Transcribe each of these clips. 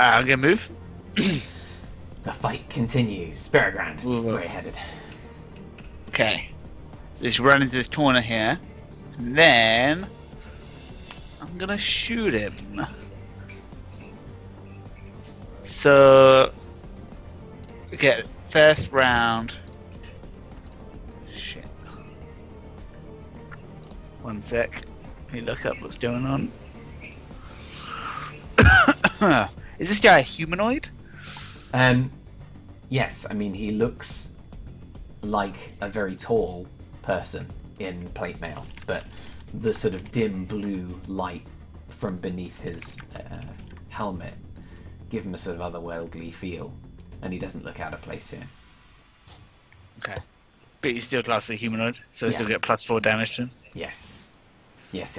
I'm gonna move. The fight continues. Beargrand, where are you headed? Okay. So just run into this corner here. And then I'm gonna shoot him. So okay, first round. Shit. One sec. Let me look up what's going on. Is this guy a humanoid? Yes, I mean, he looks like a very tall person in plate mail, but the sort of dim blue light from beneath his helmet give him a sort of otherworldly feel, and he doesn't look out of place here. Okay. But he's still classed as a humanoid, so he'll still get +4 damage to him? Yes. Yes.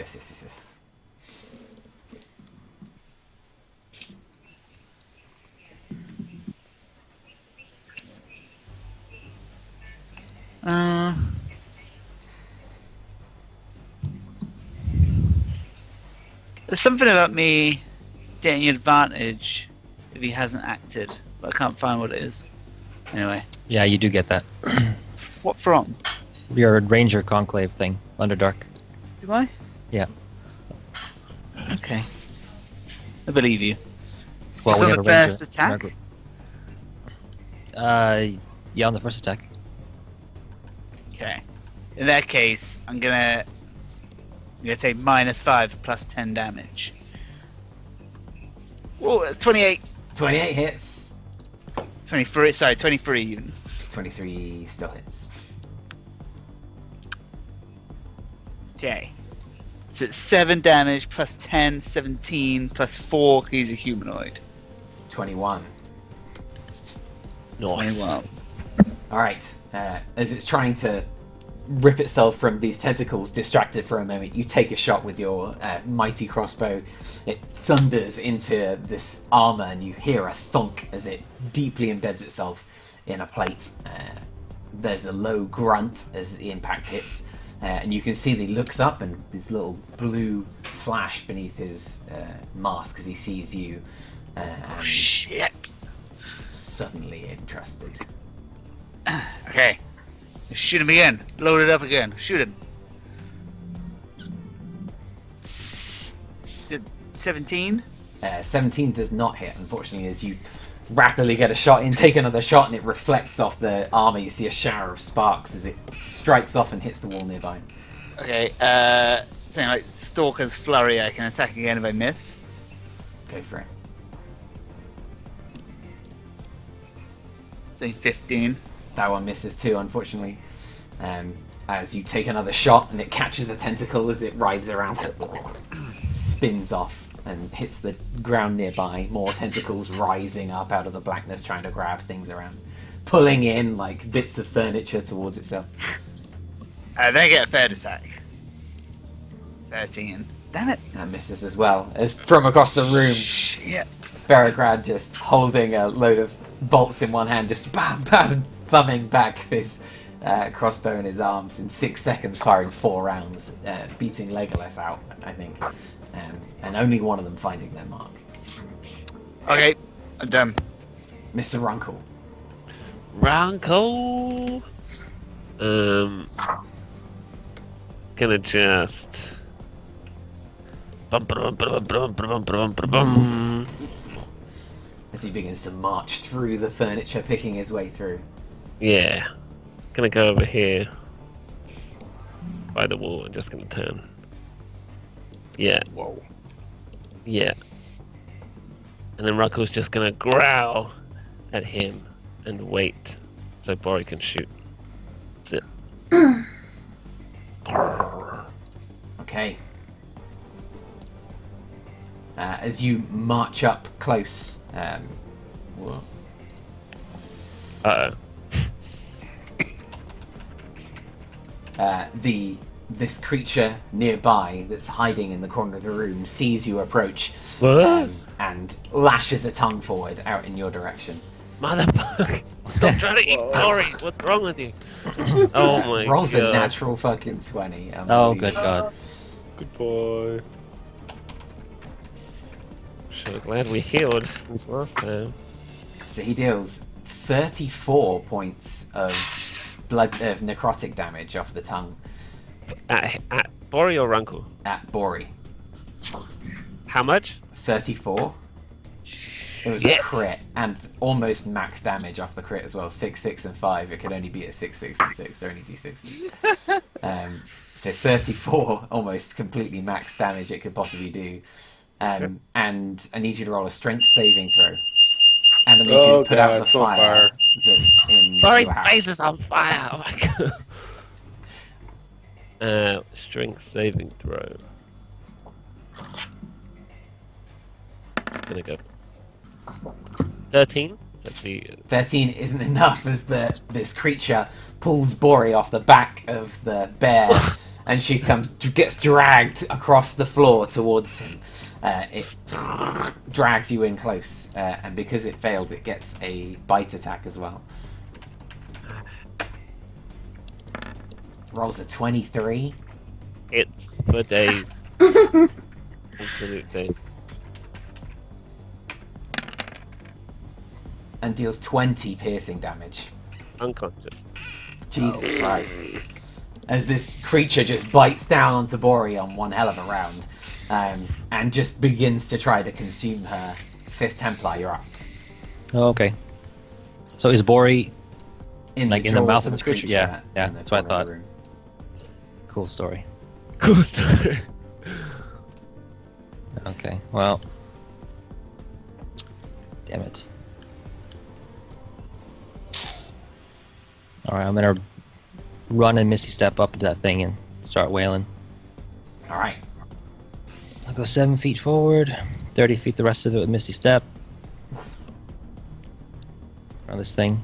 There's something about me getting advantage if he hasn't acted, but I can't find what it is. Anyway. Yeah, you do get that. What from? Your Ranger Conclave thing, Underdark. Do I? Yeah. Okay. I believe you. Well, Just we on have the a Ranger first in our attack? group. Yeah, on the first attack. Okay. In that case, I'm gonna take -5 plus 10 damage. Whoa, that's 28. 28 hits. 23. Sorry, 23 even. 23 still hits. Okay. So it's 7 damage plus 10, 17 plus 4. He's a humanoid. It's 21. No. 21. All right. As it's trying to rip itself from these tentacles, distracted for a moment, you take a shot with your mighty crossbow. It thunders into this armor, and you hear a thunk as it deeply embeds itself in a plate. There's a low grunt as the impact hits, and you can see that he looks up, and this little blue flash beneath his mask as he sees you. And Shit. suddenly interested. Okay. Shoot him again. Load it up again. Shoot him. 17? 17 does not hit, unfortunately, as you rapidly get a shot in, take another shot, and it reflects off the armor. You see a shower of sparks as it strikes off and hits the wall nearby. Okay, something like Stalker's Flurry. I can attack again if I miss. Go for it. Say 15. That one misses too, unfortunately. As you take another shot, and it catches a tentacle as it rides around, spins off, and hits the ground nearby. More tentacles rising up out of the blackness, trying to grab things around, pulling in like bits of furniture towards itself. Then I get a third attack. 13. Damn it. That misses as well. As from across the room, Shit. Beargrad just holding a load of bolts in one hand, just bam, bam, thumbing back this crossbow in his arms in 6 seconds, firing 4 rounds, beating Legolas out, I think, and only one of them finding their mark. Okay, I'm done. Mr. Runkle. Ranko. Gonna just. As he begins to march through the furniture, picking his way through. Yeah. Gonna go over here by the wall and just gonna turn. Yeah. Whoa. Yeah. And then Rocco's just gonna growl at him and wait so Bori can shoot. That's it. Okay. As you march up close, whoa. Uh-oh. This creature nearby that's hiding in the corner of the room sees you approach, What? and lashes a tongue forward out in your direction. Motherfucker! Stop trying to eat Bori! What's wrong with you? Oh my god. Rolls a natural fucking 20. Oh, good god. Good boy. Sure glad we healed since last time. So he deals 34 points of necrotic damage off the tongue At Bori or Runkle? at Bori. How much? 34. It was a crit and almost max damage off the crit as well. 6, 6, and 5. It could only be a 6, 6, and 6. They're only d6s. So 34, almost completely max damage it could possibly do. And I need you to roll a strength saving throw. And I need you to put out the it's on fire fire. that's in Bori's your house. face is on fire! Oh my god. Strength saving throw. Gonna go 13. Let's see. 13 isn't enough as this creature pulls Bori off the back of the bear and she gets dragged across the floor towards him. It drags you in close, and because it failed, it gets a bite attack as well. Rolls a 23. It's for days. Absolute days. And deals 20 piercing damage. Unconscious. Jesus Christ. As this creature just bites down onto Bori on one hell of a round, and just begins to try to consume her. 5th Templar, you're up. Oh, okay. So is Bori In like in the jaws mouth of this creature? Yeah, yeah, in the that's what I corner of thought. the room. Cool story. Cool story. Okay, well. Damn it. Alright, I'm gonna run and Misty Step up into that thing and start wailing. Alright. I'll go 7 feet forward, 30 feet the rest of it with Misty Step. Around this thing.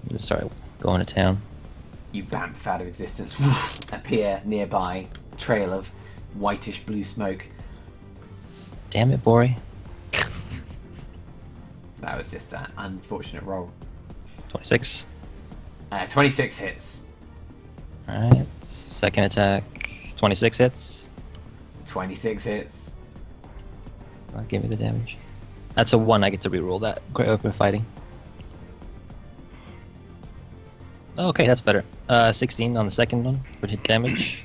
Just start going to town. You bamf out of existence, appear nearby, trail of whitish blue smoke. Damn it, Bori. That was just an unfortunate roll. 26. 26 hits. Alright, second attack. 26 hits. 26 hits. Give me the damage. That's a 1, I get to reroll that. Great weapon fighting. Okay, that's better. 16 on the second one for hit damage.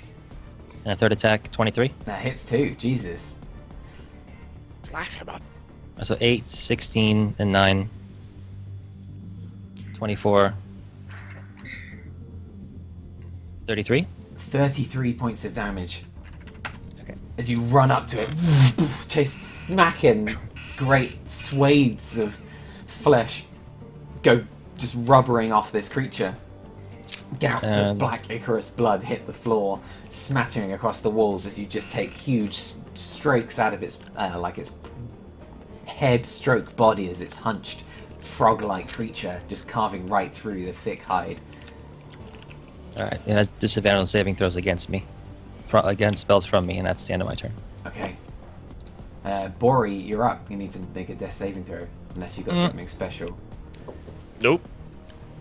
And a third attack, 23. That hits too, Jesus. Flash him up. So 8, 16, and 9. 24. 33. 33 points of damage. Okay. As you run up to it, just smacking great swathes of flesh go just rubbering off this creature. Gouts of black Icarus blood hit the floor, smattering across the walls as you just take huge strokes out of its its head stroke body as its hunched frog-like creature, just carving right through the thick hide. Alright, it has disadvantage on saving throws against me. Against spells from me, and that's the end of my turn. Okay. Bori, you're up. You need to make a death saving throw, unless you've got something special. Nope.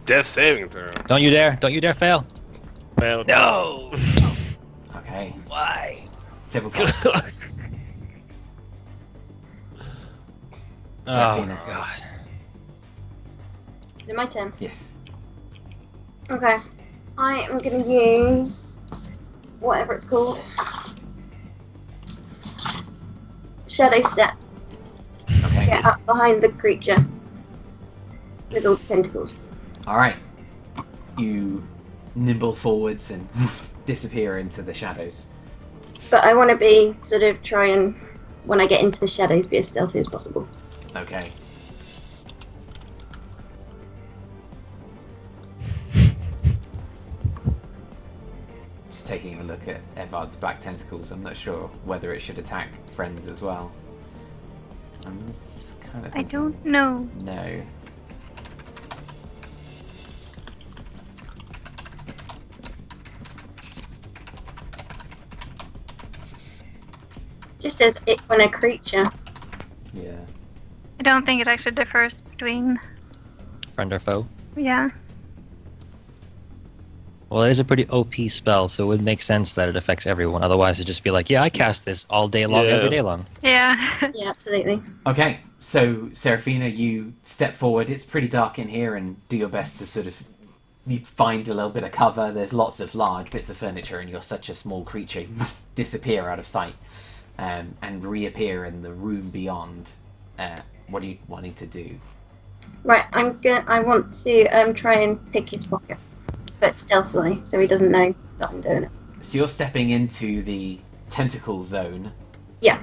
Death saving throw. Don't you dare fail! Failed. No! Okay. Why? Tabletop. Oh, Seraphina. God. Is it my turn? Yes. Okay. I am going to use whatever it's called. Shadow Step. Okay. Get up behind the creature with all the tentacles. Alright. You nimble forwards and disappear into the shadows. But I want to be sort of try and, when I get into the shadows, be as stealthy as possible. Okay. Just taking a look at Evard's black tentacles, I'm not sure whether it should attack friends as well. I'm just kind of I don't know. No. Just says it when a creature. Yeah. I don't think it actually differs between. Friend or foe? Yeah. Well, it is a pretty OP spell, so it would make sense that it affects everyone. Otherwise, it'd just be like, yeah, I cast this all day long, Yeah. every day long. Yeah. Yeah, absolutely. Okay, so Seraphina, you step forward. It's pretty dark in here, and do your best to sort of you find a little bit of cover. There's lots of large bits of furniture, and you're such a small creature, you disappear out of sight and reappear in the room beyond. What are you wanting to do? Right, I want to try and pick his pocket, but stealthily, so he doesn't know that I'm doing it. So you're stepping into the tentacle zone. Yeah.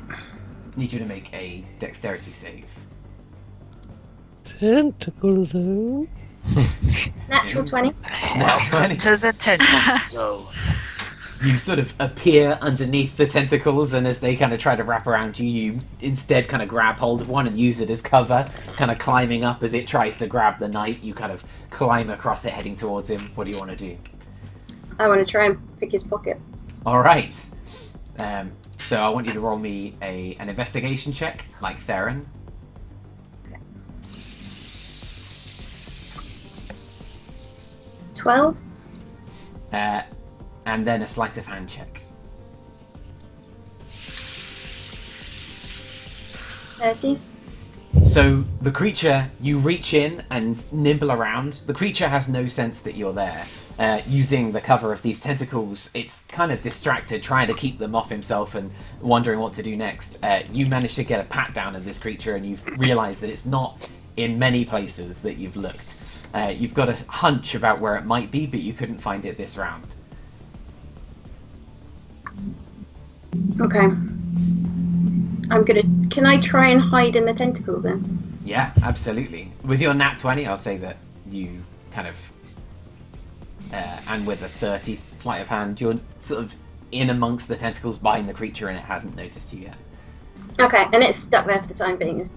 Need you to make a dexterity save. Tentacle zone. Natural 20. That's 20. To the tentacle zone. You sort of appear underneath the tentacles, and as they kind of try to wrap around you, you instead kind of grab hold of one and use it as cover, kind of climbing up as it tries to grab the knight. You kind of climb across it, heading towards him. What do you want to do? I want to try and pick his pocket. All right. So I want you to roll me an investigation check, like Theron. 12. And then a sleight of hand check. 30. So the creature, you reach in and nibble around. The creature has no sense that you're there. Using the cover of these tentacles, it's kind of distracted, trying to keep them off himself and wondering what to do next. You manage to get a pat down of this creature, and you've realised that it's not in many places that you've looked. You've got a hunch about where it might be, but you couldn't find it this round. Okay. Can I try and hide in the tentacles then? Yeah, absolutely. With your nat 20, I'll say that you kind of, and with a 30 sleight of hand, you're sort of in amongst the tentacles behind the creature, and it hasn't noticed you yet. Okay, and it's stuck there for the time being.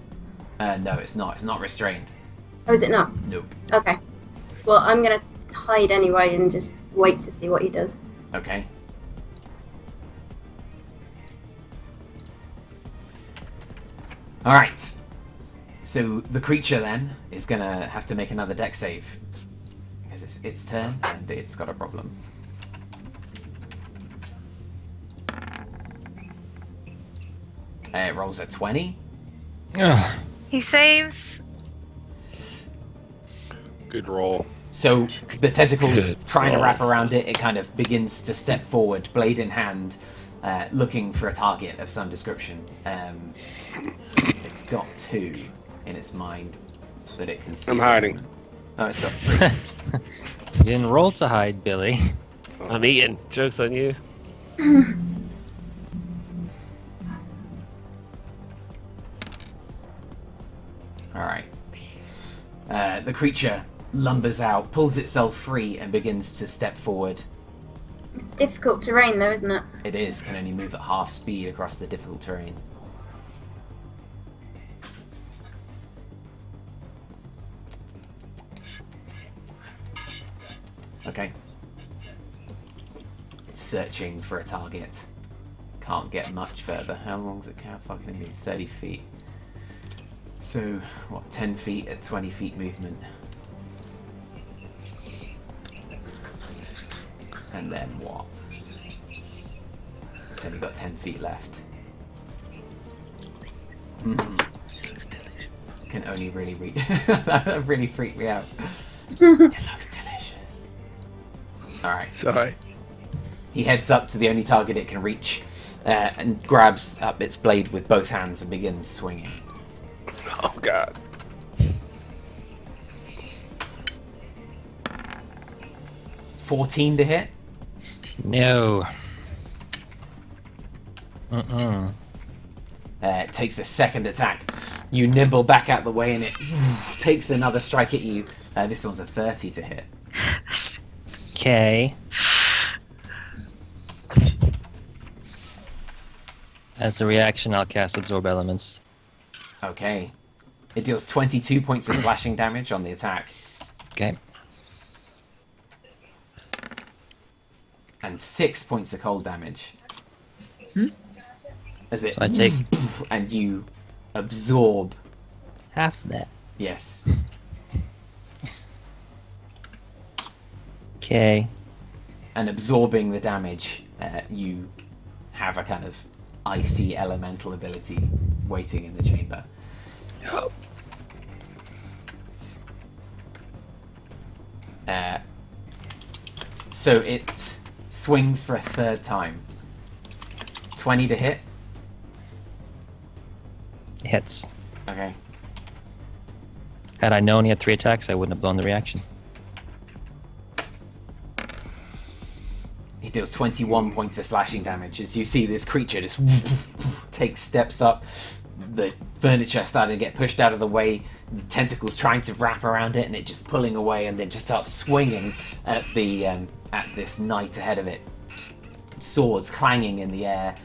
No, it's not. It's not restrained. Oh, is it not? Nope. Okay. Well, I'm gonna hide anyway and just wait to see what he does. Okay. Alright. So the creature then is gonna have to make another dex save. Because it's its turn and it's got a problem. It rolls a 20. Ugh. He saves. Good roll. So the tentacles Good trying to God. wrap around it, it kind of begins to step forward, blade in hand, looking for a target of some description. It's got 2 in its mind that it can see. I'm hiding. Oh, it's got 3. You didn't roll to hide, Billy. I'm eating. Joke's on you. Alright. The creature lumbers out, pulls itself free, and begins to step forward. It's difficult terrain though, isn't it? It is, can only move at half speed across the difficult terrain. Okay. Searching for a target. Can't get much further. How long does it count? Fucking move 30 feet. So, what, 10 feet at 20 feet movement. And then what? It's only got 10 feet left. Can only really reach. That really freaked me out. It looks delicious. Alright. Sorry. He heads up to the only target it can reach and grabs up its blade with both hands and begins swinging. Oh god. $14 to hit. No. Mm-mm. It takes a second attack. You nibble back out the way and it takes another strike at you. This one's a 30 to hit. Okay. As a reaction, I'll cast Absorb Elements. Okay. It deals 22 points of slashing damage on the attack. Okay. And 6 points of cold damage. As it So I take and you absorb. half that. Yes. Okay. and absorbing the damage, you have a kind of icy elemental ability waiting in the chamber. So it swings for a third time. 20 to hit. Hits. Okay. Had I known he had 3 attacks, I wouldn't have blown the reaction. He deals 21 points of slashing damage as you see this creature just takes steps up. The furniture starting to get pushed out of the way. The tentacles trying to wrap around it, and it just pulling away, and then just starts swinging at the at this knight ahead of it. Swords clanging in the air,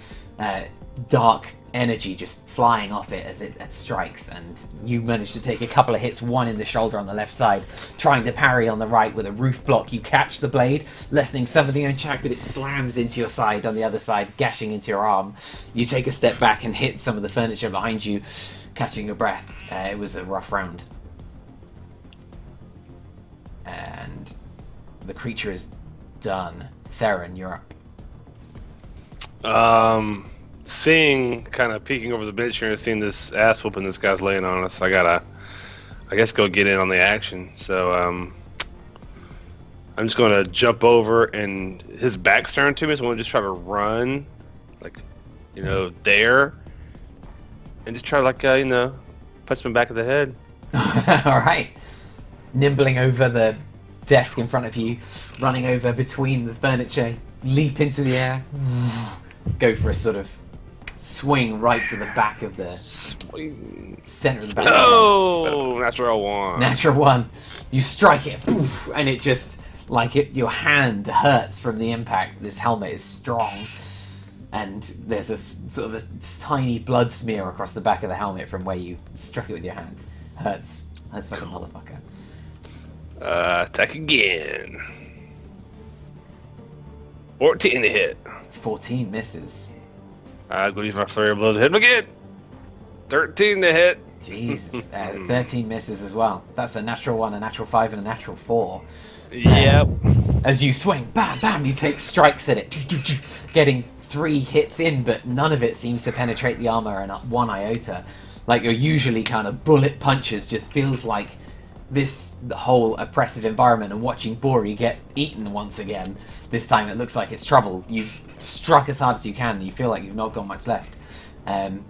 dark energy just flying off it as it strikes, and you manage to take a couple of hits, one in the shoulder on the left side, trying to parry on the right with a roof block. You catch the blade, lessening some of the impact, but it slams into your side on the other side, gashing into your arm. You take a step back and hit some of the furniture behind you, catching your breath. It was a rough round. And the creature is done. Theron, you're up. Seeing, kind of peeking over the bench here and seeing this ass whooping this guy's laying on us, I gotta, I guess, go get in on the action. So, I'm just gonna jump over, and his back's turned to me, so I'm gonna just try to run, like, there, and just try to, like, punch him back of the head. All right. Nimbling over the desk in front of you, running over between the furniture, leap into the air, go for a sort of swing right to the back of the center of the back. No, natural one. Natural one. You strike it, poof, and it just your hand hurts from the impact. This helmet is strong, and there's a sort of a tiny blood smear across the back of the helmet from where you struck it with your hand. Hurts like a motherfucker. Attack again. 14 to hit. 14 misses. I'm going to use my flurry of blows to hit him again. 13 to hit. Jesus. 13 misses as well. That's a natural 1, a natural 5, and a natural 4. Yep. As you swing, bam, bam, you take strikes at it, getting 3 hits in, but none of it seems to penetrate the armor and not 1 iota. Like your usually kind of bullet punches just feels like the whole oppressive environment, and watching Bori get eaten once again. This time it looks like it's trouble. You've struck as hard as you can, and you feel like you've not got much left. You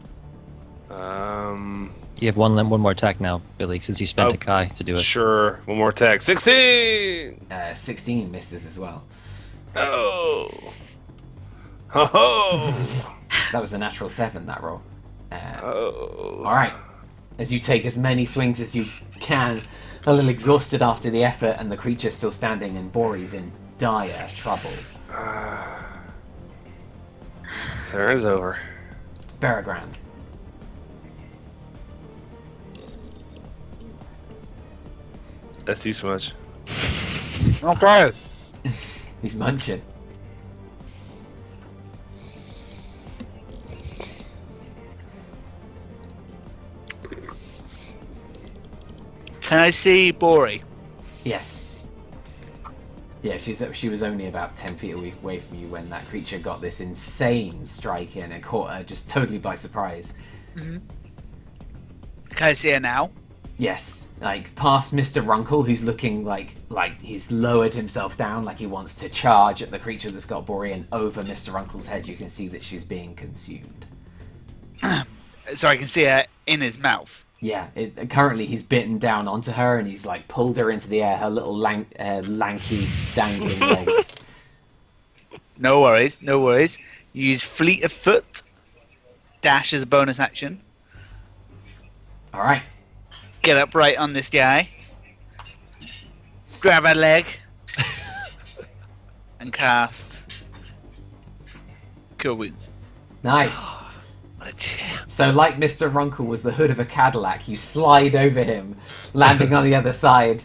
have one more attack now, Billy, since you spent a Kai to do it. Sure. One more attack. 16! 16 misses as well. Oh! Ho ho! That was a natural 7, that roll. Oh. Alright. As you take as many swings as you can, a little exhausted after the effort, and the creature's still standing, and Bori's in dire trouble. Turn's over. Beregrand. That's too much. Okay. He's munching. Can I see Bori? Yes. Yeah, she was only about 10 feet away from you when that creature got this insane strike in and caught her just totally by surprise. Mm-hmm. Can I see her now? Yes, like past Mr. Runkle, who's looking like he's lowered himself down, like he wants to charge at the creature that's got Bori, and over Mr. Runkle's head you can see that she's being consumed. So I can see her in his mouth. Yeah, currently he's bitten down onto her, and he's like pulled her into the air, her little lanky dangling legs. No worries, no worries. Use Fleet of Foot. Dash as a bonus action. Alright. Get up right on this guy. Grab her leg. And cast Cure Wounds. Nice. So like Mr. Runkle was the hood of a Cadillac, you slide over him, landing on the other side,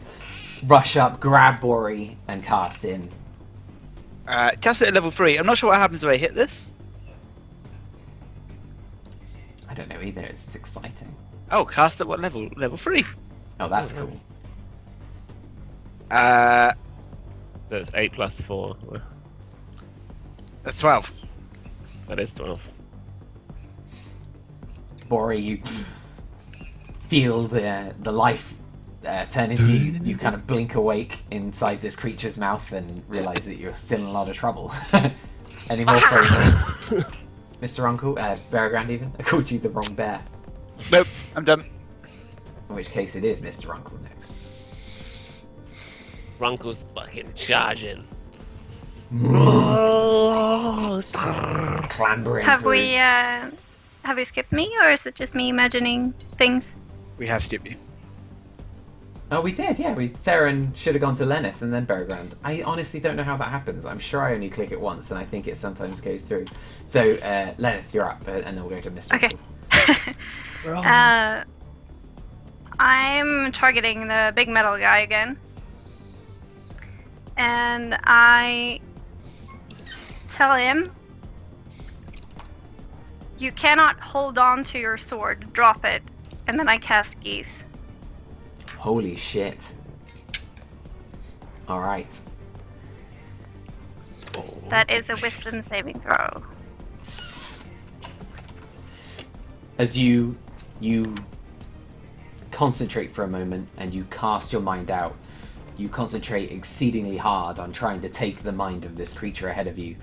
rush up, grab Bori, and cast in. Cast it at level 3. I'm not sure what happens if I hit this. I don't know either, it's exciting. Oh, cast at what level? Level 3. Oh, that's cool. That's 8 plus 4. That's 12. That is 12. Bori, you feel the life turn into you. You kind of blink awake inside this creature's mouth and realize that you're still in a lot of trouble. Any more for you, Mr. Uncle? Bear Grand even? I called you the wrong bear. Nope, I'm done. In which case it is Mr. Uncle next. Runkle's fucking charging. Clambering Have through. we skipped me, or is it just me imagining things? We have skipped you. Oh, we did, yeah. Theron should have gone to Lenneth and then Beargrand. I honestly don't know how that happens. I'm sure I only click it once, and I think it sometimes goes through. So, Lenneth, you're up, and then we'll go to Mr. Okay. Uncle. I'm targeting the big metal guy again. And I tell him, you cannot hold on to your sword, drop it. And then I cast Geese. Holy shit. Alright. That is a wisdom saving throw. As you concentrate for a moment and you cast your mind out, you concentrate exceedingly hard on trying to take the mind of this creature ahead of you.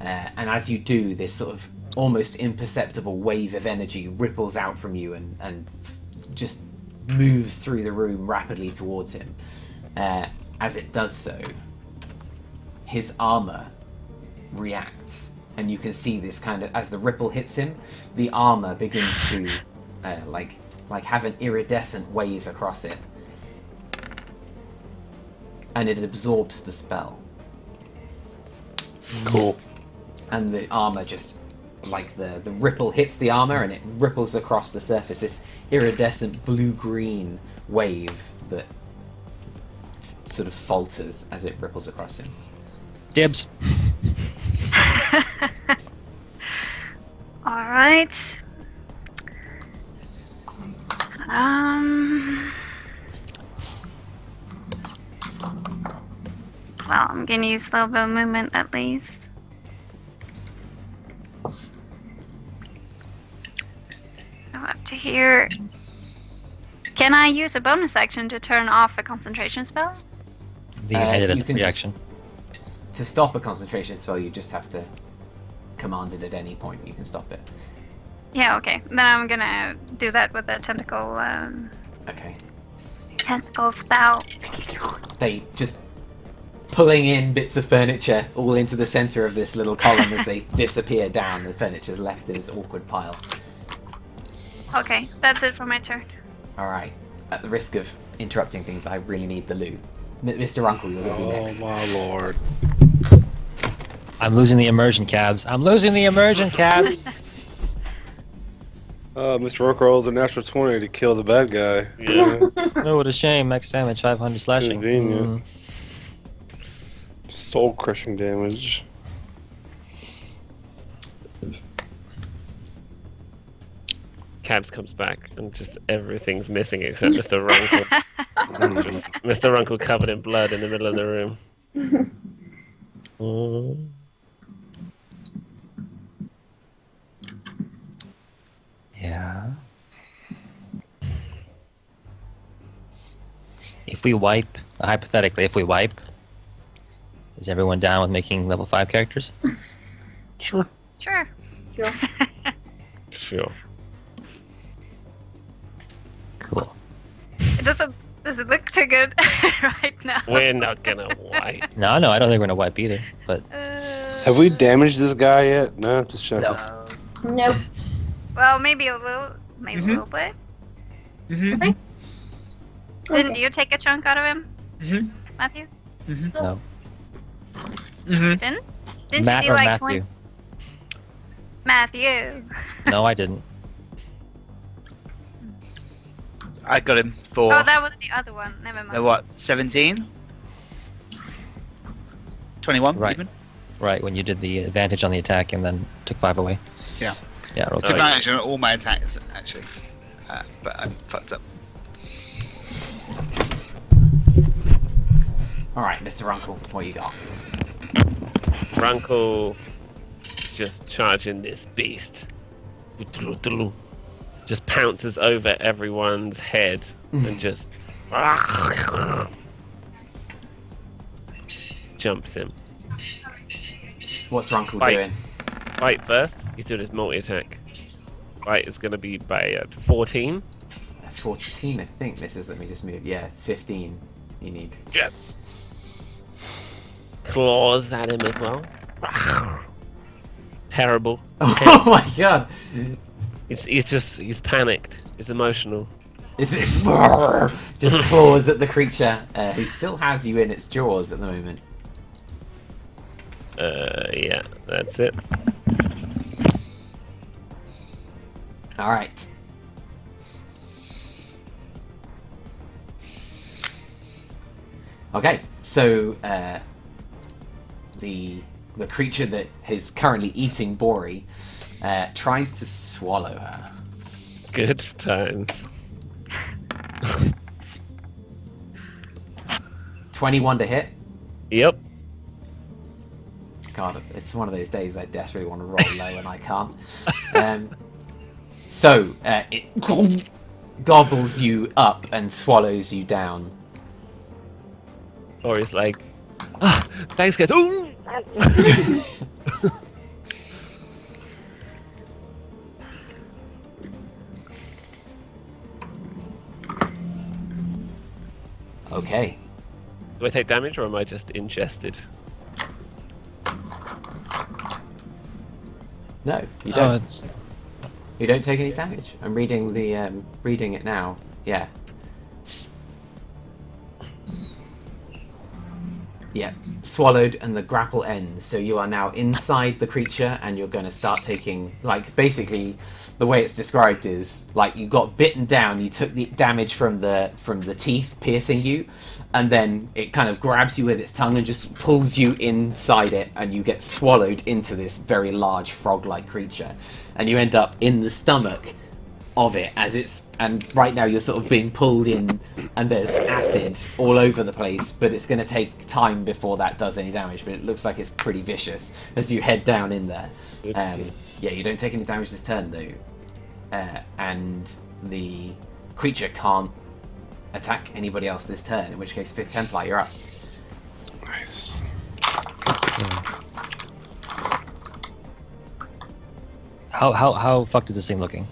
And as you do, this sort of almost imperceptible wave of energy ripples out from you and just moves through the room rapidly towards him. As it does so, his armor reacts. And you can see this kind of, as the ripple hits him, the armor begins to like have an iridescent wave across it. And it absorbs the spell. Cool. And the armor just, like the ripple hits the armor and it ripples across the surface, this iridescent blue-green wave that sort of falters as it ripples across him. Dibs. Alright. Well, I'm gonna use a little bit of movement at least. Go up to here. Can I use a bonus action to turn off a concentration spell? You can hit it as you a can free just- action. To stop a concentration spell, you just have to command it at any point. You can stop it. Yeah, okay. Then I'm gonna do that with a tentacle Okay. spell. They just pulling in bits of furniture all into the center of this little column as they disappear down. The furniture's left in this awkward pile. Okay, that's it for my turn. All right. At the risk of interrupting things, I really need the loot. Mr. Uncle, you're going to be next. Oh my lord. I'm losing the immersion cabs. I'm losing the immersion cabs. Mr. Rook rolls a natural 20 to kill the bad guy. Yeah. Oh, what a shame. Max damage, 500 slashing. Convenient. Soul crushing damage. Cabs comes back and just everything's missing except Mr. Runkle. Mr. Runkle covered in blood in the middle of the room. Yeah. If we wipe, hypothetically, if we wipe, is everyone down with making level 5 characters? Sure. Sure. Sure. Sure. Cool. It doesn't look too good right now. We're not gonna wipe. No, I don't think we're gonna wipe either. But Have we damaged this guy yet? No, just checking. Nope. Well, maybe a little bit. Mm-hmm. Didn't you take a chunk out of him, Mm-hmm. Matthew? no. Mm-hmm. Didn't Matt you do or like Matthew? 20? Matthew. No, I didn't. I got him for Oh, that was the other one. Never mind. the what? 17? 21 Right. even? Right, when you did the advantage on the attack and then took 5 away. Yeah. Yeah, I rolled It's six. advantage on all my attacks actually, but I'm fucked up. All right, Mr. Uncle, what you got? Runkle just charging this beast. Just pounces over everyone's head and just jumps him. What's Runkle Fight. doing? Fight first. He's doing his multi-attack. Fight is going to be by 14. 14, I think this is. Let me just move. Yeah, 15 you need. Yes. Claws at him as well. Terrible. Oh my god! He's panicked. He's emotional. Is it just claws at the creature who still has you in its jaws at the moment? Yeah, that's it. Alright. Okay, so the creature that is currently eating Bori tries to swallow her. Good times. 21 to hit. Yep. God, it's one of those days I desperately want to roll low and I can't. So it gobbles you up and swallows you down. Or he's like, thanks guys. Ooh! Okay. Do I take damage or am I just ingested? No, you Oh, don't. it's You don't take any damage. I'm reading the reading it now. Yeah. Yeah, swallowed and the grapple ends. So you are now inside the creature and you're going to start taking, like, basically the way it's described is like you got bitten down, you took the damage from the teeth piercing you, and then it kind of grabs you with its tongue and just pulls you inside it, and you get swallowed into this very large frog-like creature, and you end up in the stomach of it and right now you're sort of being pulled in and there's acid all over the place, but it's going to take time before that does any damage, but it looks like it's pretty vicious as you head down in there. Yeah, you don't take any damage this turn though, and the creature can't attack anybody else this turn, in which case 5th Templar, you're up. Nice. how fucked is this thing looking?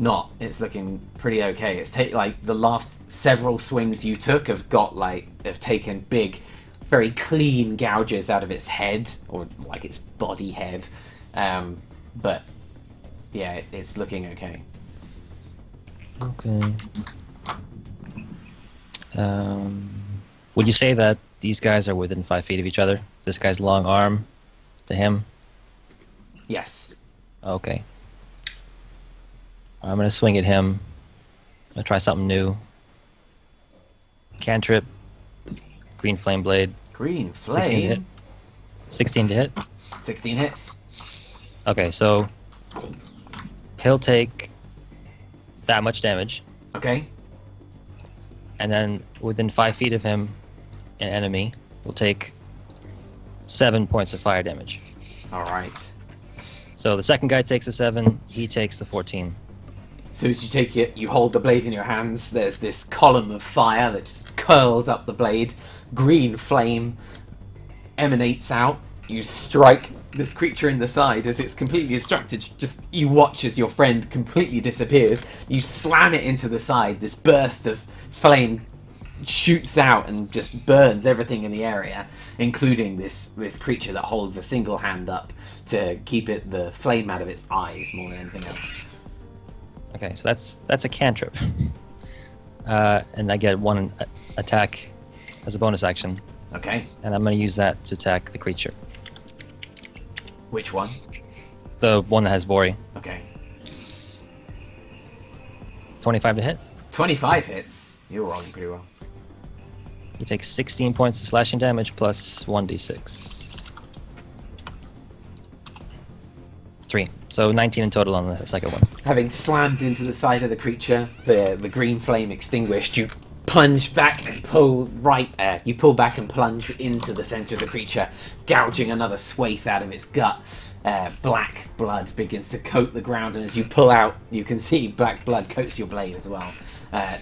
Not. It's looking pretty okay. It's like the last several swings you took have taken big, very clean gouges out of its head, or like its body head. But yeah, it's looking okay. Okay. Would you say that these guys are within 5 feet of each other? This guy's long arm to him? Yes. Okay. I'm gonna swing at him. I'm gonna try something new. Cantrip. Green Flame Blade. Green 16 to hit. flame. 16 to hit. 16 hits. Okay, so he'll take that much damage, Okay. and then within 5 feet of him, an enemy will take 7 points of fire damage. All right. So the second guy takes the 7, he takes the 14. So as you take it, you hold the blade in your hands. There's this column of fire that just curls up the blade. Green flame emanates out. You strike this creature in the side as it's completely distracted. Just you watch as your friend completely disappears. You slam it into the side. This burst of flame shoots out and just burns everything in the area, including this creature that holds a single hand up to keep the flame out of its eyes more than anything else. Okay, so that's a cantrip. And I get one attack as a bonus action, Okay. and I'm going to use that to attack the creature. Which one? The one that has Bori. Okay. 25 to hit. 25 hits. You're rolling pretty well. You take 16 points of slashing damage plus 1d6. 3. So 19 in total on the second one. Having slammed into the side of the creature, the green flame extinguished, you plunge back and pull you pull back and plunge into the center of the creature, gouging another swathe out of its gut. black blood begins to coat the ground, and as you pull out, you can see black blood coats your blade as well.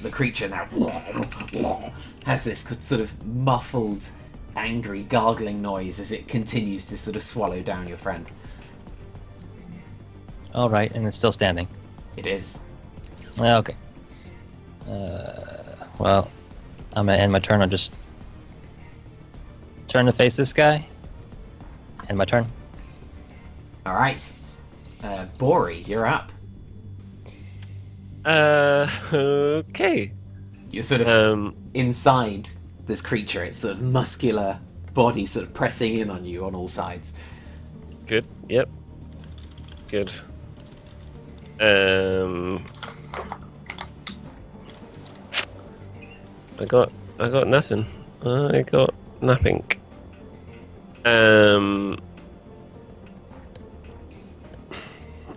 The creature now has this sort of muffled, angry, gargling noise as it continues to sort of swallow down your friend. All right, and it's still standing. It is. Okay. Well, I'm gonna end my turn. I'll just turn to face this guy. End my turn. All right. Bori, you're up. Okay. You're sort of inside this creature. Its sort of muscular body sort of pressing in on you on all sides. Good. Yep. Good. I got nothing. I got nothing. I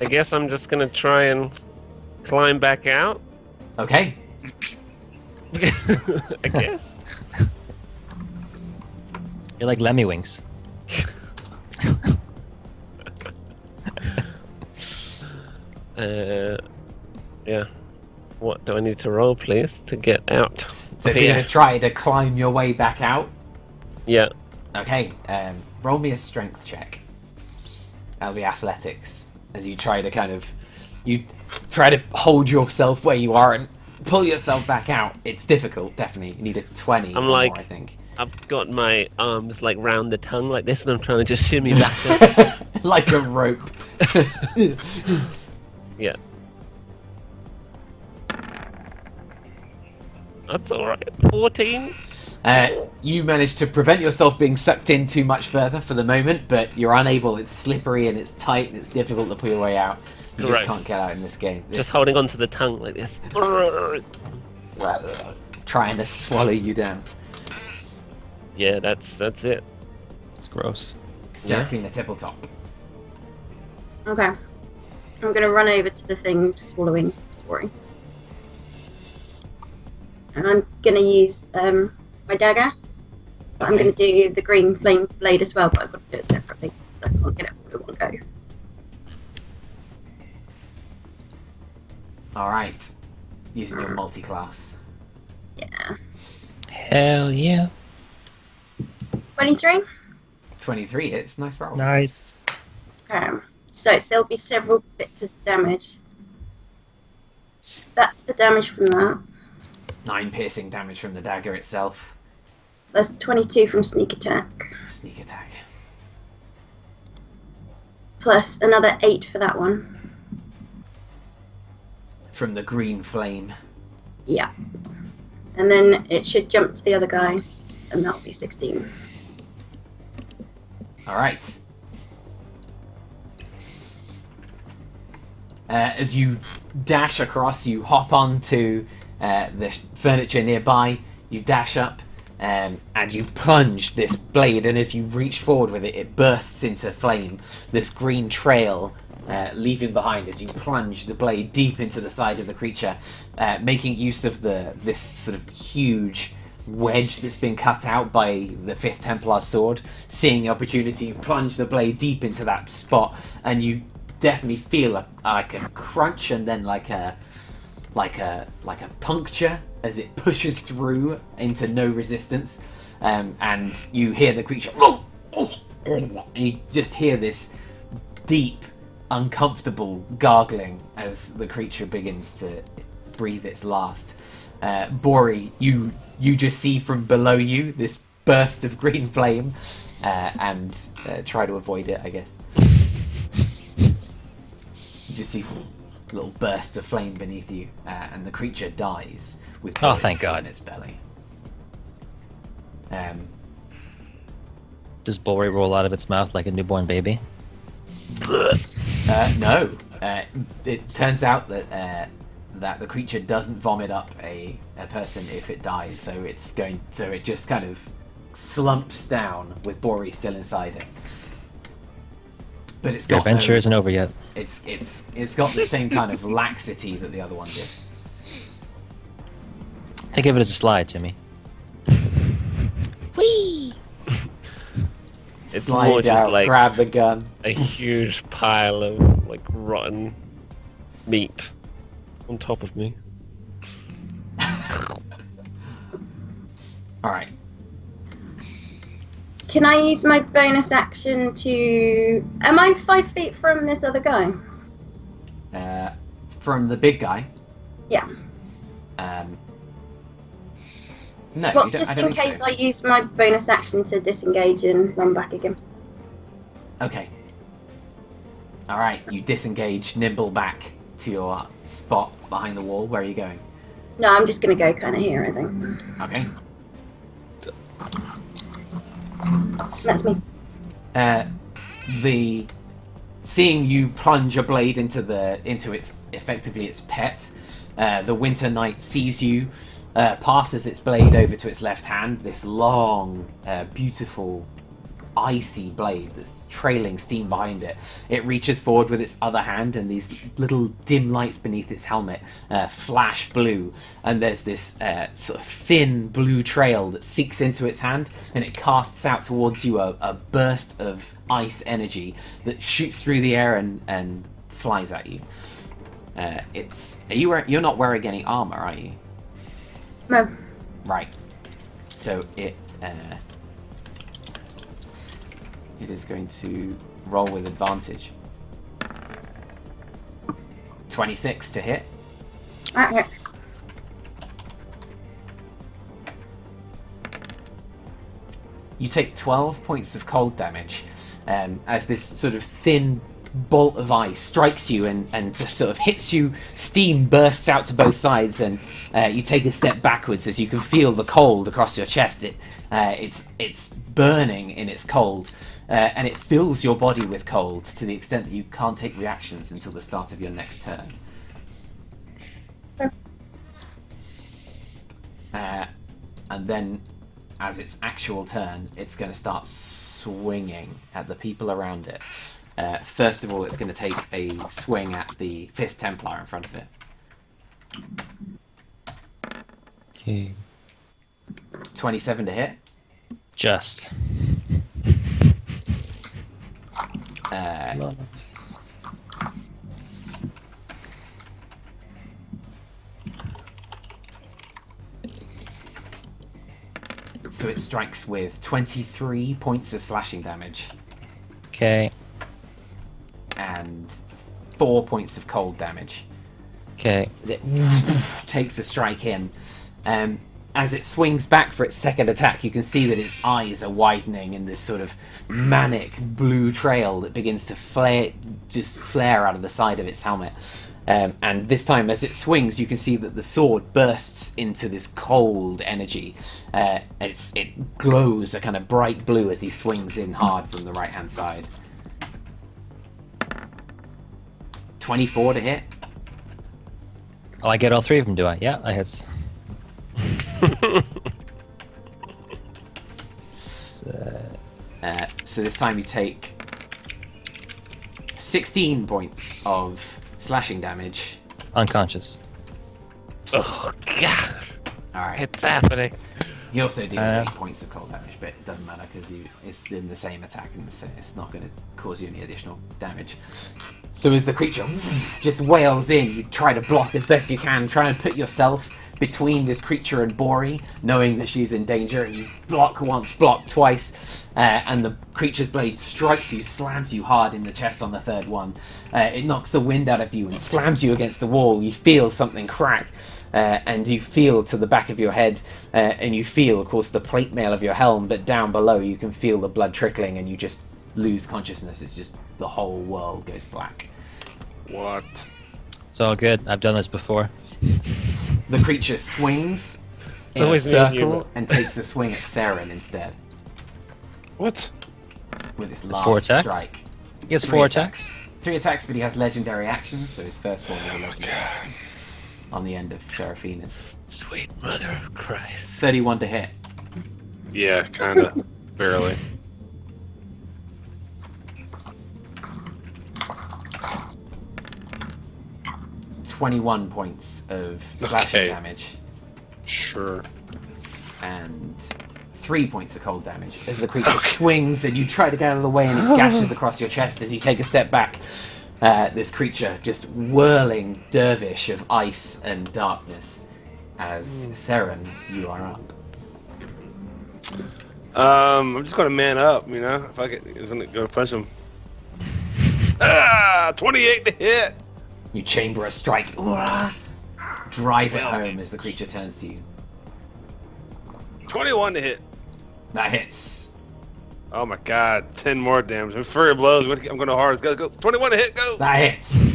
guess I'm just gonna try and climb back out. Okay. I guess. You're like Lemmy Wings. Yeah. What do I need to roll, please, to get out? So if you're going to try to climb your way back out, Yeah. okay, roll me a strength check. That'll be athletics. As you try to you try to hold yourself where you are and pull yourself back out. It's difficult, definitely. You need a 20 or like- more, I think. I've got my arms like round the tongue like this, and I'm trying to just shimmy back up. Like a rope. Yeah. That's alright. 14? You manage to prevent yourself being sucked in too much further for the moment, but you're unable. It's slippery and it's tight and it's difficult to pull your way out. You just Correct. can't get out in this game. Just holding onto the tongue like this. Trying to swallow you down. Yeah, that's it. It's gross. Seraphina Tippletop. Okay. I'm going to run over to the thing swallowing Bori. And I'm going to use my dagger. But I'm Okay. going to do the green flame blade as well, but I've got to do it separately, so I can't get it all in one go. Alright. Using your multi-class. Yeah. Hell yeah. 23? 23 hits. Nice roll. Nice. Okay. So there'll be several bits of damage. That's the damage from that. 9 piercing damage from the dagger itself. That's 22 from sneak attack. Sneak attack. Plus another 8 for that one. From the green flame. Yeah. And then it should jump to the other guy, and that'll be 16. Alright. As you dash across, you hop onto the furniture nearby, you dash up, and you plunge this blade, and as you reach forward with it, it bursts into flame. This green trail leaving behind as you plunge the blade deep into the side of the creature, making use of this sort of huge wedge that's been cut out by the 5th Templar sword. Seeing the opportunity, you plunge the blade deep into that spot, and you definitely feel like a crunch and then like a puncture as it pushes through into no resistance, and you hear the creature, and you just hear this deep, uncomfortable gargling as the creature begins to breathe its last. Bori, you just see from below you this burst of green flame, and try to avoid it, I guess. You just see a little burst of flame beneath you, and the creature dies with Oh, bullets thank God. in its belly. Does Bori roll out of its mouth like a newborn baby? No. It turns out that the creature doesn't vomit up a person if it dies, so it just kind of slumps down with Bori still inside it. But it's Your got adventure isn't over yet. it's got the same kind of laxity that the other one did. Think of it as a slide, Jimmy. It's It's more slide just out, like grab the gun. a huge pile of like rotten meat on top of me. All right. Can I use my bonus action to? Am I 5 feet from this other guy? From the big guy. Yeah. No, Well, you don't, just I don't in think case so. I use my bonus action to disengage and run back again. Okay. All right, you disengage, nimble back to your spot behind the wall. Where are you going? No, I'm just gonna go kind of here. I think Okay. that's me. The seeing you plunge a blade into its effectively its pet, the Winter Knight sees you, passes its blade over to its left hand. This long, beautiful, icy blade that's trailing steam behind it. It reaches forward with its other hand, and these little dim lights beneath its helmet flash blue, and there's this sort of thin blue trail that seeks into its hand, and it casts out towards you a burst of ice energy that shoots through the air and flies at you. You're not wearing any armor, are you? No. Right. So it is going to roll with advantage. 26 to hit. Right here. You take 12 points of cold damage as this sort of thin bolt of ice strikes you and just sort of hits you. Steam bursts out to both sides, and you take a step backwards as you can feel the cold across your chest. It's burning in its cold, and it fills your body with cold to the extent that you can't take reactions until the start of your next turn. And then, as its actual turn, it's going to start swinging at the people around it. First of all, it's going to take a swing at the 5th Templar in front of it. Okay. 27 to hit. Just. So it strikes with 23 points of slashing damage Okay. and 4 points of cold damage. Okay. As it takes a strike in. As it swings back for its second attack, you can see that its eyes are widening in this sort of manic blue trail that begins to flare out of the side of its helmet. And this time, as it swings, you can see that the sword bursts into this cold energy. It glows a kind of bright blue as he swings in hard from the right-hand side. 24 to hit. Oh, I get all 3 of them, do I? Yeah, I hit. So this time you take 16 points of slashing damage. Unconscious. Oh god, Alright. it's happening. He also deals 8 points of cold damage, but it doesn't matter because it's in the same attack and it's not going to cause you any additional damage. So as the creature just wails in, you try to block as best you can, try and put yourself between this creature and Bori, knowing that she's in danger, and you block once, block twice, and the creature's blade strikes you, slams you hard in the chest on the third one. It knocks the wind out of you and slams you against the wall. You feel something crack, and you feel to the back of your head, and you feel, of course, the plate mail of your helm, but down below you can feel the blood trickling, and you just lose consciousness. It's just the whole world goes black. What? It's all good. I've done this before. The creature swings in a Always me and you, circle but- and takes a swing at Theron instead What? with his It's last 4 attacks? strike. He gets 3 4 attacks. 3 attacks, but he has legendary actions, so his first one is a legendary action on the end of Seraphina's. Sweet mother of Christ. 31 to hit. Yeah, kinda. Barely. .21 points of slashing Okay. damage Sure. and 3 points of cold damage as the creature swings and you try to get out of the way and it gashes across your chest as you take a step back. This creature just whirling dervish of ice and darkness. As Theron, you are up. I'm just gonna man up, you know. If I get, I'm gonna go punch him. 28 to hit. You chamber a strike. Drive it home as the creature turns to you. 21 to hit. That hits. Oh my god, 10 more damage. My Flurry of Blows, I'm going hard. Go. 21 to hit, go. That hits.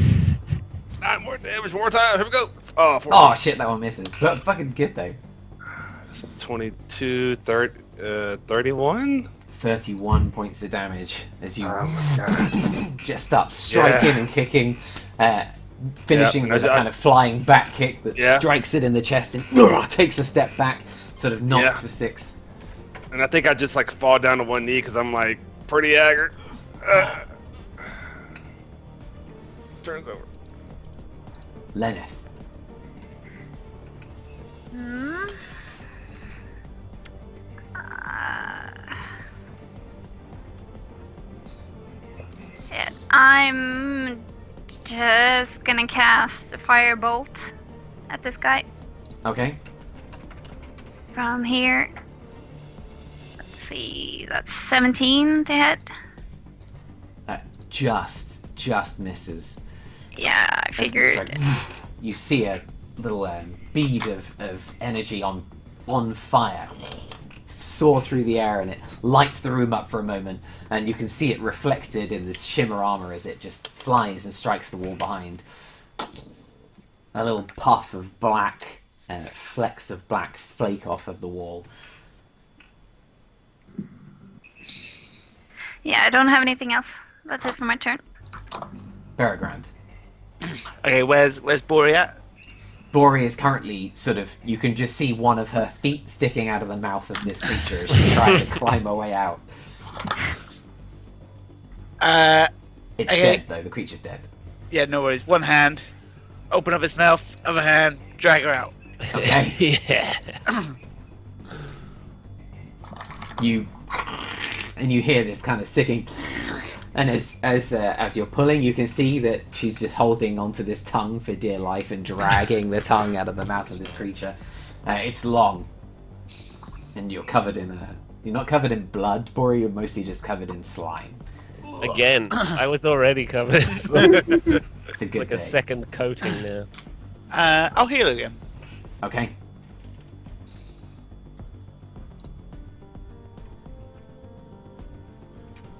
9 more damage, one more time. Here we go. Oh, 14. Oh shit, that one misses. But fucking good though. 22, 30, 31? 31 points of damage as you just start striking and kicking, finishing with a kind of flying back kick that strikes it in the chest and takes a step back, sort of knocked for 6. And I think I just like fall down to one knee because I'm like pretty haggard. Turns over. Lenneth. Shit. I'm just gonna cast a firebolt at this guy Okay. from here. Let's see, that's 17 to hit. That just misses. Yeah, I As the figured. strike- You see a little bead of energy on fire soar through the air, and it lights the room up for a moment, and you can see it reflected in this shimmer armor as it just flies and strikes the wall behind. A little puff of black, flecks of black flake off of the wall. Yeah, I don't have anything else. That's it for my turn. Beregrand. Okay, where's Bori at? Bori is currently sort of, you can just see one of her feet sticking out of the mouth of this creature as she's trying to climb her way out. It's Okay. dead though, the creature's dead. Yeah, no worries. One hand, open up its mouth. Other hand, drag her out. Okay. Yeah. You hear this kind of sicking, and as you're pulling, you can see that she's just holding onto this tongue for dear life and dragging the tongue out of the mouth of this creature. It's long, and you're covered in you're not covered in blood, Bori. You're mostly just covered in slime. Again, I was already covered. It's a good like day. a second coating now. I'll heal again. Okay.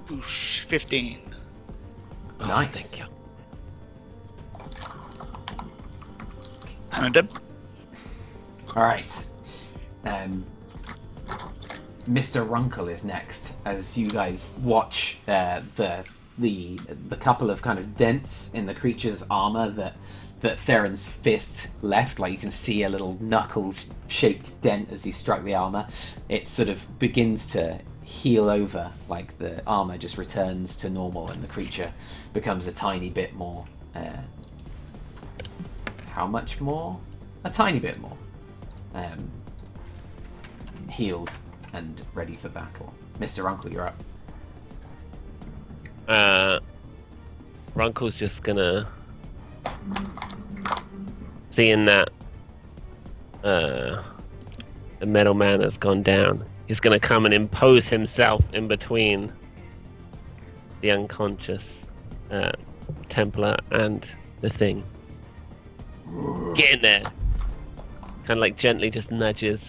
Boosh, 15. Oh, Nice. Thank you. And I'm done. All right. Mr. Runkle is next as you guys watch the couple of kind of dents in the creature's armor that Theron's fist left. Like you can see a little knuckle-shaped dent as he struck the armor. It sort of begins to heal over, like the armor just returns to normal and the creature becomes a tiny bit more. How much more? A tiny bit more. Healed and ready for battle. Mr. Runkle, you're up. Runkle's just gonna, seeing that the metal man has gone down, he's gonna come and impose himself in between the unconscious Templar and the thing. Get in there. Kind of like gently just nudges,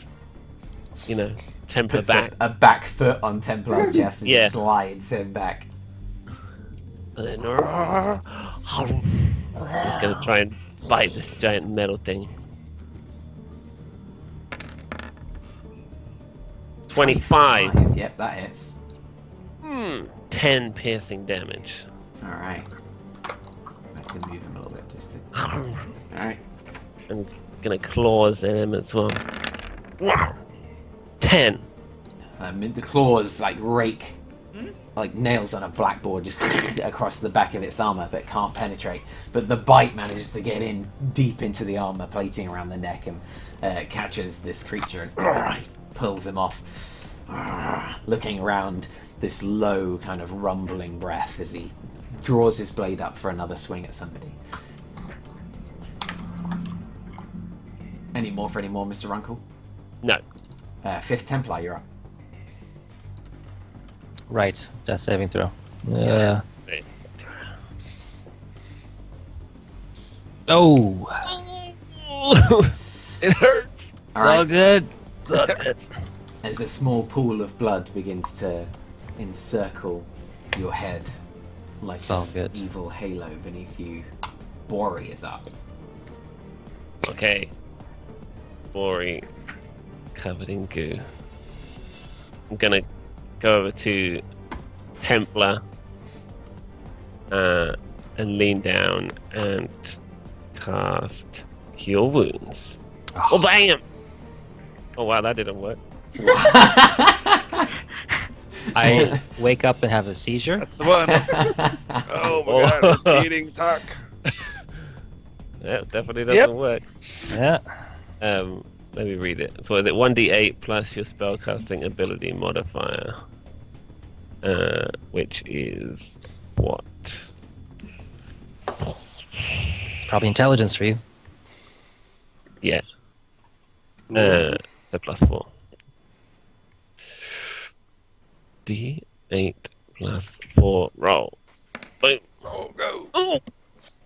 Templar Puts back. a back foot on Templar's chest and Yeah. slides him back. And then he's gonna try and bite this giant metal thing. 25. Yep, that hits. 10 piercing damage. Alright. I have to move him a little bit just to... Alright. And gonna claws at him as well. 10. The claws like rake like nails on a blackboard just across the back of its armor, but can't penetrate. But the bite manages to get in deep into the armor plating around the neck and catches this creature and pulls him off. looking around, this low kind of rumbling breath as he draws his blade up for another swing at somebody. Any more, Mr. Runkle? No. 5th Templar, you're up. Right. Death saving throw. Oh! It hurts. It's all good. It's all good. As a small pool of blood begins to encircle your head like It's all an good. evil halo beneath you, Bori is up. Okay. Bori, covered in goo. I'm gonna go over to Templar and lean down and cast Cure Wounds. Oh, bam! Oh wow, that didn't work. I wake up and have a seizure. That's the one. Oh my god, repeating talk. That definitely doesn't work. Yeah. Let me read it. So is it 1d8 plus your spellcasting ability modifier? Which is what? Probably intelligence for you. Yeah. So +4. D8 plus 4. Roll. Boom. Oh, go. Ooh.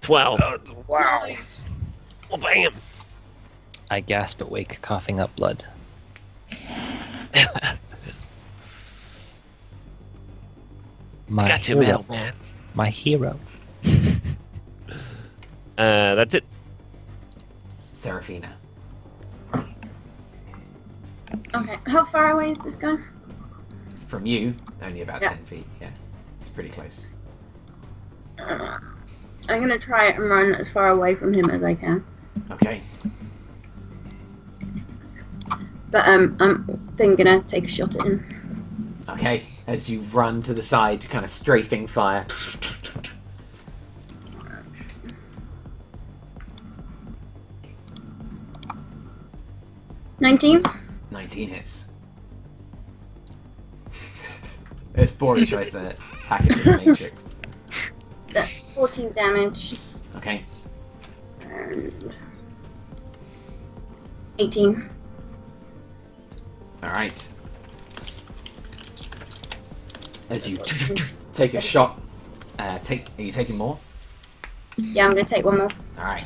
12. Wow. Oh, bam. I gasp at wake, coughing up blood. My Gotcha, hero. mailman. My hero. That's it. Seraphina. Okay, how far away is this guy? From you, only about Yeah. 10 feet. Yeah, it's pretty close. I'm gonna try and run as far away from him as I can. Okay. But I'm then gonna take a shot at him. Okay, as you run to the side, kind of strafing fire. 19. 19 hits. It's Bori tries to hack into the matrix. That's 14 damage Okay. and 18. Alright. As you take a shot, are you taking more? Yeah, I'm gonna take one more. Alright.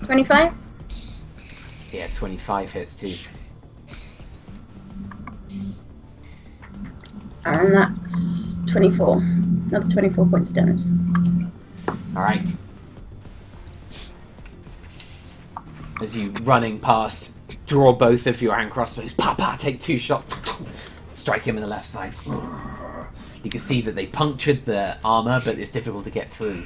25. Yeah, 25 hits too. And that's 24. Another 24 points of damage. Alright. As you running past, draw both of your hand crossbows, take 2 shots, strike him in the left side. You can see that they punctured the armor, but it's difficult to get through.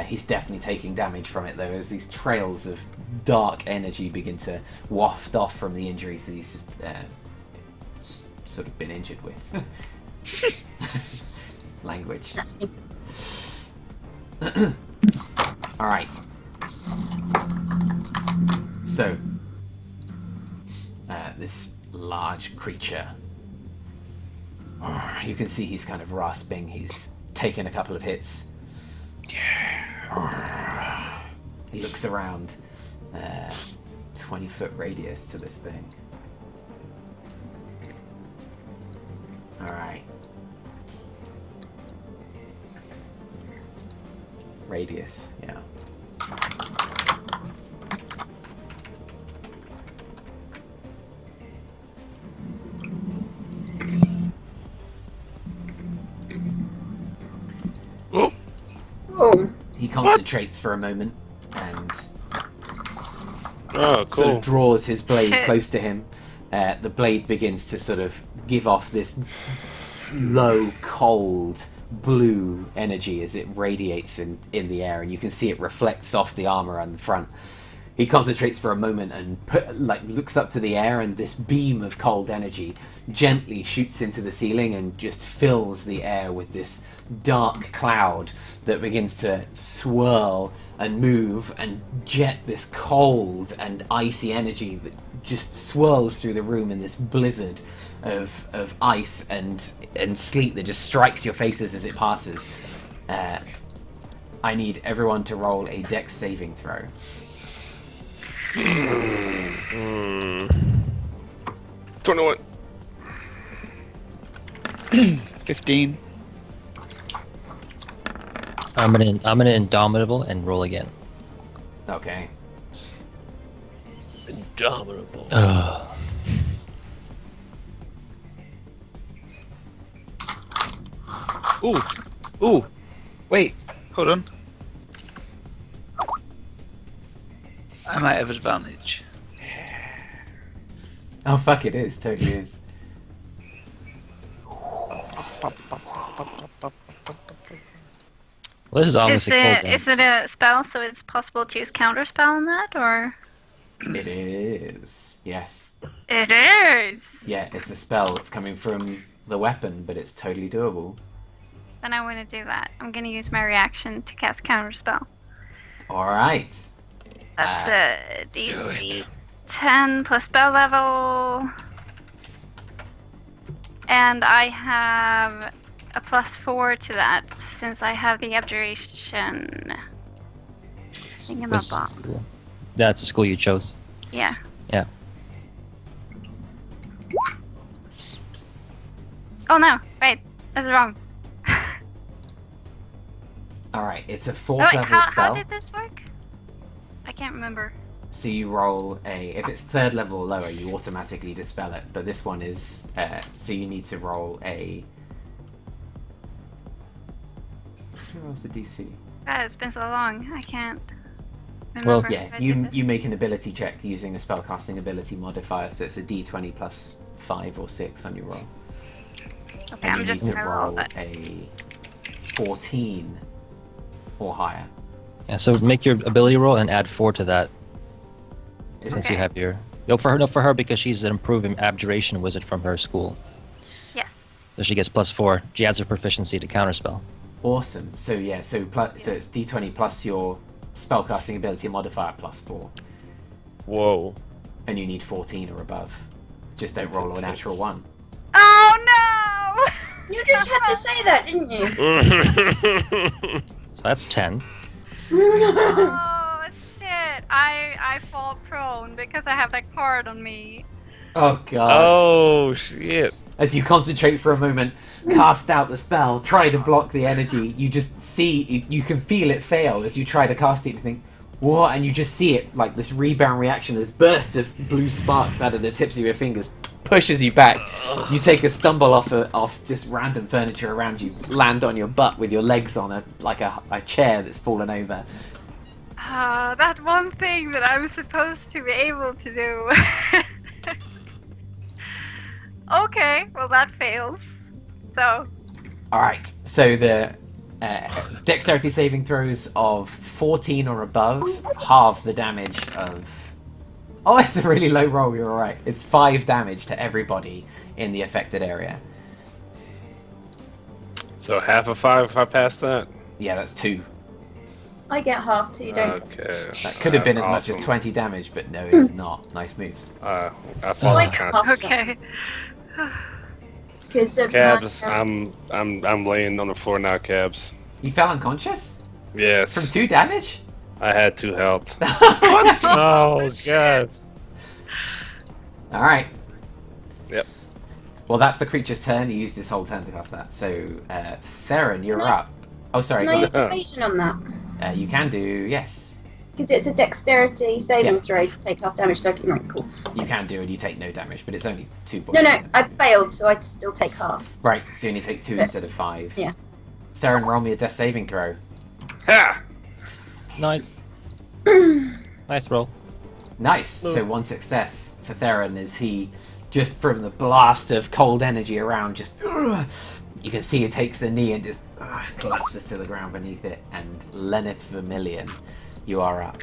He's definitely taking damage from it, though, as these trails of dark energy begin to waft off from the injuries that he's sort of been injured with. Language. That's me. Alright. So, this large creature, you can see he's kind of rasping, he's taken a couple of hits. He looks around, 20-foot radius to this thing. Alright. Radius, yeah. Oh, Oh, He concentrates for a moment and oh, sort cool. of draws his blade Shit. close to him. The blade begins to sort of give off this low, cold, blue energy as it radiates in the air, and you can see it reflects off the armor on the front. He concentrates for a moment and looks up to the air, and this beam of cold energy gently shoots into the ceiling and just fills the air with this dark cloud that begins to swirl and move and jet this cold and icy energy that just swirls through the room in this blizzard of ice and sleet that just strikes your faces as it passes. I need everyone to roll a dex saving throw. 21. 15. I'm gonna indomitable and roll again. Okay. Indomitable. Ooh. Ooh. Wait. Hold on. I might have advantage. Oh fuck, it is. Totally is. Well, this is obviously cold. Is it a spell, so it's possible to use counter spell on that, or? It is. Yes. It is! Yeah, it's a spell. It's coming from the weapon, but it's totally doable. Then I want to do that. I'm going to use my reaction to cast counter spell. Alright. That's a DC 10 plus spell level. And I have a +4 to that, since I have the abjuration. Thingamabob. School. That's the school you chose. Yeah. Yeah. Oh no, wait, that's wrong. Alright, it's a Oh, 4th wait, level how spell. did this work? I can't remember. So you roll if it's 3rd level or lower, you automatically dispel it. But this one is, so you need to roll a... What was the DC? God, it's been so long, I can't remember. Well, if Yeah, I did you this. you make an ability check using a spellcasting ability modifier, so it's a d20 plus 5 or 6 on your roll. Okay, And I'm you just need to gonna roll roll that. a 14 or higher. Yeah. So make your ability roll and add 4 to that, since you Okay. have your. No, for her because she's an improving abjuration wizard from her school, Yes. so she gets +4. She adds her proficiency to counterspell. Awesome. So yeah, so it's d20 plus your spellcasting ability modifier plus 4, Whoa. and you need 14 or above. Just don't roll a natural 1. Oh no! You just had to say that, didn't you? So that's 10. Oh shit! I fall prone because I have that card on me. Oh god. Oh shit. As you concentrate for a moment, cast out the spell, try to block the energy, you just see, you can feel it fail as you try to cast it. You think, what? And you just see it, like this rebound reaction, this burst of blue sparks out of the tips of your fingers, pushes you back. You take a stumble off just random furniture around you, land on your butt with your legs on a chair that's fallen over. That one thing that I'm supposed to be able to do. Okay, well that fails. So, Alright, so the dexterity saving throws of 14 or above halve the damage of... Oh, it's a really low roll, you're alright. It's 5 damage to everybody in the affected area. So half of 5 if I pass that? Yeah, that's 2. I get half too, don't Okay. That could have been as much as Awesome. 20 damage, but no, it is not. Nice moves. I I follow get conscious. half okay. because of Cabs, my, I'm laying on the floor now, Cabs. You fell unconscious? Yes. From 2 damage? I had 2 health. Oh god. Alright. Yep. Well, that's the creature's turn. He used his whole turn to cast that. So, Theron, you're Can I- up. Oh, sorry. Can I Go use evasion on that? on. You can do, yes. Because it's a dexterity saving Yeah. throw to take half damage, so I can... Right, cool. You can do, and you take no damage, but it's only 2 points. No, no, isn't it? I failed, so I'd still take half. Right, so you only take 2 instead of 5. Yeah. Theron, roll me a death saving throw. Ha! Nice. Nice roll. Nice. So 1 success for Theron as he, just from the blast of cold energy around, just... You can see he takes a knee and just collapses to the ground beneath it. And Lenneth Vermilion, you are up.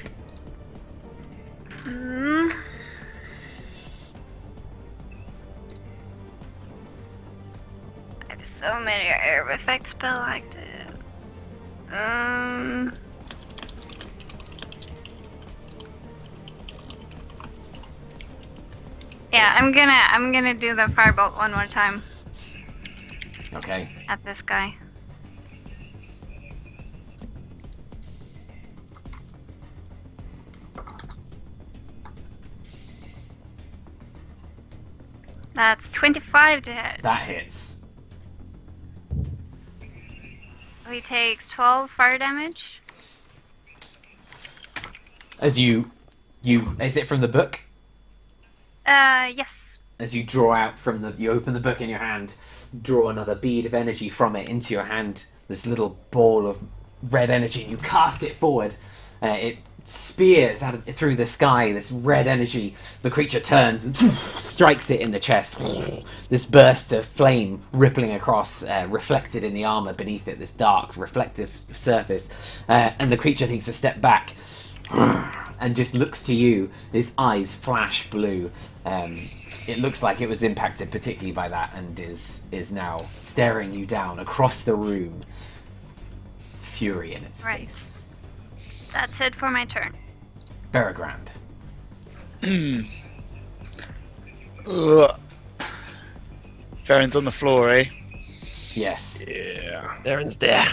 Hmm. I have so many air effect spell active. Yeah, I'm gonna do the firebolt one more time Okay. at this guy. That's 25 to hit. That hits. He takes 12 fire damage. As you is it from the book? Yes. As you draw out from you open the book in your hand, draw another bead of energy from it into your hand, this little ball of red energy, and you cast it forward. It spears through the sky, this red energy. The creature turns and strikes it in the chest. This burst of flame rippling across, reflected in the armor beneath it, this dark, reflective surface. And the creature takes a step back and just looks to you. His eyes flash blue. It looks like it was impacted particularly by that, and is now staring you down across the room. Fury in its Right. face. That's it for my turn. Berogrand. Ugh. Farron's on the floor, eh? Yes. Yeah. Darren's there.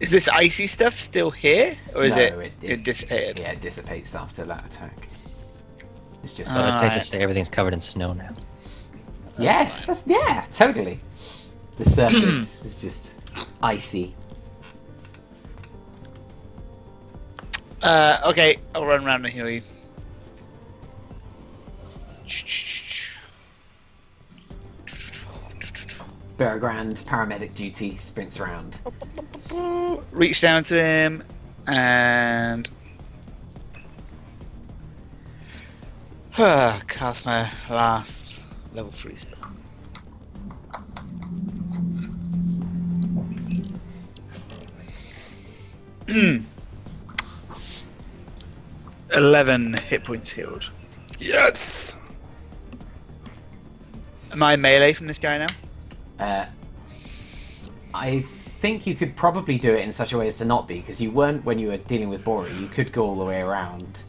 Is this icy stuff still here, or is No, it disappeared? Yeah, it dissipates after that attack. It's just But it's safe to Alright. say everything's covered in snow now. yes, yeah, totally. The surface is just icy. Okay, I'll run around and heal you. Berogrand, paramedic duty, sprints around. Reach down to him and cast my last level 3 spell. Hmm. 11 hit points healed. Yes. Am I melee from this guy now? I think you could probably do it in such a way as to not be, because you weren't when you were dealing with Bori. You could go all the way around.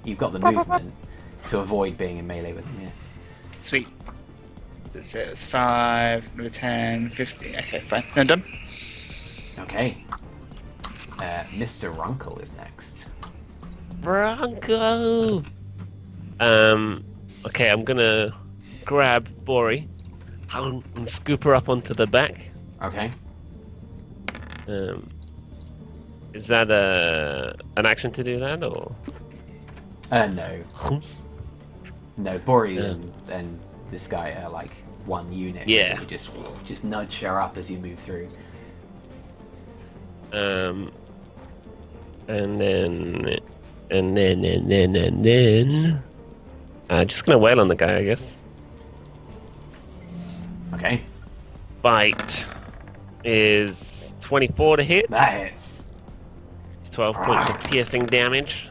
You've got the movement to avoid being in melee with him, yeah. Sweet. That's it. It's 5, another 10, 15. Okay, fine. I'm done. Okay. Mr. Runkle is next. Bronco. Okay, I'm gonna grab Bori and scoop her up onto the back. Okay. Is that an action to do that, or? No. No, Bori Yeah. and this guy are like one unit. Yeah. You just nudge her up as you move through. And then just gonna wail on the guy, I guess. Okay. Bite is 24 to hit, That hits. 12 points of piercing damage,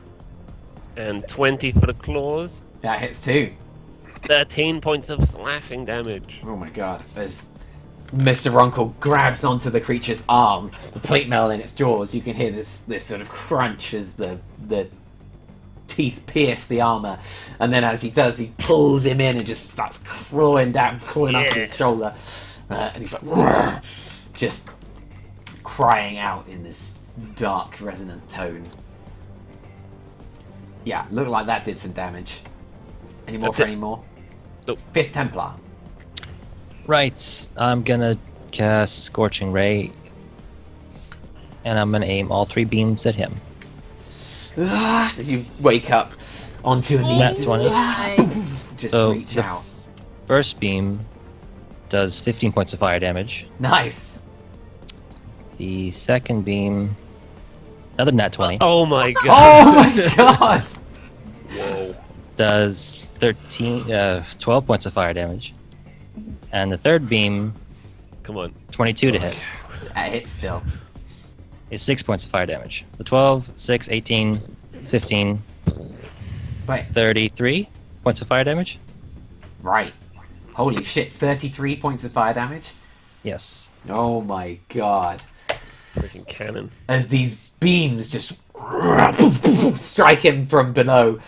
and 20 for the claws, That hits too. 13 points of slashing damage. Oh my god. As Mr. Runkle grabs onto the creature's arm, the plate mail in its jaws, you can hear this sort of crunch as the teeth pierce the armor. And then as he does, he pulls him in and just starts crawling up his shoulder. And he's like, "Roar!" Just crying out in this dark, resonant tone. Yeah, looked like that did some damage. Any more That's for it. any more? Nope. Fifth Templar. Right, I'm gonna cast Scorching Ray, and I'm gonna aim all 3 beams at him. As you wake up onto your Nat knees, 20. just So reach the out. first beam does 15 points of fire damage. Nice. The second beam, another nat 20, Oh my god. Oh my god. Whoa. does 12 points of fire damage. And the third beam, Come on. 22 to hit, That hits still. is 6 points of fire damage. The 12, 6, 18, 15, Wait, 33 points of fire damage. right. Holy shit, 33 points of fire damage? Yes. Oh my god. Freaking cannon. As these beams just strike him from below,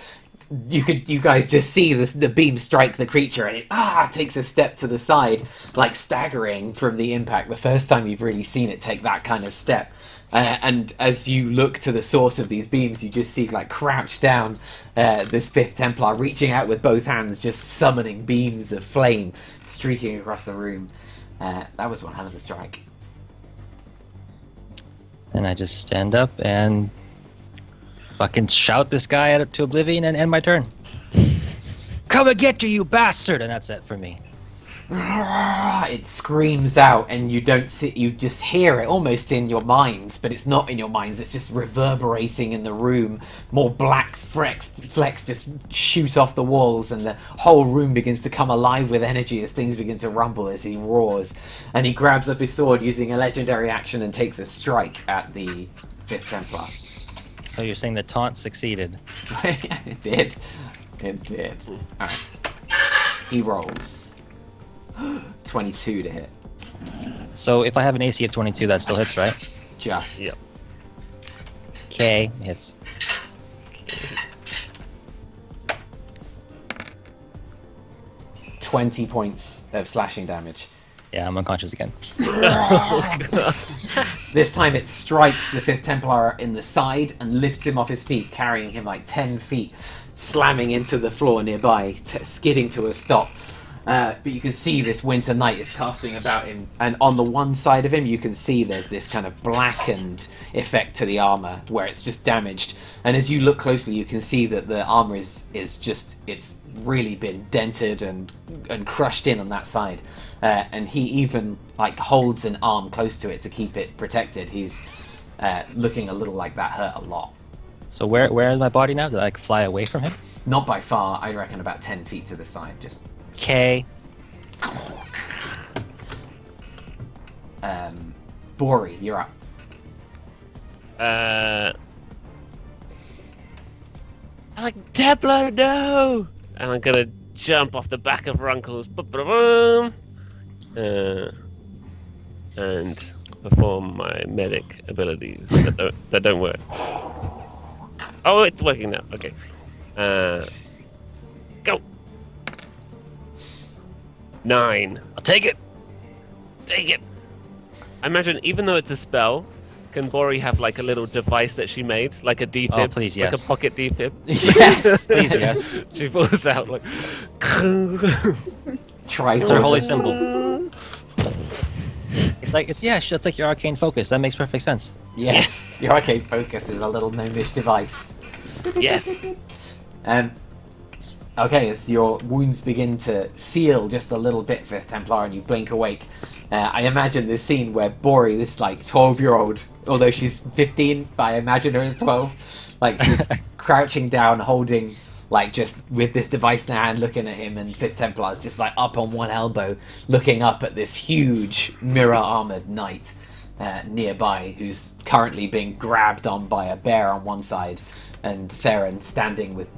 you guys just see the beam strike the creature, and it takes a step to the side, like staggering from the impact. The first time you've really seen it take that kind of step. And as you look to the source of these beams, you just see, like, crouched down, this 5th Templar reaching out with both hands, just summoning beams of flame streaking across the room. That was one hell of a strike. And I just stand up and fucking shout this guy out to oblivion and end my turn. Come and get you, you bastard! And that's it for me. It screams out, and you don't see, you just hear it almost in your minds, but it's not in your minds, it's just reverberating in the room. More black flecks just shoot off the walls, and the whole room begins to come alive with energy as things begin to rumble as he roars. And he grabs up his sword using a legendary action and takes a strike at the 5th Templar. So you're saying the taunt succeeded? It did. It did. Alright. He rolls 22 to hit. So if I have an AC of 22, that still hits, right? Just. Yep. Okay, hits. $20 points of slashing damage. Yeah, I'm unconscious again. This time it strikes the 5th Templar in the side and lifts him off his feet, carrying him like 10 feet, slamming into the floor nearby, skidding to a stop. But you can see this winter night is casting about him, and on the one side of him you can see there's this kind of blackened effect to the armor where it's just damaged. And as you look closely, you can see that the armor is just, it's really been dented and crushed in on that side. And he even like holds an arm close to it to keep it protected. He's looking a little like that hurt a lot. So where is my body now? Did I like, fly away from him? Not by far, I reckon about 10 feet to the side, just... Okay. Bori, you're up. I'm like, Templar, no! And I'm gonna jump off the back of Runkle's, and perform my medic abilities that don't work. Oh, it's working now. Okay. Go. 9. I'll take it. Take it. I imagine, even though it's a spell, can Bori have like a little device that she made, like a defib? Oh, please, like yes. a pocket defib. Yes! Please, yes. She pulls out like. Try It's her to- holy symbol. It's like it's like your arcane focus. That makes perfect sense. Yes, your arcade focus is a little gnomish device. Yes. Okay, as your wounds begin to seal just a little bit, 5th Templar, and you blink awake, I imagine this scene where Bori, this like 12-year-old, although she's 15, but I imagine her as 12, like she's crouching down, holding, like just with this device in her hand, looking at him, and 5th Templar's just like up on one elbow, looking up at this huge mirror-armored knight nearby, who's currently being grabbed on by a bear on one side, and Theron standing with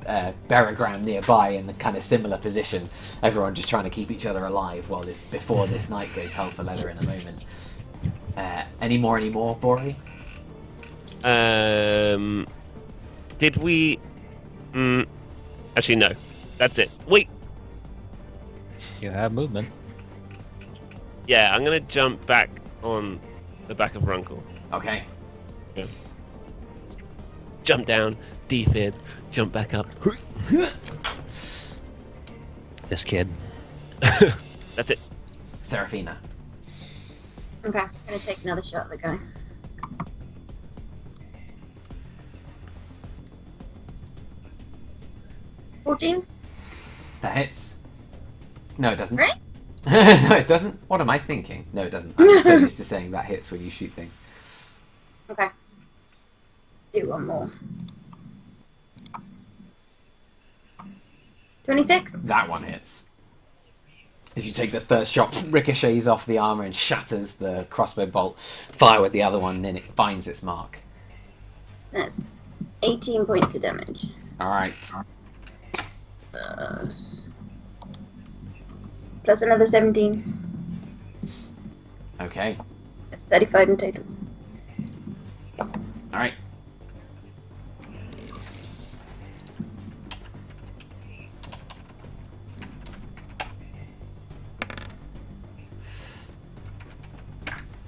Beregram nearby in the kind of similar position. Everyone just trying to keep each other alive before this night goes hell for leather in a moment. Any more, Bori? Did we? Actually, no. That's it. Wait. You have movement. Yeah, I'm gonna jump back on the back of Runkle. Okay. Yeah. Jump down, defib, jump back up. This kid. That's it. Seraphina. Okay, I'm gonna take another shot at the guy. $14? That hits. No, it doesn't. Right? No, it doesn't. What am I thinking? No, it doesn't. I'm so used to saying that hits when you shoot things. Okay. Do one more. 26? That one hits. As you take the first shot, ricochets off the armor and shatters the crossbow bolt. Fire with the other one, then it finds its mark. That's 18 points of damage. Alright. plus another 17. Okay. That's 35 in total. Alright.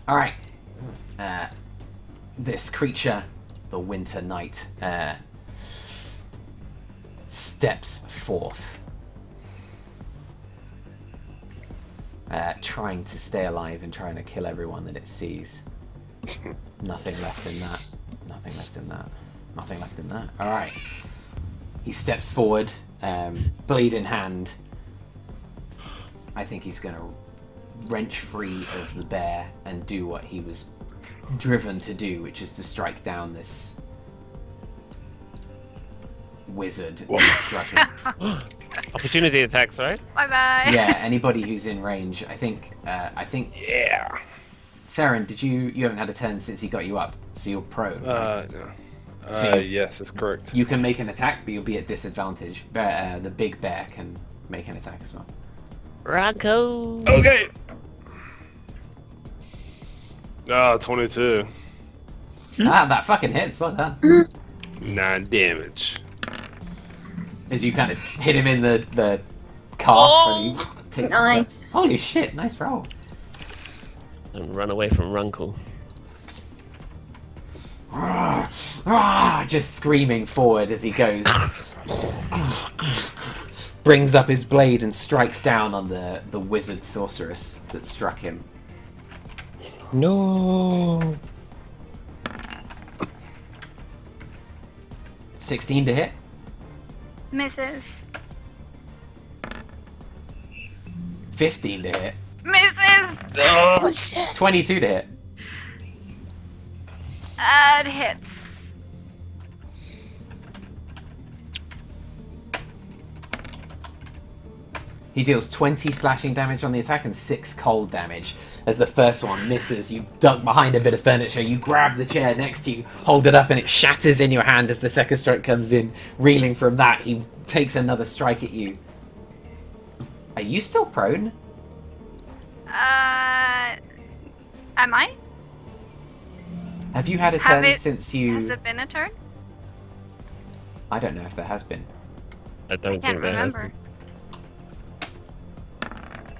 Alright. This creature, the Winter Knight, steps forth. Trying to stay alive and trying to kill everyone that it sees. Nothing left in that. Nothing left in that. Nothing left in that. Alright. He steps forward, blade in hand. I think he's going to wrench free of the bear and do what he was driven to do, which is to strike down this wizard who struck him. Opportunity attacks, right? Bye bye. Yeah, anybody who's in range. I think. Yeah. Theron, you haven't had a turn since he got you up, so you're prone. Right? No. So Yes, that's correct. you can make an attack, but you'll be at disadvantage. The big bear can make an attack as well. Rocco. Okay. 22. Ah, that fucking hits. Well done. 9 damage. As you kind of hit him in the calf, and he takes a Nice. step. Holy shit! Nice roll. And run away from Runkle. Just screaming forward as he goes. Brings up his blade and strikes down on the wizard sorceress that struck him. No. 16 to hit. Misses. 15 to hit. Misses. 22 to hit. It hits. He deals 20 slashing damage on the attack and 6 cold damage. As the first one misses, you duck behind a bit of furniture, you grab the chair next to you, hold it up, and it shatters in your hand as the second strike comes in. Reeling from that, he takes another strike at you. Are you still prone? Am I? Have you had a Have turn it- since Has you... it been a turn? I don't know if there has been. I don't Can't think that has remember.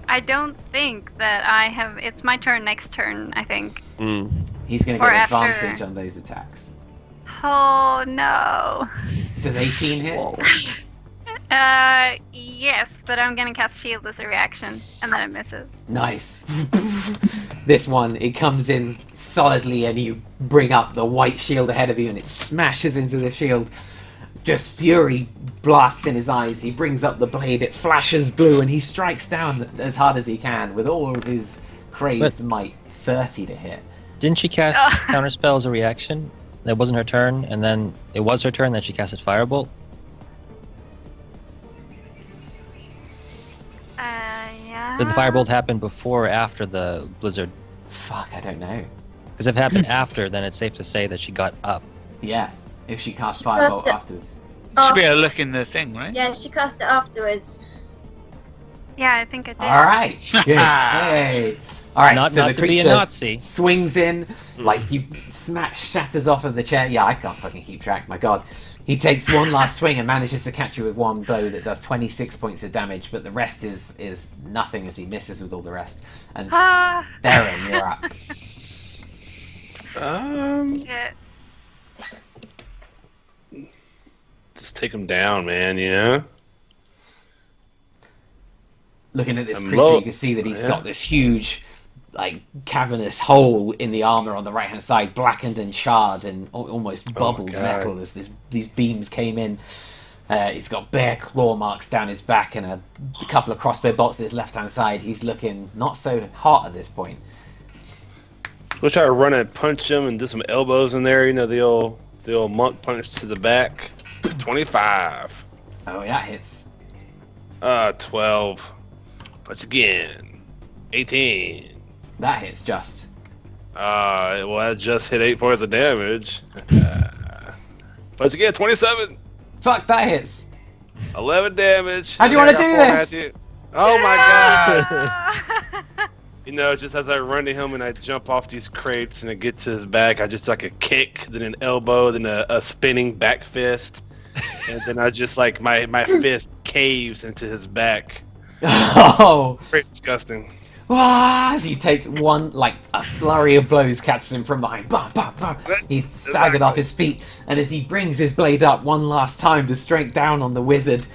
I don't think that I have. It's my turn next turn, I think. been. He's going to Or get after- advantage on those attacks. Oh no. Does 18 hit? Yes, but I'm gonna cast shield as a reaction, and then it misses. Nice. This one, it comes in solidly and you bring up the white shield ahead of you and it smashes into the shield. Just fury blasts in his eyes. He brings up the blade, it flashes blue, and he strikes down as hard as he can with all of his crazed might. 30 to hit. Didn't she cast counterspell as a reaction? That wasn't her turn, and then it was her turn, then she casted Firebolt. Yeah. Did the Firebolt happen before or after the blizzard? Fuck, I don't know. Because if it happened after, then it's safe to say that she got up. Yeah, if she casts She Firebolt cast it- afterwards. Should be able to look in the thing, right? Yeah, she cast it afterwards. Yeah, I think I did. Alright, good. Hey. Alright, Not- so not the to be a creature Nazi. swings in, like you shatters off of the chair. Yeah, I can't fucking keep track, my god. He takes one last swing and manages to catch you with one blow that does 26 points of damage, but the rest is nothing as he misses with all the rest. And Ah, Theron, you're up. shit. Just take him down, man, you know? Looking at this I'm creature, low. you can see that he's Yeah. got this huge, like, cavernous hole in the armor on the right-hand side, blackened and charred and almost bubbled God. metal as these beams came in. He's got bare claw marks down his back and a couple of crossbow bolts at his left-hand side. He's looking not so hot at this point. We'll try to run and punch him and do some elbows in there, you know, the old monk punch to the back. 25. Oh, that hits. 12. Punch again. 18. That hits just. Well, I just hit 8 points of damage. Punch again, 27. Fuck, that hits. 11 damage. How do you And wanna I got do four this? at you. Oh my god! Ah! You know, just as I run to him and I jump off these crates and I get to his back, I just like a kick, then an elbow, then a spinning back fist, and then I just like my fist caves into his back. Oh! Pretty disgusting. Ah, as you take one, like a flurry of blows catches him from behind. Bah, bah, bah. He's staggered off his feet, and as he brings his blade up one last time to strike down on the wizard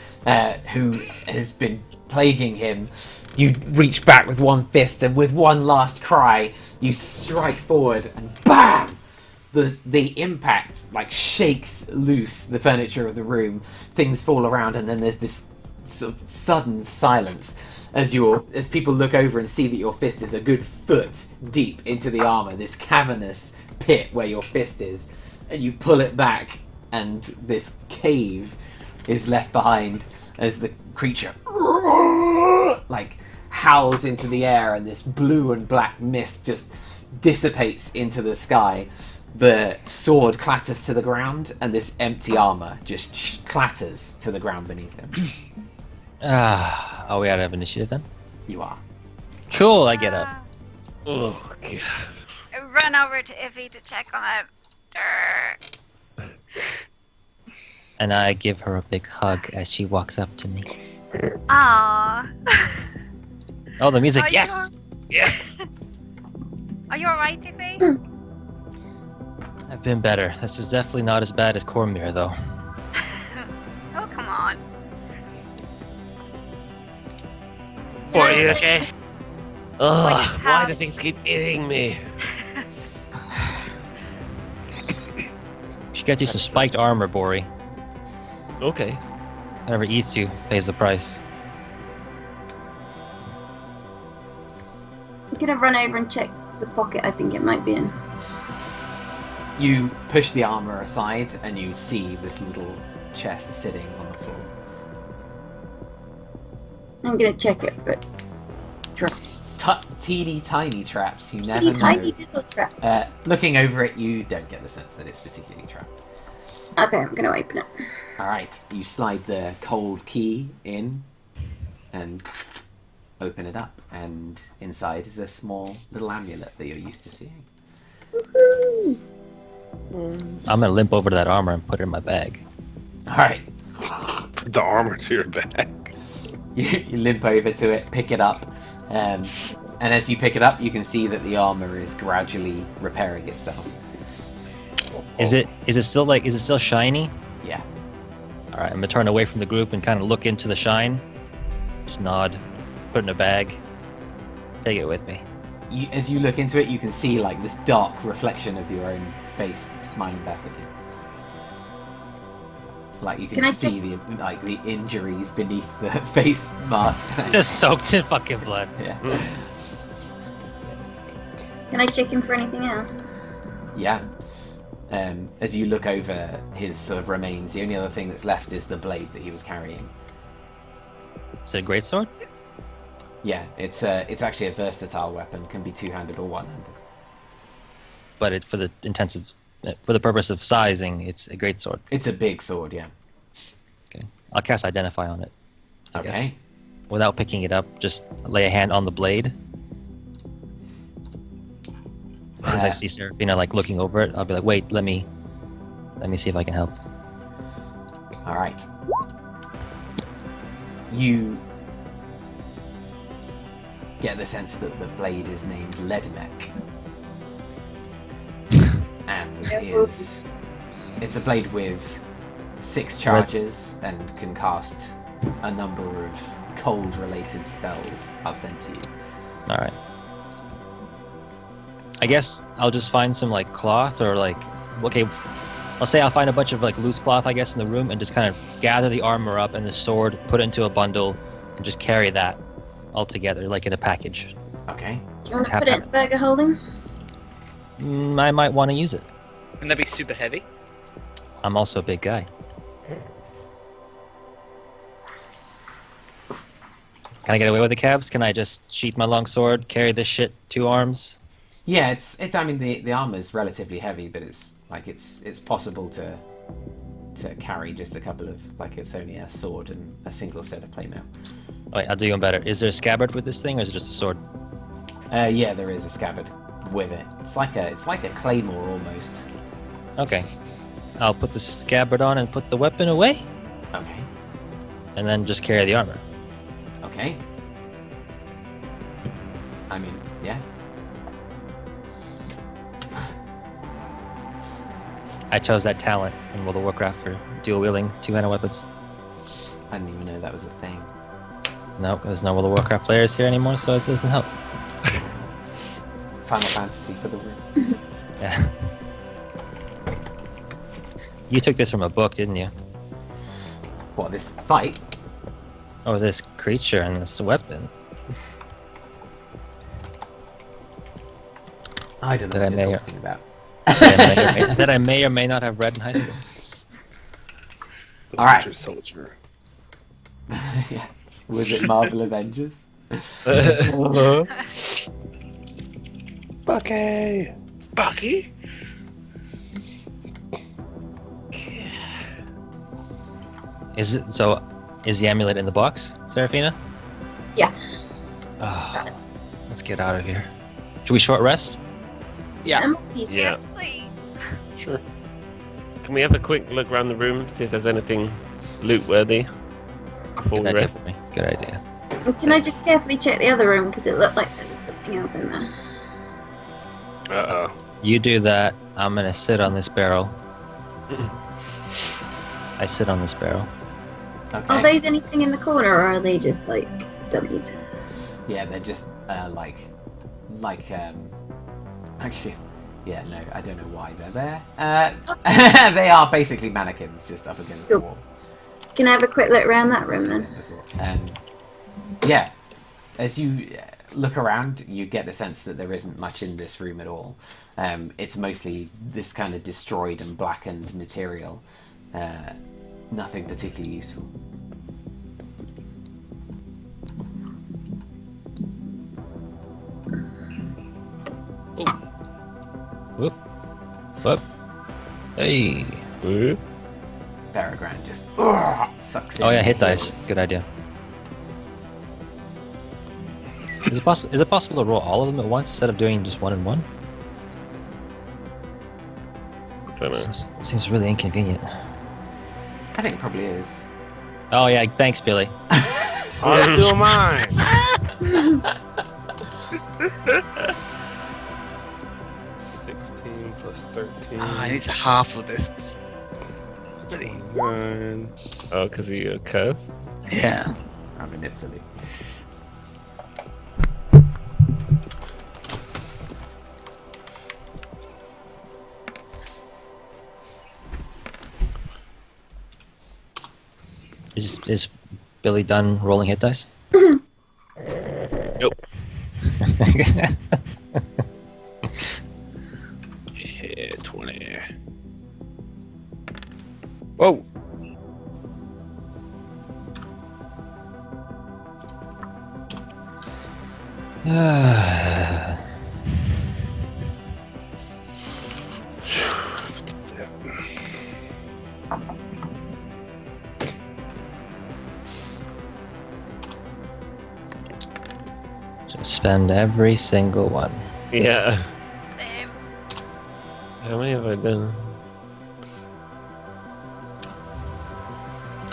who has been plaguing him, you reach back with one fist, and with one last cry, you strike forward, and BAM! The impact like shakes loose the furniture of the room. Things fall around, and then there's this sort of sudden silence as people look over and see that your fist is a good foot deep into the armor, this cavernous pit where your fist is, and you pull it back, and this cave is left behind as the creature like howls into the air, and this blue and black mist just dissipates into the sky. The sword clatters to the ground, and this empty armor just clatters to the ground beneath him. Are we out of initiative then? You are. Cool, I get up. Oh god. Run over to Iffy to check on it. And I give her a big hug as she walks up to me. Aww. Oh, the music, Are you yes! Yeah. Are you alright, Iffy? I've been better. This is definitely not as bad as Cormir, though. Oh, come on. Boy, are you okay? Oh, why how- do things keep eating me? Should get you some spiked armor, Bori. Okay. Whoever eats you pays the price. I'm gonna run over and check the pocket I think it might be in. You push the armor aside, and you see this little chest sitting on the floor. I'm gonna check it, but Teeny tiny traps, you never teeny know. tiny little trap. Looking over it, you don't get the sense that it's particularly trapped. Okay, I'm gonna open it. Alright, you slide the cold key in and open it up, and inside is a small little amulet that you're used to seeing. Woohoo! I'm gonna limp over to that armor and put it in my bag. Alright, Put the armor to your back. you limp over to it, pick it up, and as you pick it up, you can see that the armor is gradually repairing itself. Is it still shiny? Yeah. Alright, I'm gonna turn away from the group and kind of look into the shine. Just nod, put it in a bag, take it with me. As you look into it, you can see like this dark reflection of your own face smiling back at you. Like you can I see the injuries beneath the face mask. Just soaked in fucking blood. Yeah. Can I check him for anything else? Yeah. As you look over his sort of remains, the only other thing that's left is the blade that he was carrying. Is it a greatsword? Yeah, it's actually a versatile weapon, can be two-handed or one-handed. But for the purpose of sizing, it's a greatsword. It's a big sword, yeah. Okay, I'll cast Identify on it. I Okay. guess. Without picking it up, just lay a hand on the blade. Since I see Seraphina like looking over it, I'll be like, "Wait, let me see if I can help." All right. You get the sense that the blade is named Ledmec, and it's a blade with 6 charges and can cast a number of cold-related spells. I'll send to you. All right. I guess I'll just find some like cloth or like, okay, I'll say I'll find a bunch of like loose cloth, I guess, in the room and just kind of gather the armor up and the sword, put it into a bundle, and just carry that all together, like in a package. Okay. Do you want to put it in the bag of holding? I might want to use it. Wouldn't that be super heavy? I'm also a big guy. Can I get away with the cabs? Can I just sheath my long sword, carry this shit 2 arms? Yeah, I mean, the armor is relatively heavy, but it's possible to carry just a couple of, like, it's only a sword and a single set of playmail. Oh, wait, I'll do you one better. Is there a scabbard with this thing, or is it just a sword? Yeah, there is a scabbard with it. It's like a claymore almost. Okay. I'll put the scabbard on and put the weapon away, Okay. and then just carry the armor. Okay. I mean, yeah. I chose that talent in World of Warcraft for dual-wielding two-handed weapons. I didn't even know that was a thing. Nope, there's no World of Warcraft players here anymore, so it doesn't help. Final Fantasy for the win. Yeah. You took this from a book, didn't you? What, this fight? Oh, this creature and this weapon. I don't know That I what may you're or- talking about. That I may or may not have read in high school. All right. Winter Soldier. Yeah. Was it Marvel Avengers? Bucky. Bucky. Is it so? Is the amulet in the box, Serafina? Yeah. Oh, let's get out of here. Should we short rest? Yeah. Yes, Yeah. please. Sure. Can we have a quick look around the room, see if there's anything loot-worthy before we Good idea rest? for me. Good idea. And can I just carefully check the other room because it looked like there was something else in there. Uh-oh. You do that. I'm gonna sit on this barrel. I sit on this barrel. Okay. Are those anything in the corner, or are they just like dummies? Yeah, they're just actually, yeah, no, I don't know why they're there. They are basically mannequins just up against the Cool. wall. Can I have a quick look around that room then? Yeah, as you look around, you get the sense that there isn't much in this room at all. It's mostly this kind of destroyed and blackened material. Nothing particularly useful. Whoop. Whoop. Hey. Woo. Peregrine just sucks in. Oh yeah, hit dice. heals. Good idea. Is it possible to roll all of them at once instead of doing just one and one? Don't know. Seems really inconvenient. I think it probably is. Oh yeah, thanks, Billy. I'm still mine. 16 plus 13. I need to half of this. Bloody- 9. Oh, because of your curse? Yeah. I'm in Italy. Is Billy done rolling hit dice? Nope. Yeah, 20. Whoa. Just spend every single one. Yeah. Same. How many have I done?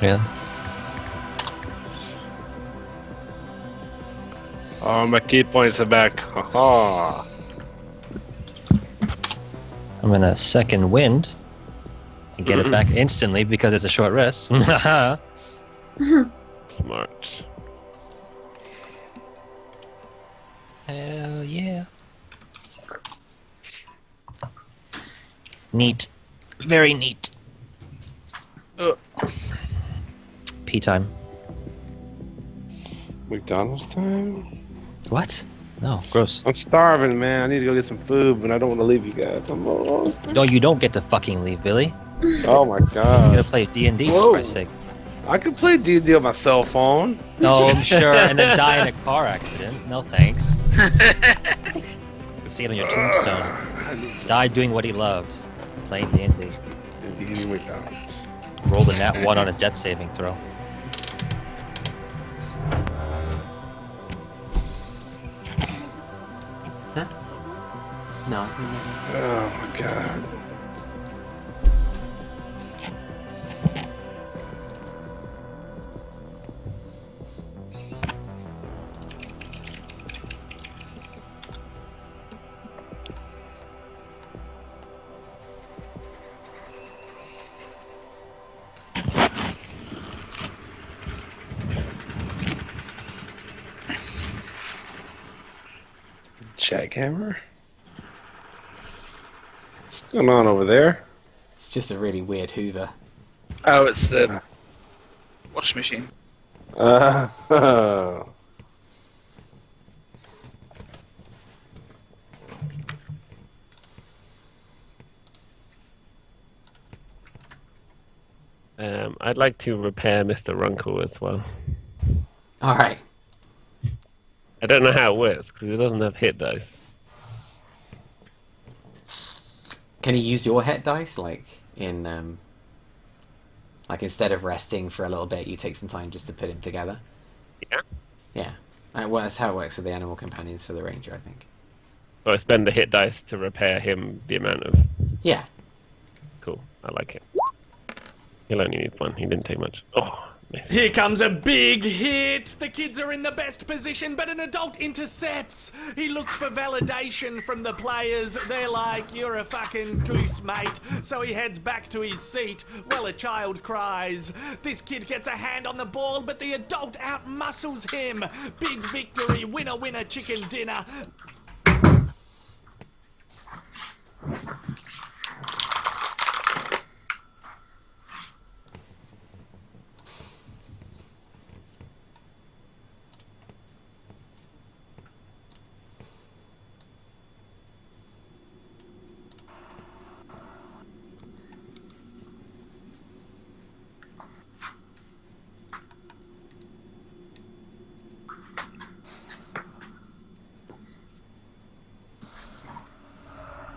Really? Oh, my key points are back. Haha. I'm gonna second wind and get it back instantly because it's a short rest. Smart. Hell yeah. Neat. Very neat. Pee time. McDonald's time? What? No, gross. I'm starving, man. I need to go get some food, but I don't want to leave you guys. No, you don't get to fucking leave, Billy. Oh my You gotta god. play D&D for Whoa. Christ's sake. I could play D&D on my cell phone. No, I'm sure, and then die in a car accident. No thanks. See it on your tombstone. I need some Died doing what he loved. Playing D&D. eating McDonald's. Rolled a nat 1 on his death saving throw. Huh? No, I think Oh my god. Jackhammer? What's going on over there? it's just a really weird Hoover. Oh, it's the wash machine. Oh. I'd like to repair Mr. Runkle as well. All right. I don't know how it works because he doesn't have hit dice. Can you use your hit dice, like instead of resting for a little bit, you take some time just to put him together? Yeah. Yeah. Well, that's how it works with the animal companions for the ranger, I think. So I spend the hit dice to repair him the amount of... Yeah. Cool. I like it. He'll only need one. He didn't take much. Oh, miss. Here comes a big hit! The kids are in the best position, but an adult intercepts! He looks for validation from the players. They're like, you're a fucking goose, mate. So he heads back to his seat. Well, a child cries. This kid gets a hand on the ball, but the adult outmuscles him. Big victory, winner, winner, chicken dinner.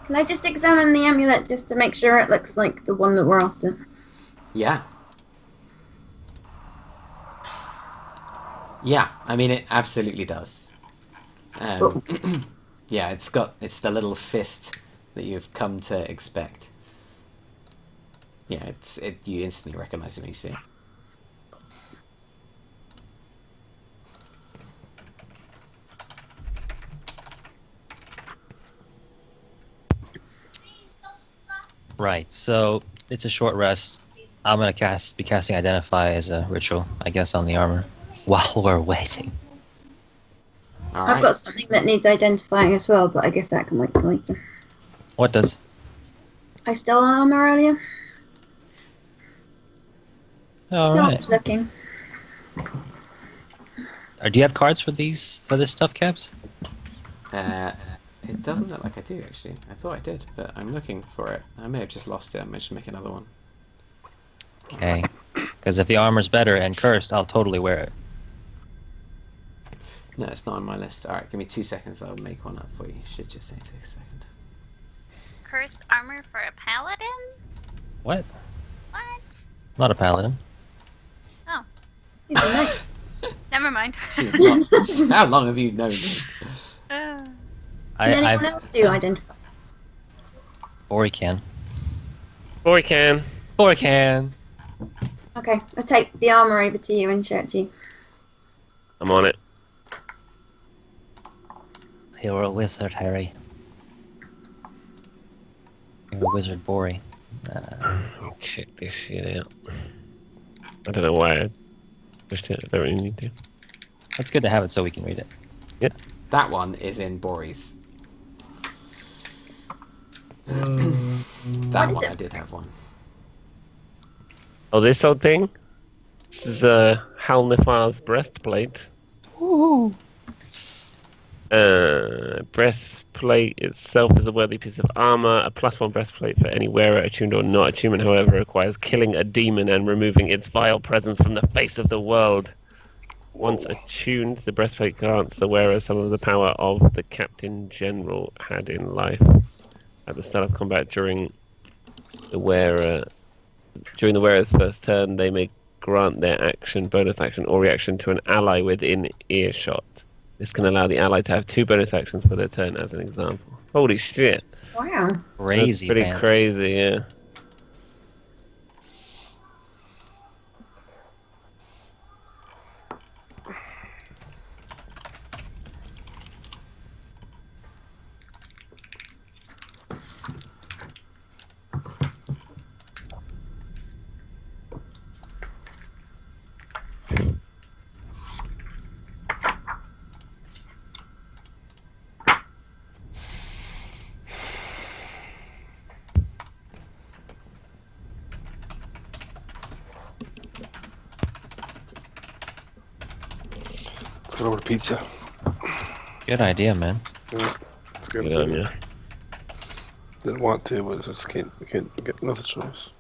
Can I just examine the amulet just to make sure it looks like the one that we're after? Yeah. Yeah, I mean, it absolutely does. Yeah, it's the little fist that you've come to expect. Yeah, you instantly recognize it when you see it. Right, so it's a short rest. I'm gonna be casting Identify as a ritual, I guess, on the armor while we're waiting. All I've right. got something that needs identifying as well, but I guess that can wait till later. What does? I stole armor earlier. All Not right. looking. Do you have cards for this stuff, Caps? It doesn't look like I do, actually. I thought I did, but I'm looking for it. I may have just lost it. I may just make another one. Okay. Because if the armor's better and cursed, I'll totally wear it. No, it's not on my list. All right, give me 2 seconds. I'll make one up for you. Should just take a second. Cursed armor for a paladin? What? What? Not a paladin. Oh, He's a knight. never mind. She's not. How long have you known me? Can anyone I've else do identify? or he can. Boy can. Or he can. Okay, I'll take the armor over to you and show it to you. I'm on it. You're a wizard, Harry. You're a wizard, Bori. Check this shit out. I don't know why I pushed it. I don't really need to. It's good to have it so we can read it. That one is in Boris. That What is one, it? I did have one. Oh, this old thing? This is Halnifar's breastplate. Ooh. Breastplate itself is a worthy piece of armor. A +1 breastplate for any wearer, attuned or not. Attunement, however, requires killing a demon and removing its vile presence from the face of the world. Once attuned, the breastplate grants the wearer some of the power of the Captain General had in life. At the start of combat, during the wearer's first turn, they may grant their action, bonus action, or reaction to an ally within earshot. This can allow the ally to have 2 bonus actions for their turn, as an example. Holy shit! Wow. Crazy, That's pretty pants. crazy, yeah. Let's go over to pizza. Good idea, man. Let's go Good to on you. Didn't want to, but just can't get another choice.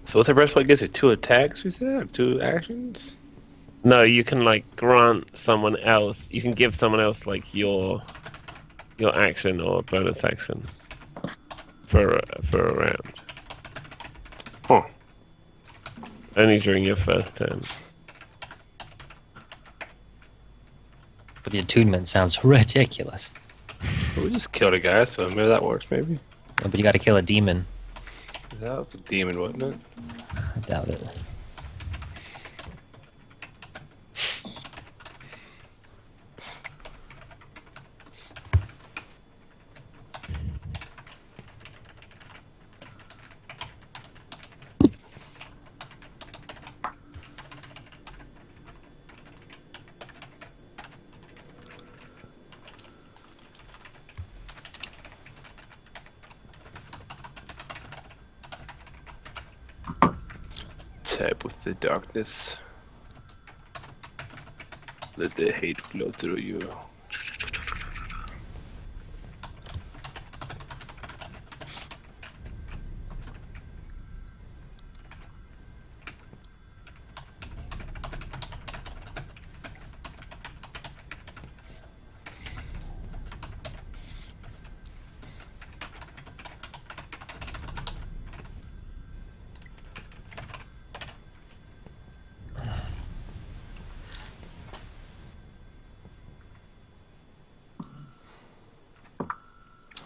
So what's the breastplate gives you? 2 attacks, you said? Or 2 actions? No, you can like grant someone else. You can give someone else like your action or bonus action for a round. Huh. Only during your first turn. But the attunement sounds ridiculous. We just killed a guy, so maybe that works, maybe. But you got to kill a demon. That was a demon, wasn't it? I doubt it. Tap with the darkness. Let the hate flow through you.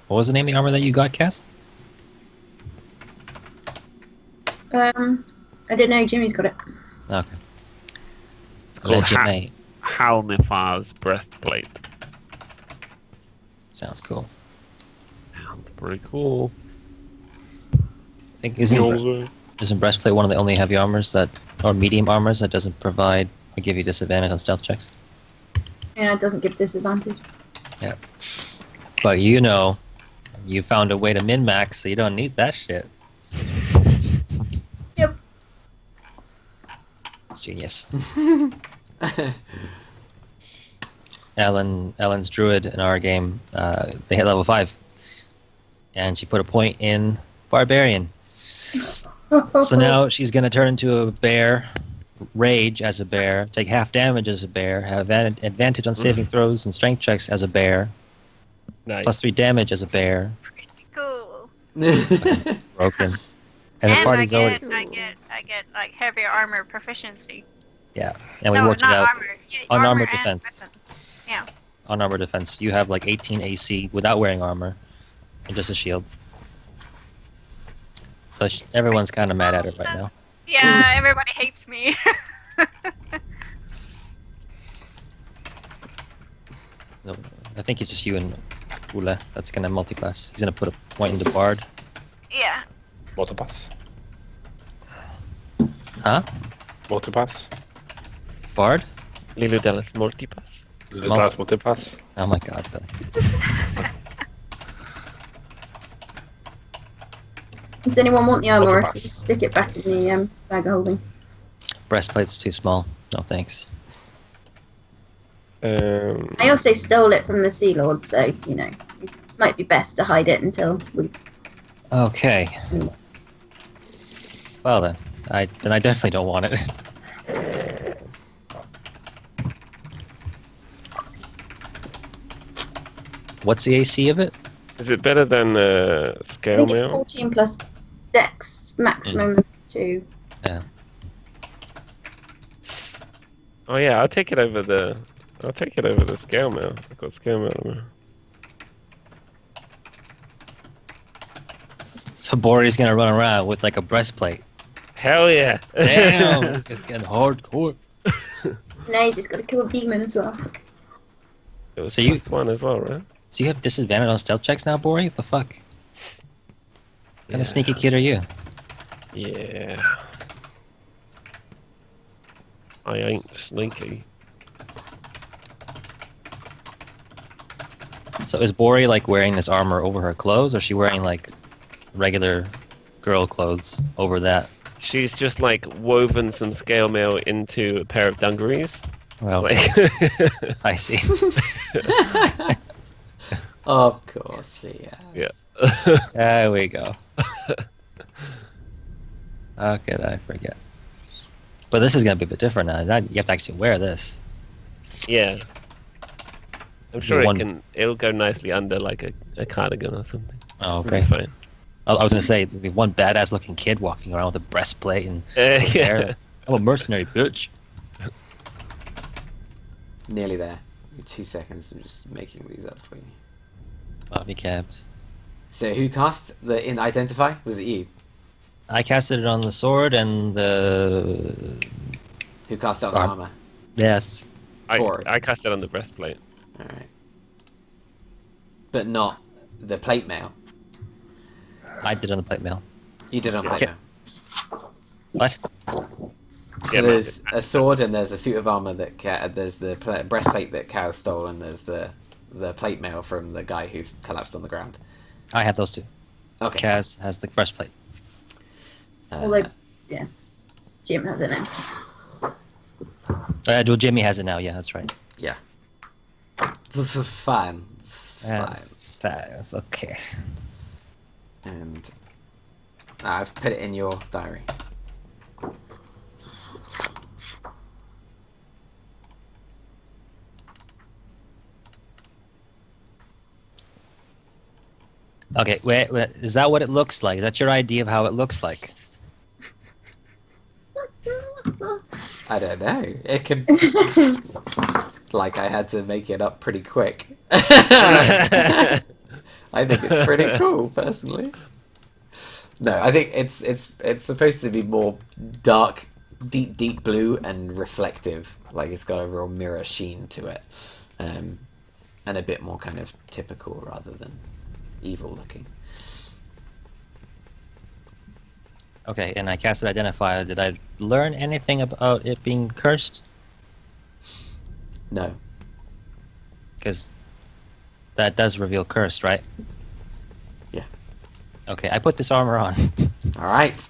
What was the name of the armor that you got, Cass? I didn't know Jimmy's got it. Okay. Called Legend Halnifar's breastplate. Sounds cool. Sounds pretty cool. I think isn't breastplate one of the only heavy armors that, or medium armors that doesn't provide or give you disadvantage on stealth checks? Yeah, it doesn't give disadvantage. Yeah. But you know, you found a way to min-max, so you don't need that shit. Yep. It's genius. Ellen's druid in our game, they hit level 5. And she put a point in barbarian. So now she's going to turn into a bear, rage as a bear, take half damage as a bear, have advantage on saving throws and strength checks as a bear, Nice. plus 3 damage as a bear. Cool. Broken. And the I party's get, already... I get like heavier armor proficiency. Yeah, and we No, worked it not out. armor. Yeah, On armor and defense. weapon. Yeah. On armor defense, you have like 18 AC without wearing armor, and just a shield. So everyone's kind of mad at it right now. Yeah, everybody hates me. No, I think it's just you and Ula that's gonna multi-class. He's gonna put a point into Bard. Yeah. Multipass. Huh? Multipass. Bard? Lilo Dallas Mortipas. Multipass. Multipass. Oh my god, Billy. Does anyone want the armor? Or Multipass. just stick it back in the bag of holding. Breastplate's too small. No thanks. I also stole it from the Sea Lord, so you know, it might be best to hide it until we. Okay. Well then, I definitely don't want it. What's the AC of it? Is it better than I scale think it's mail? 14 plus Dex maximum of 2. Yeah. Oh yeah, I'll take it over the scale mail. I've got scale mail. So Bori's gonna run around with like a breastplate. Hell yeah! Damn, it's getting hardcore. Now you just gotta kill a demon as well. It was So you- +1 as well, right? So you have disadvantage on stealth checks now, Bori? What the fuck? What kind of sneaky kid are you? Yeah. I ain't sneaky. So is Bori like wearing this armor over her clothes, or is she wearing like regular girl clothes over that? She's just like woven some scale mail into a pair of dungarees. Well, Like, I see. Of course she has. yeah. There we go. How could I forget? But this is gonna be a bit different now. You have to actually wear this. Yeah. I'm sure One- it'll go nicely under like a cardigan or something. Oh, It'll be okay. fine. I was gonna say there'd be one badass looking kid walking around with a breastplate and Yeah. hair. I'm a mercenary, bitch. Nearly there. Give me 2 seconds. I'm just making these up for you. Bobby cabs. So who cast the in identify? Was it you? I casted it on the sword and the Who cast it on the Arm. armor? yes. I cast it on the breastplate. All right. But not the plate mail. I did on the plate mail. You did on plate Okay. mail. What? So Yeah, there's a sword and there's a suit of armor that there's the breastplate that Cow stole, and there's the plate mail from the guy who collapsed on the ground. I have those two. Okay. Kaz has the breastplate. Although, yeah, Jim has it now. Well, Jimmy has it now. Yeah, that's right. Yeah. This is fine. It's fine. That's okay. And I've put it in your diary. Okay, wait, is that what it looks like? Is that your idea of how it looks like? I don't know. It could. Like I had to make it up pretty quick. I think it's pretty cool, personally. No, I think it's supposed to be more dark, deep blue and reflective. Like it's got a real mirror sheen to it, and a bit more kind of typical rather than evil looking. Okay, and I casted Identify. Did I learn anything about it being cursed? No. Because that does reveal cursed, right? Yeah. Okay, I put this armor on. All right.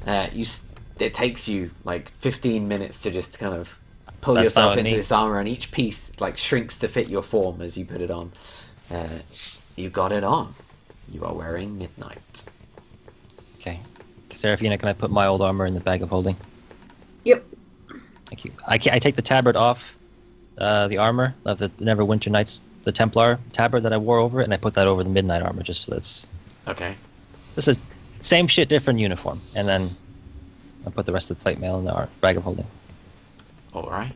It takes you like 15 minutes to just kind of pull That's yourself not into neat. this armor, and each piece like shrinks to fit your form as you put it on. You got it on. You are wearing Midnight. Okay. Seraphina, can I put my old armor in the bag of holding? Yep. Thank you. I take the tabard off the armor of the Neverwinter Nights, the Templar tabard that I wore over it, and I put that over the Midnight armor just so that's... Okay. This is same shit, different uniform. And then I put the rest of the plate mail in the bag of holding. All right.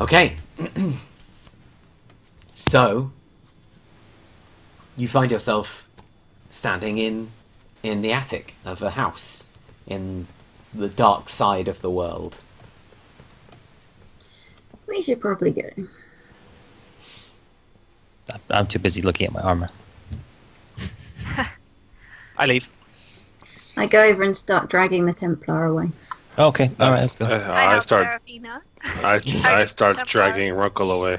Okay. So, you find yourself standing in the attic of a house in the dark side of the world. We should probably go. I'm too busy looking at my armor. I leave. I go over and start dragging the Templar away. Okay, alright, let's go. I have start Seraphina. I start Templar. dragging Runkle away.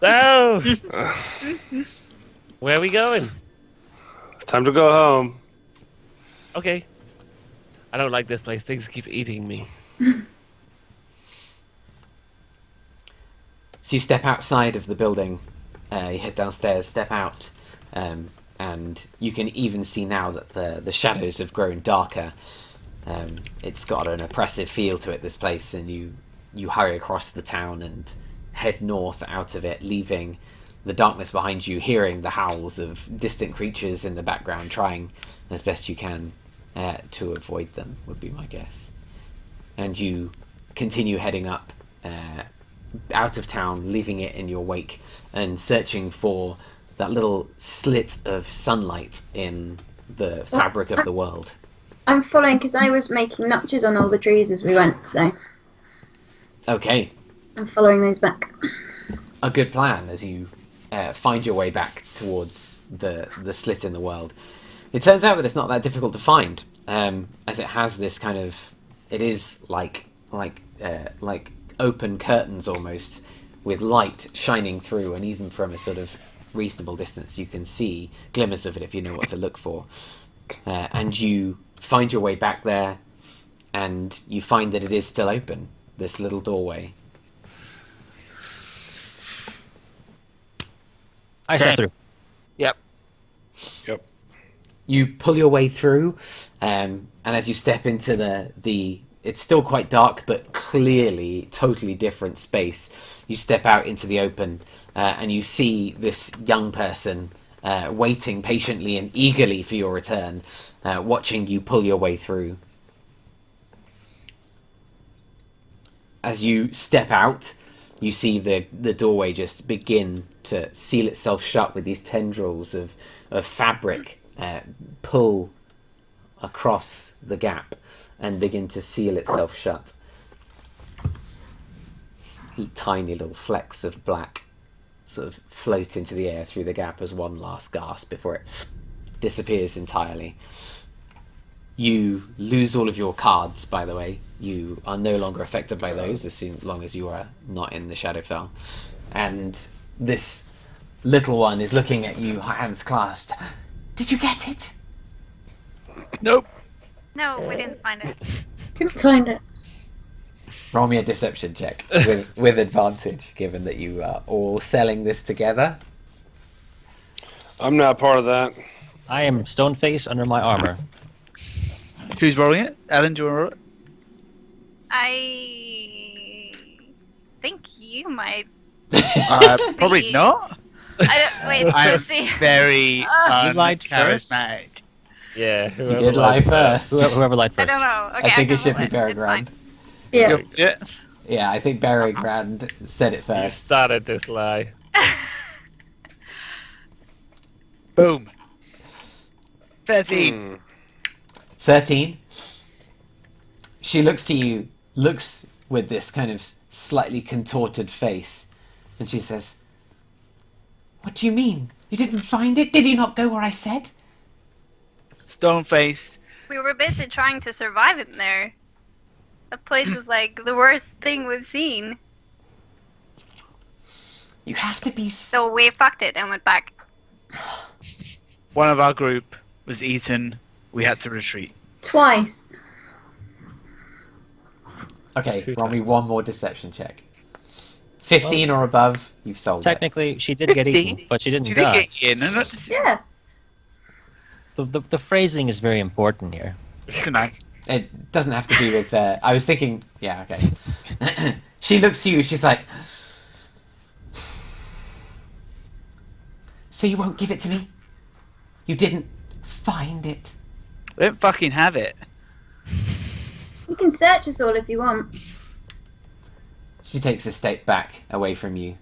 No! Where are we going? It's time to go home. Okay. I don't like this place. Things keep eating me. So you step outside of the building, you head downstairs, step out, and you can even see now that the shadows have grown darker. It's got an oppressive feel to it, this place, and you you hurry across the town and head north out of it, leaving the darkness behind you, hearing the howls of distant creatures in the background, trying as best you can to avoid them, would be my guess. And you continue heading up out of town, leaving it in your wake, and searching for that little slit of sunlight in the fabric of the world. I'm following because I was making notches on all the trees as we went, so Okay, I'm following those back. a good plan as you find your way back towards the slit in the world. It turns out that it's not that difficult to find, as it has this kind of, it is like open curtains almost, with light shining through, and even from a sort of reasonable distance you can see glimmers of it if you know what to look for. And you find your way back there, and you find that it is still open, this little doorway. I step through. Yep. You pull your way through, and as you step into the it's still quite dark, but clearly totally different space. You step out into the open, and you see this young person waiting patiently and eagerly for your return, watching you pull your way through. As you step out, you see the doorway just begin to seal itself shut with these tendrils of fabric pull across the gap and begin to seal itself shut. Tiny little flecks of black sort of float into the air through the gap as one last gasp before it disappears entirely. You lose all of your cards, by the way. You are no longer affected by those as long as you are not in the Shadowfell. And this little one is looking at you, hands clasped. Did you get it? Nope. No, we didn't find it. Couldn't find it. Roll me a deception check with advantage, given that you are all selling this together. I'm not part of that. I am stone faced under my armor. Who's rolling it? Alan, do you want to roll it? I think you might. Probably not. Wait, I'm let's see. very You lied first. charismatic. Yeah, You did lie first. Whoever lied I first. don't know. Okay, I think can it should roll be Barry It's fine. Grand. Yeah. Yeah. Yeah, I think Barry Grand said it You first. started this lie. Boom. 13. 13. She looks to you, looks with this kind of slightly contorted face, and she says, "What do you mean? You didn't find it? Did you not go where I said?" Stone-faced. We were busy trying to survive in there. The place was like the worst thing we've seen. You have to be... So we fucked it and went back. One of our group was eaten. We had to retreat. Twice. Okay, roll me one more deception check. 15 or above, you've sold it. Technically, she did get 15? eaten, but she didn't She die. did get in. And not to Yeah. The phrasing is very important here. tonight. It doesn't have to be with... I was thinking... Yeah, okay. She looks to you, she's like... So you won't give it to me? You didn't find it? We don't fucking have it. You can search us all if you want. She takes a step back away from you,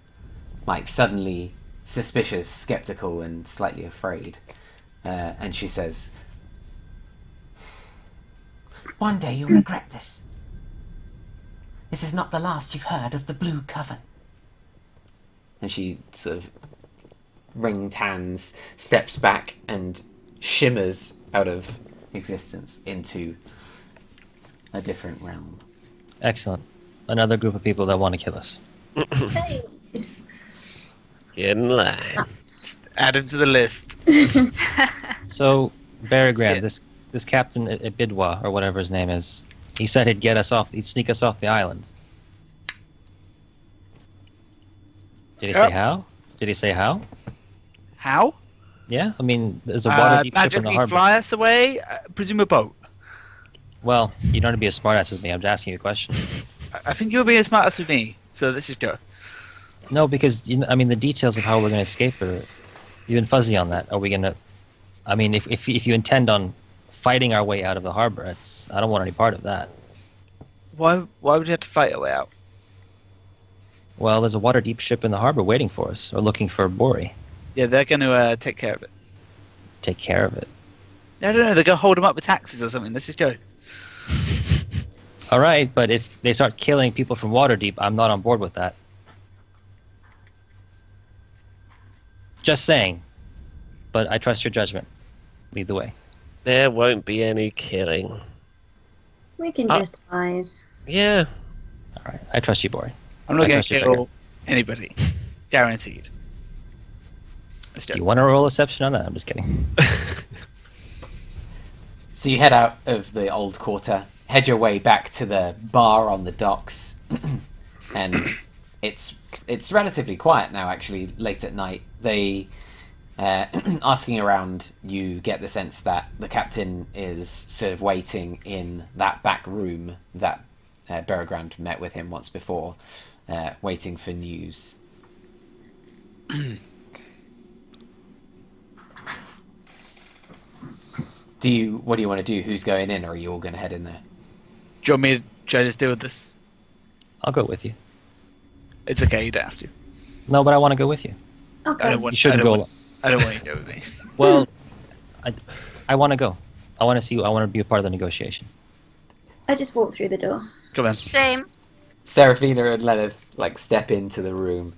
like suddenly suspicious, skeptical, and slightly afraid. And she says, "One day you'll regret this. This is not the last you've heard of the Blue Coven." And she sort of ringed hands, steps back, and shimmers out of existence into a different realm. Excellent. Another group of people that want to kill us. Hey. Get in line. Add him to the list. So, Barry Grant, Skip. this Captain Ibidwa, or whatever his name is, he said he'd sneak us off the island. Did he say Yep. how? Did he say how? How? Yeah, I mean, there's a water deep ship in the Magically harbor. fly us away? Presume a boat. Well, you don't have to be a smartass with me. I'm just asking you a question. I think you're being smart as with me, so let's just go. No, because I mean, the details of how we're going to escape are you've been fuzzy on that. Are we going to? I mean, if you intend on fighting our way out of the harbor, I don't want any part of that. Why would you have to fight our way out? Well, there's a water deep ship in the harbor waiting for us, or looking for Bori. Yeah, they're going to take care of it. Take care of it. I don't know, they're going to hold them up with taxes or something. Let's just go. All right, but if they start killing people from Waterdeep, I'm not on board with that. Just saying. But I trust your judgment. Lead the way. There won't be any killing. We can just hide. Yeah. All right, I trust you, Bori. I'm not I going trust to you, kill anybody. Guaranteed. Let's Do go. you want to roll Deception on that? I'm just kidding. So you head out of the old quarter, head your way back to the bar on the docks, and it's relatively quiet now. Actually, late at night, they asking around, you get the sense that the captain is sort of waiting in that back room that Berogrand met with him once before, waiting for news. What do you want to do? Who's going in, or are you all going to head in there? Do you want me to try to just deal with this? I'll go with you. It's okay, you don't have to. No, but I want to go with you. Okay. I don't want You shouldn't I don't go. Want, I don't want you to go with me. Well, I want to go. I want to see. I want to be a part of the negotiation. I just walked through the door. Come on. Same. Seraphina and Lilith step into the room,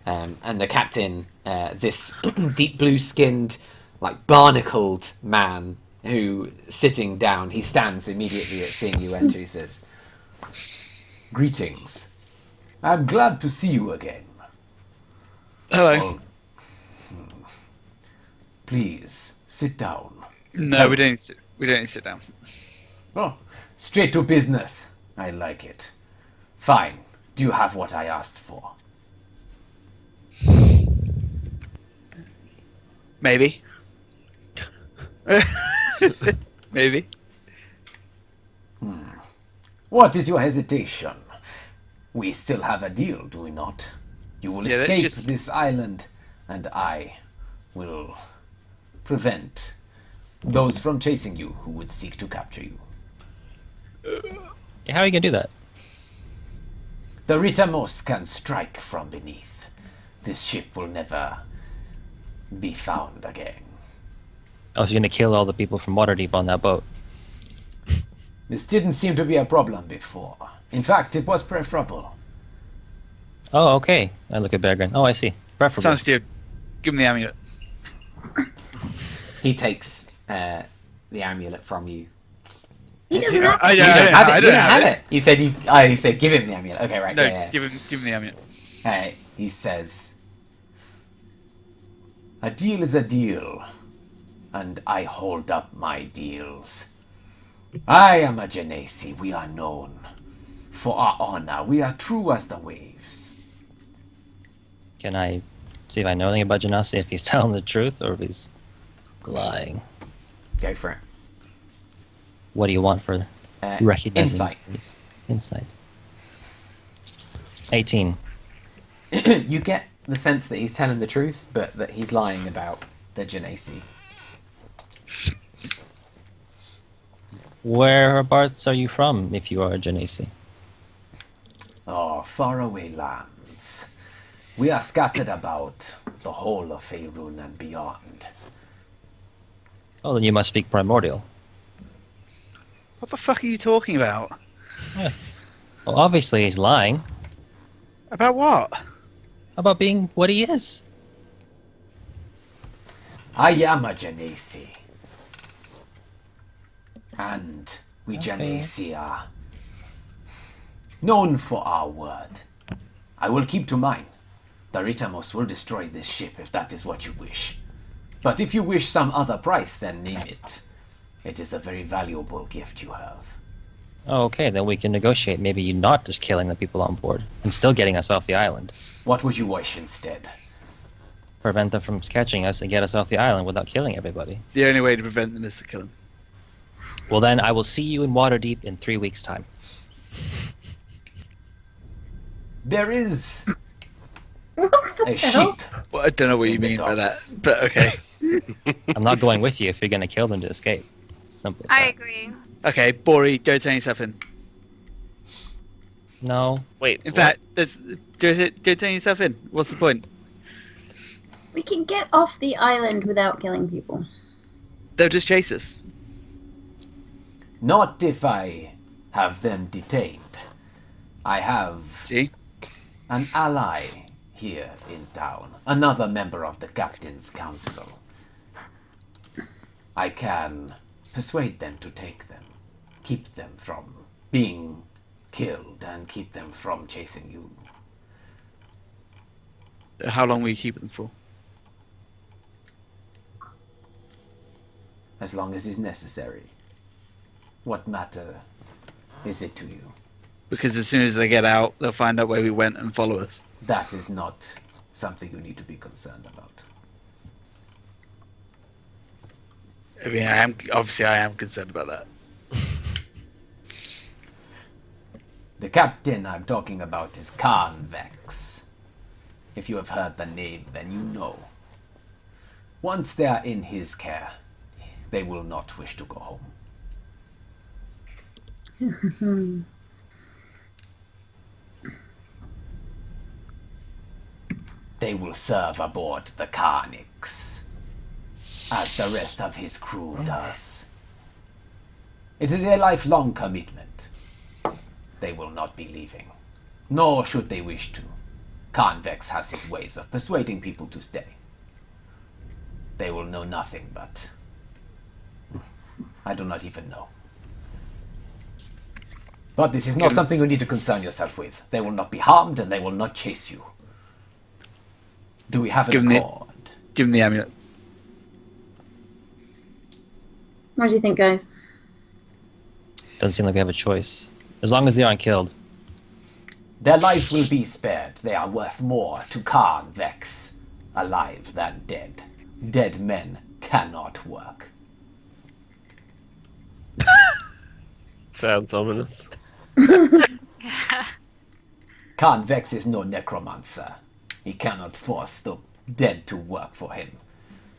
and the captain, this deep blue skinned, barnacled man who, sitting down, he stands immediately at seeing you enter. He says, "Greetings. I'm glad to see you again. Hello. Please sit down." No, we don't need to sit down. Oh, straight to business. I like it. Fine. Do you have what I asked for? Maybe. Maybe. What is your hesitation? We still have a deal, do we not? You will Yeah, that's escape just- this island, and I will prevent those from chasing you who would seek to capture you. How are you gonna do that? The Ritamos can strike from beneath. This ship will never be found again. Oh, so you're gonna kill all the people from Waterdeep on that boat? This didn't seem to be a problem before. In fact, it was preferable. Oh, okay. I look at Bergren. Oh, I see. Preferable. Sounds good. Give him the amulet. he takes the amulet from you. He doesn't have I You don't, don't have it. I You don't don't have have it. You said you said give him the amulet. Okay, right. No, yeah. give him the amulet. He says, A deal is a deal, and I hold up my deals. I am a Genasi. We are known for our honor. We are true as the waves. Can I see if I know anything about Genasi, if he's telling the truth or if he's lying? go for it. What do you want for recognizing Insight. his face? Insight. 18. You get the sense that he's telling the truth, but that he's lying about the Genasi. Whereabouts are you from, if you are a Genasi? Oh, faraway lands. We are scattered about the whole of Faerun and beyond. Oh, then you must speak Primordial. What the fuck are you talking about? Well, obviously he's lying. About what? About being what he is. I am a Genasi. And we Okay. Genasi are known for our word. I will keep to mine. The Ritamos will destroy this ship if that is what you wish. But if you wish some other price, then name it. It is a very valuable gift you have. Oh, okay, then we can negotiate. Maybe you not just killing the people on board and still getting us off the island. What would you wish instead? Prevent them from catching us and get us off the island without killing everybody. The only way to prevent them is to kill him. Well, then I will see you in Waterdeep in 3 weeks' time. There is What the a hell? sheep. Well, I don't know what you In the mean by that, docks. but okay. I'm not going with you if you're going to kill them to escape. Simple as I that. agree. Okay, Bori, go turn yourself in. No. Wait. In what? fact, go turn yourself in. What's the point? We can get off the island without killing people. They'll just chase us. Not if I have them detained. I have See? an ally here in town, another member of the Captain's Council. I can persuade them to take them, keep them from being killed, and keep them from chasing you. How long will you keep them for? As long as is necessary. What matter is it to you? Because as soon as they get out, they'll find out where we went and follow us. That is not something you need to be concerned about. I mean, I am concerned about that. The captain I'm talking about is Convex. If you have heard the name, then you know. Once they are in his care, they will not wish to go home. They will serve aboard the Carnix, as the rest of his crew does. It is a lifelong commitment. They will not be leaving, nor should they wish to. Convex has his ways of persuading people to stay. They will know nothing but... I do not even know. But this is not something you need to concern yourself with. They will not be harmed, and they will not chase you. Do we have Give an me- accord? Give them the amulet. What do you think, guys? Doesn't seem like we have a choice. As long as they aren't killed. Their life will be spared. They are worth more to Khan Vex, alive than dead. Dead men cannot work. Sounds ominous. Khan Vex is no necromancer. He cannot force the dead to work for him.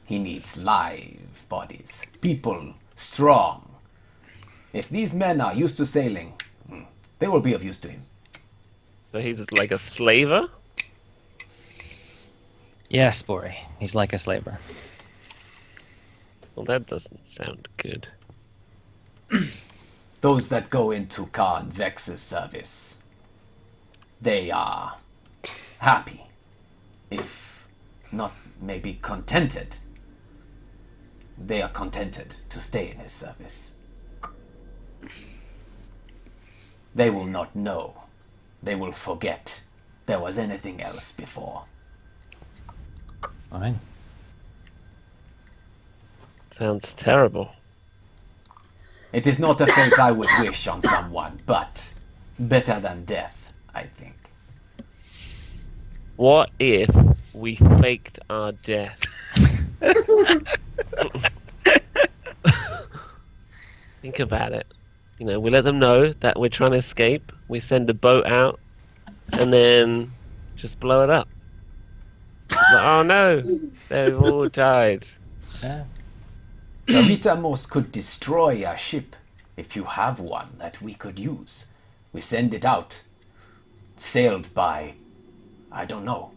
He needs live bodies, people strong. If these men are used to sailing, they will be of use to him. So he's like a slaver? Yes, Bori. He's like a slaver. Well, that doesn't sound good. Those that go into Khan Vex's service, they are happy, if not maybe contented. They are contented to stay in his service. They will not know. They will forget there was anything else before. Fine. Sounds terrible. It is not a fate I would wish on someone, but better than death, I think. What if we faked our death? Think about it. You know, we let them know that we're trying to escape. We send a boat out, and then just blow it up. Like, oh no, they've all died. Yeah. The Ritamos could destroy a ship, if you have one that we could use. We send it out, sailed by, I don't know.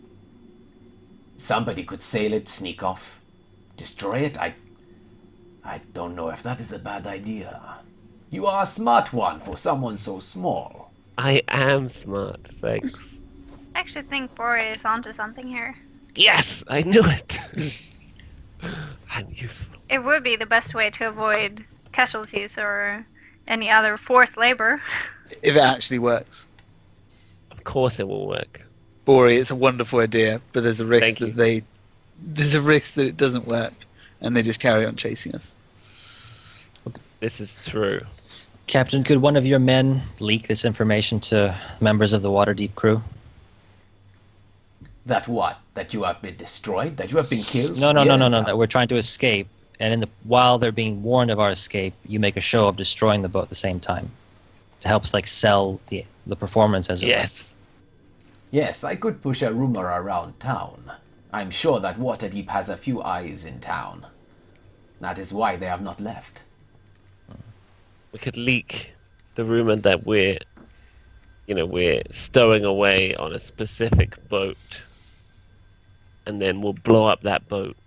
Somebody could sail it, sneak off, destroy it. I don't know if that is a bad idea. You are a smart one for someone so small. I am smart, thanks. I actually think Bori is onto something here. Yes, I knew it. I'm useful. It would be the best way to avoid casualties or any other forced labor. If it actually works. Of course it will work. Bori, it's a wonderful idea, but there's a risk Thank you. that there's a risk that it doesn't work, and they just carry on chasing us. This is true. Captain, could one of your men leak this information to members of the Waterdeep crew? That what? That you have been destroyed? That you have been killed? No, Yeah, that we're trying to escape, and while they're being warned of our escape, you make a show of destroying the boat at the same time to help like sell the performance as it were. Yes. Yes, I could push a rumor around town. I'm sure that Waterdeep has a few eyes in town. That is why they have not left. We could leak the rumor that we're stowing away on a specific boat, and then we'll blow up that boat.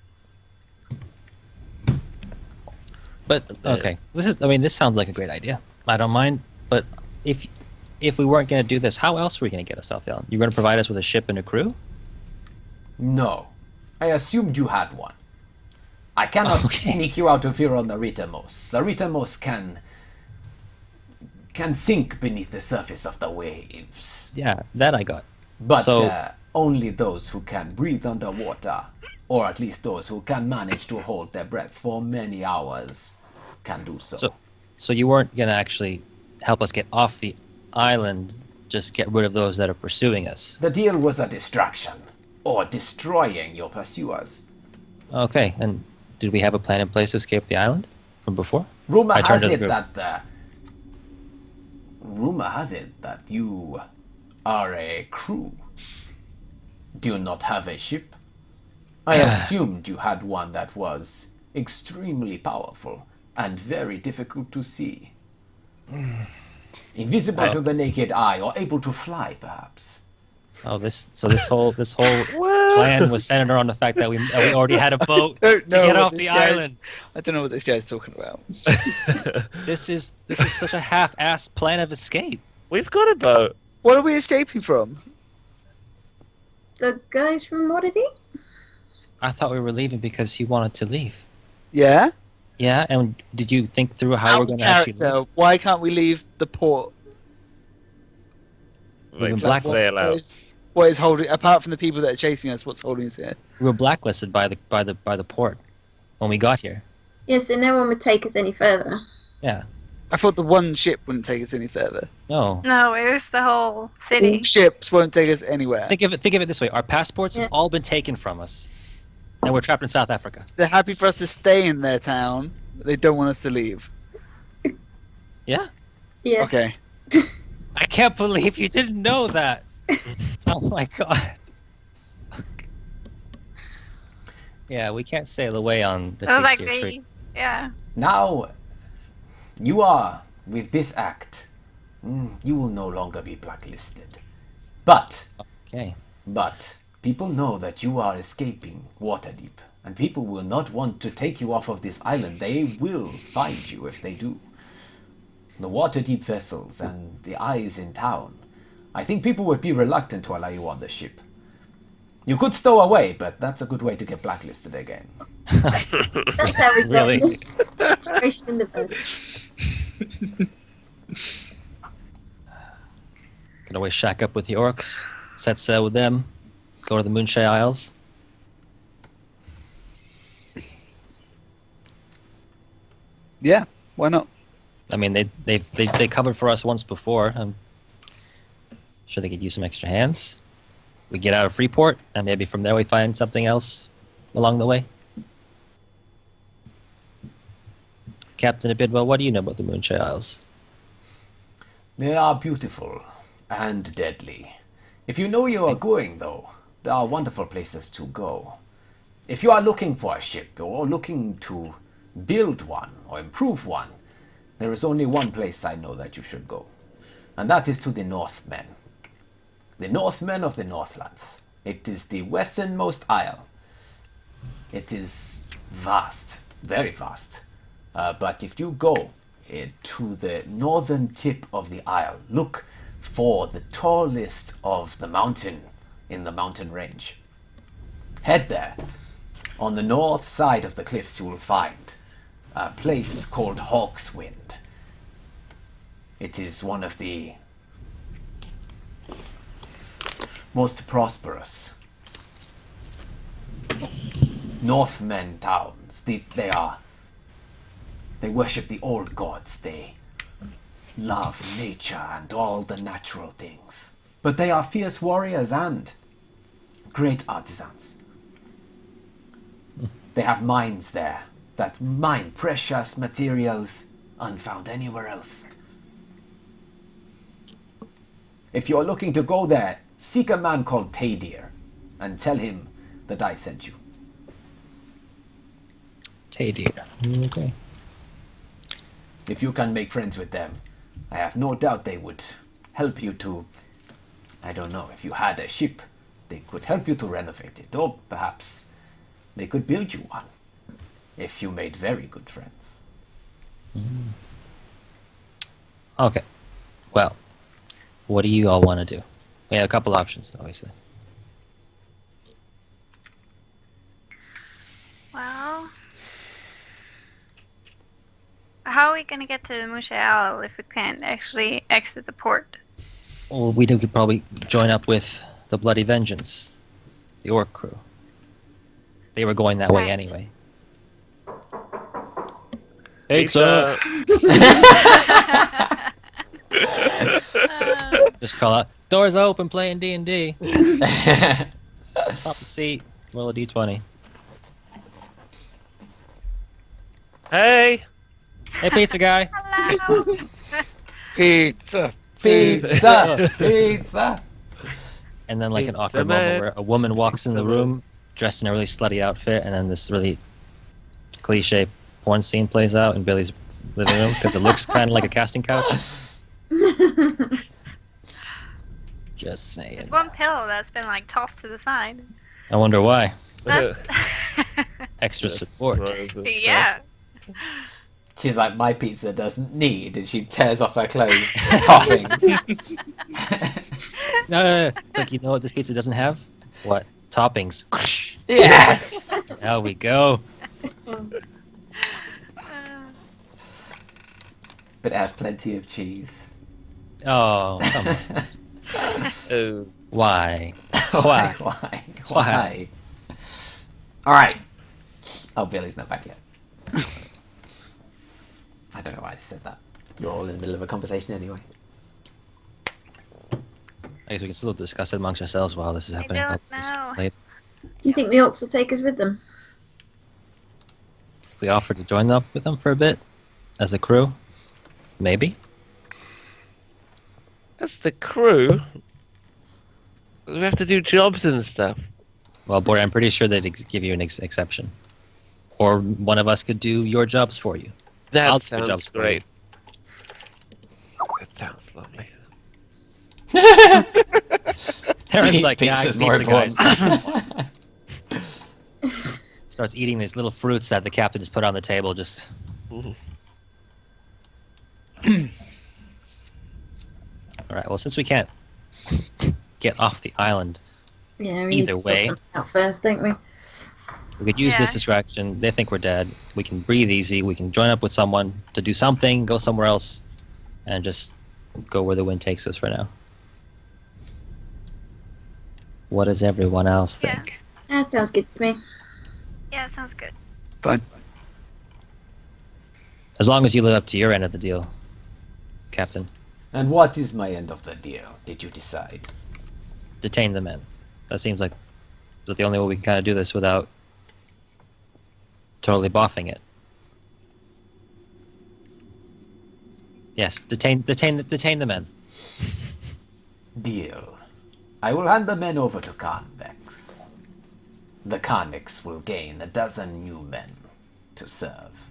But okay, this sounds like a great idea. I don't mind. But if we weren't going to do this, how else were we going to get us off the island? You're going to provide us with a ship and a crew? No. I assumed you had one. I cannot sneak you out of here on the Ritamos. The Ritamos can sink beneath the surface of the waves. Yeah, that I got. But only those who can breathe underwater, or at least those who can manage to hold their breath for many hours, can do so. So you weren't going to actually help us get off the island, just get rid of those that are pursuing us? The deal was a distraction, or destroying your pursuers. Okay, and did we have a plan in place to escape the island from before? Rumor has it that you are a crew. Do you not have a ship? I assumed you had one that was extremely powerful and very difficult to see. Invisible to the naked eye, or able to fly, perhaps. Oh, this whole plan was centered around the fact that we already had a boat to get off the island. I don't know what this guy's talking about. This is such a half-assed plan of escape. We've got a boat. What are we escaping from? The guys from Waterdeep? I thought we were leaving because he wanted to leave. Yeah? Yeah, and did you think through how we're going to actually leave? Why can't we leave the port? We've been blacklisted. What is holding, apart from the people that are chasing us, what's holding us here? We were blacklisted by the port when we got here. Yes, and no one would take us any further. Yeah. I thought the one ship wouldn't take us any further. No. No, it was the whole city. All ships won't take us anywhere. Think of it this way: our passports have all been taken from us, and we're trapped in South Africa. They're happy for us to stay in their town, but they don't want us to leave. Yeah. Yeah. Okay. I can't believe you didn't know that. Oh my god. Yeah, we can't sail away on the Tastier Treat. Yeah. Now, you are, with this act, you will no longer be blacklisted. But people know that you are escaping Waterdeep, and people will not want to take you off of this island. They will find you if they do. The Waterdeep vessels and the eyes in town, I think people would be reluctant to allow you on the ship. You could stow away, but that's a good way to get blacklisted again. That's how we got this situation in the first. Can always shack up with the orcs, set sail with them, go to the Moonshine Isles. Yeah, why not? I mean, they covered for us once before. I'm sure they could use some extra hands. We get out of Freeport, and maybe from there we find something else along the way. Captain Abidwell, what do you know about the Moonshine Isles? They are beautiful and deadly. If you know you are going, though, there are wonderful places to go. If you are looking for a ship or looking to build one or improve one, there is only one place I know that you should go, and that is to the Northmen. The Northmen of the Northlands. It is the westernmost isle. It is vast, very vast. But if you go to the northern tip of the isle, look for the tallest of the mountain in the mountain range. Head there. On the north side of the cliffs you will find a place called Hawkswind. It is one of the most prosperous Northmen towns. They worship the old gods. They love nature and all the natural things. But they are fierce warriors and great artisans. They have mines there that mine precious materials unfound anywhere else. If you're looking to go there, seek a man called Tadir and tell him that I sent you. Tadir. Okay. If you can make friends with them, I have no doubt they would help you to... I don't know, if you had a ship, they could help you to renovate it, or perhaps they could build you one, if you made very good friends. Okay. Well, what do you all want to do? We have a couple options, obviously. Well, how are we gonna get to the Musha if we can't actually exit the port? Well, we could probably join up with the Bloody Vengeance, the Orc crew. They were going that way Right. anyway. Pizza! Just call out, doors open, playing D&D. Pop the seat, roll a d20. Hey! Hey, pizza guy. Hello. Pizza. Pizza! Pizza! And then like an Pizza awkward man. moment where a woman walks in the room dressed in a really slutty outfit, and then this really cliche porn scene plays out in Billy's living room because it looks kind of like a casting couch. Just saying. There's one pill that's been like tossed to the side. I wonder why. That's... Extra support. yeah. She's like, my pizza doesn't need, and she tears off her clothes, toppings. No. It's like, you know what this pizza doesn't have? What? Toppings. Yes! There we go. But it has plenty of cheese. Oh, come on. Oh. Why? Why? Why? Alright. Oh, Billy's not back yet. I don't know why I said that. You're all in the middle of a conversation anyway. I guess we can still discuss it amongst ourselves while this is happening. don't This is know. late. Do you think the orcs will take us with them? If we offer to join up with them for a bit, as the crew, maybe. That's the crew. We have to do jobs and stuff. Well, Bory, I'm pretty sure they'd give you an exception. Or one of us could do your jobs for you. That I'll do sounds jobs for you. great. That sounds lovely. Aaron's like, yeah, Pizza's pizza more guys. Starts eating these little fruits that the captain just put on the table. Just Mhm. all right. Well, since we can't get off the island, Yeah, we Either need to way. sort them out first, don't we? we could use this Yeah. distraction. They think we're dead. We can breathe easy. We can join up with someone to do something, go somewhere else, and just go where the wind takes us for now. What does everyone else Yeah. think? That sounds good to me. Yeah, sounds good. Fine. As long as you live up to your end of the deal, Captain. And what is my end of the deal, did you decide? Detain the men. That seems like the only way we can kind of do this without totally boffing it. Yes, detain the men. Deal. I will hand the men over to Convex. The Convex will gain a dozen new men to serve.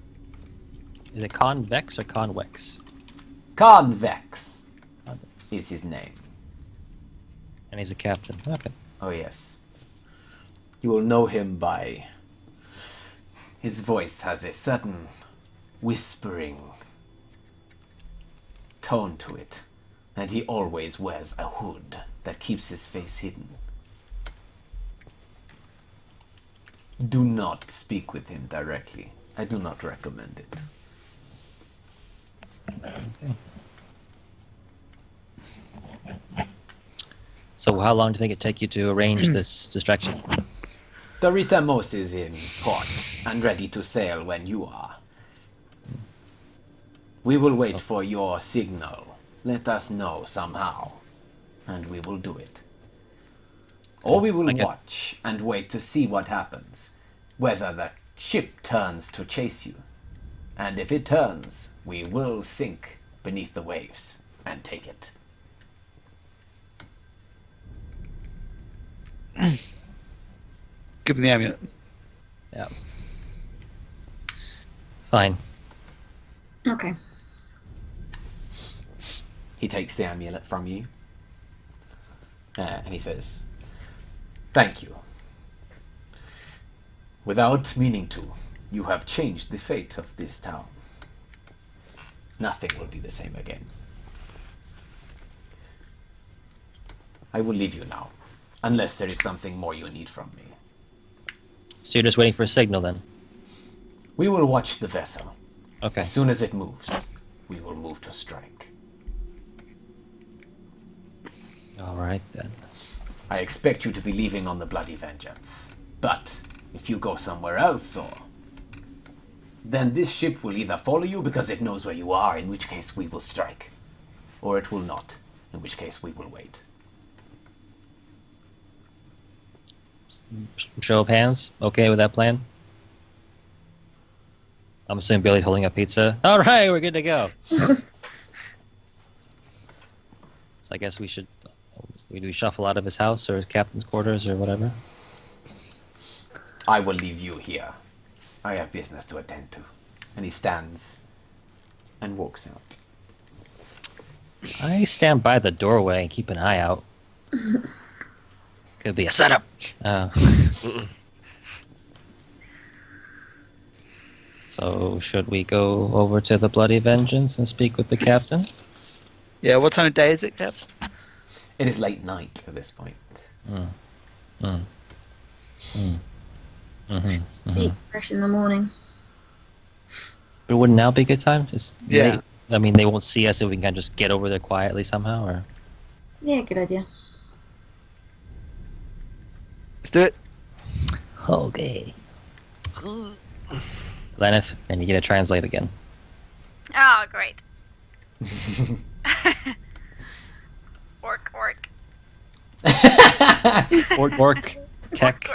Is it convex or convex? Convex Convex. is his name. And he's a captain. Okay. Oh, yes. You will know him by... His voice has a certain whispering tone to it, and he always wears a hood that keeps his face hidden. Do not speak with him directly. I do not recommend it. Okay. So how long do you think it'd take you to arrange this distraction? The Ritamos is in port and ready to sail when you are. We will wait for your signal. Let us know somehow, and we will do it. Or we will I guess- watch and wait to see what happens. Whether the ship turns to chase you. And if it turns, we will sink beneath the waves and take it. Give him the amulet. Yeah. Fine. Okay. He takes the amulet from you. And he says, "Thank you. Without meaning to, you have changed the fate of this town. Nothing will be the same again. I will leave you now, unless there is something more you need from me. So you're just waiting for a signal then? We will watch the vessel. Okay. As soon as it moves, we will move to strike. All right then. I expect you to be leaving on the Bloody Vengeance. But if you go somewhere else, then this ship will either follow you because it knows where you are, in which case we will strike, or it will not, in which case we will wait." Show of hands. Okay with that plan? I'm assuming Billy's holding up pizza. All right, we're good to go. So I guess we should. Do we shuffle out of his house or his captain's quarters or whatever? I will leave you here. I have business to attend to. And he stands and walks out. I stand by the doorway and keep an eye out. Could be a setup. So should we go over to the Bloody Vengeance and speak with the captain? Yeah, what time of day is it, Cap? It is late night at this point. Speak fresh in the morning. But wouldn't now be a good time? It's Yeah. late. I mean, they won't see us if we can just get over there quietly somehow, or... Yeah, good idea. Let's do it. Okay. Lenneth, and you get to translate again. Oh, great. Orc. Orc. Keck.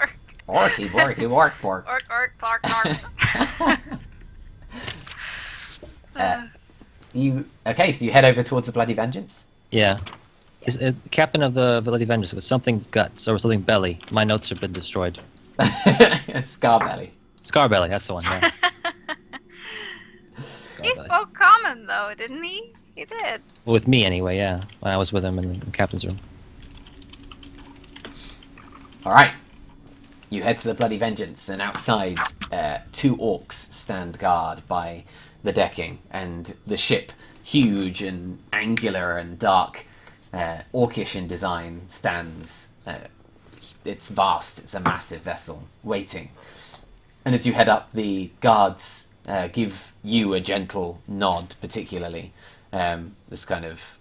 Orky, borky, work. Orc. Okay, so you head over towards the Bloody Vengeance? Yeah. Is it captain of the Bloody Vengeance with something guts or something belly? My notes have been destroyed. Scarbelly. Scarbelly, that's the one, yeah. He Scarbelly. spoke common, though, didn't he? He did. With me, anyway, yeah. When I was with him in the captain's room. Alright. You head to the Bloody Vengeance, and outside, 2 orcs stand guard by the decking, and the ship, huge and angular and dark, orcish in design, stands. It's vast, it's a massive vessel, waiting. And as you head up, the guards give you a gentle nod, particularly. This kind of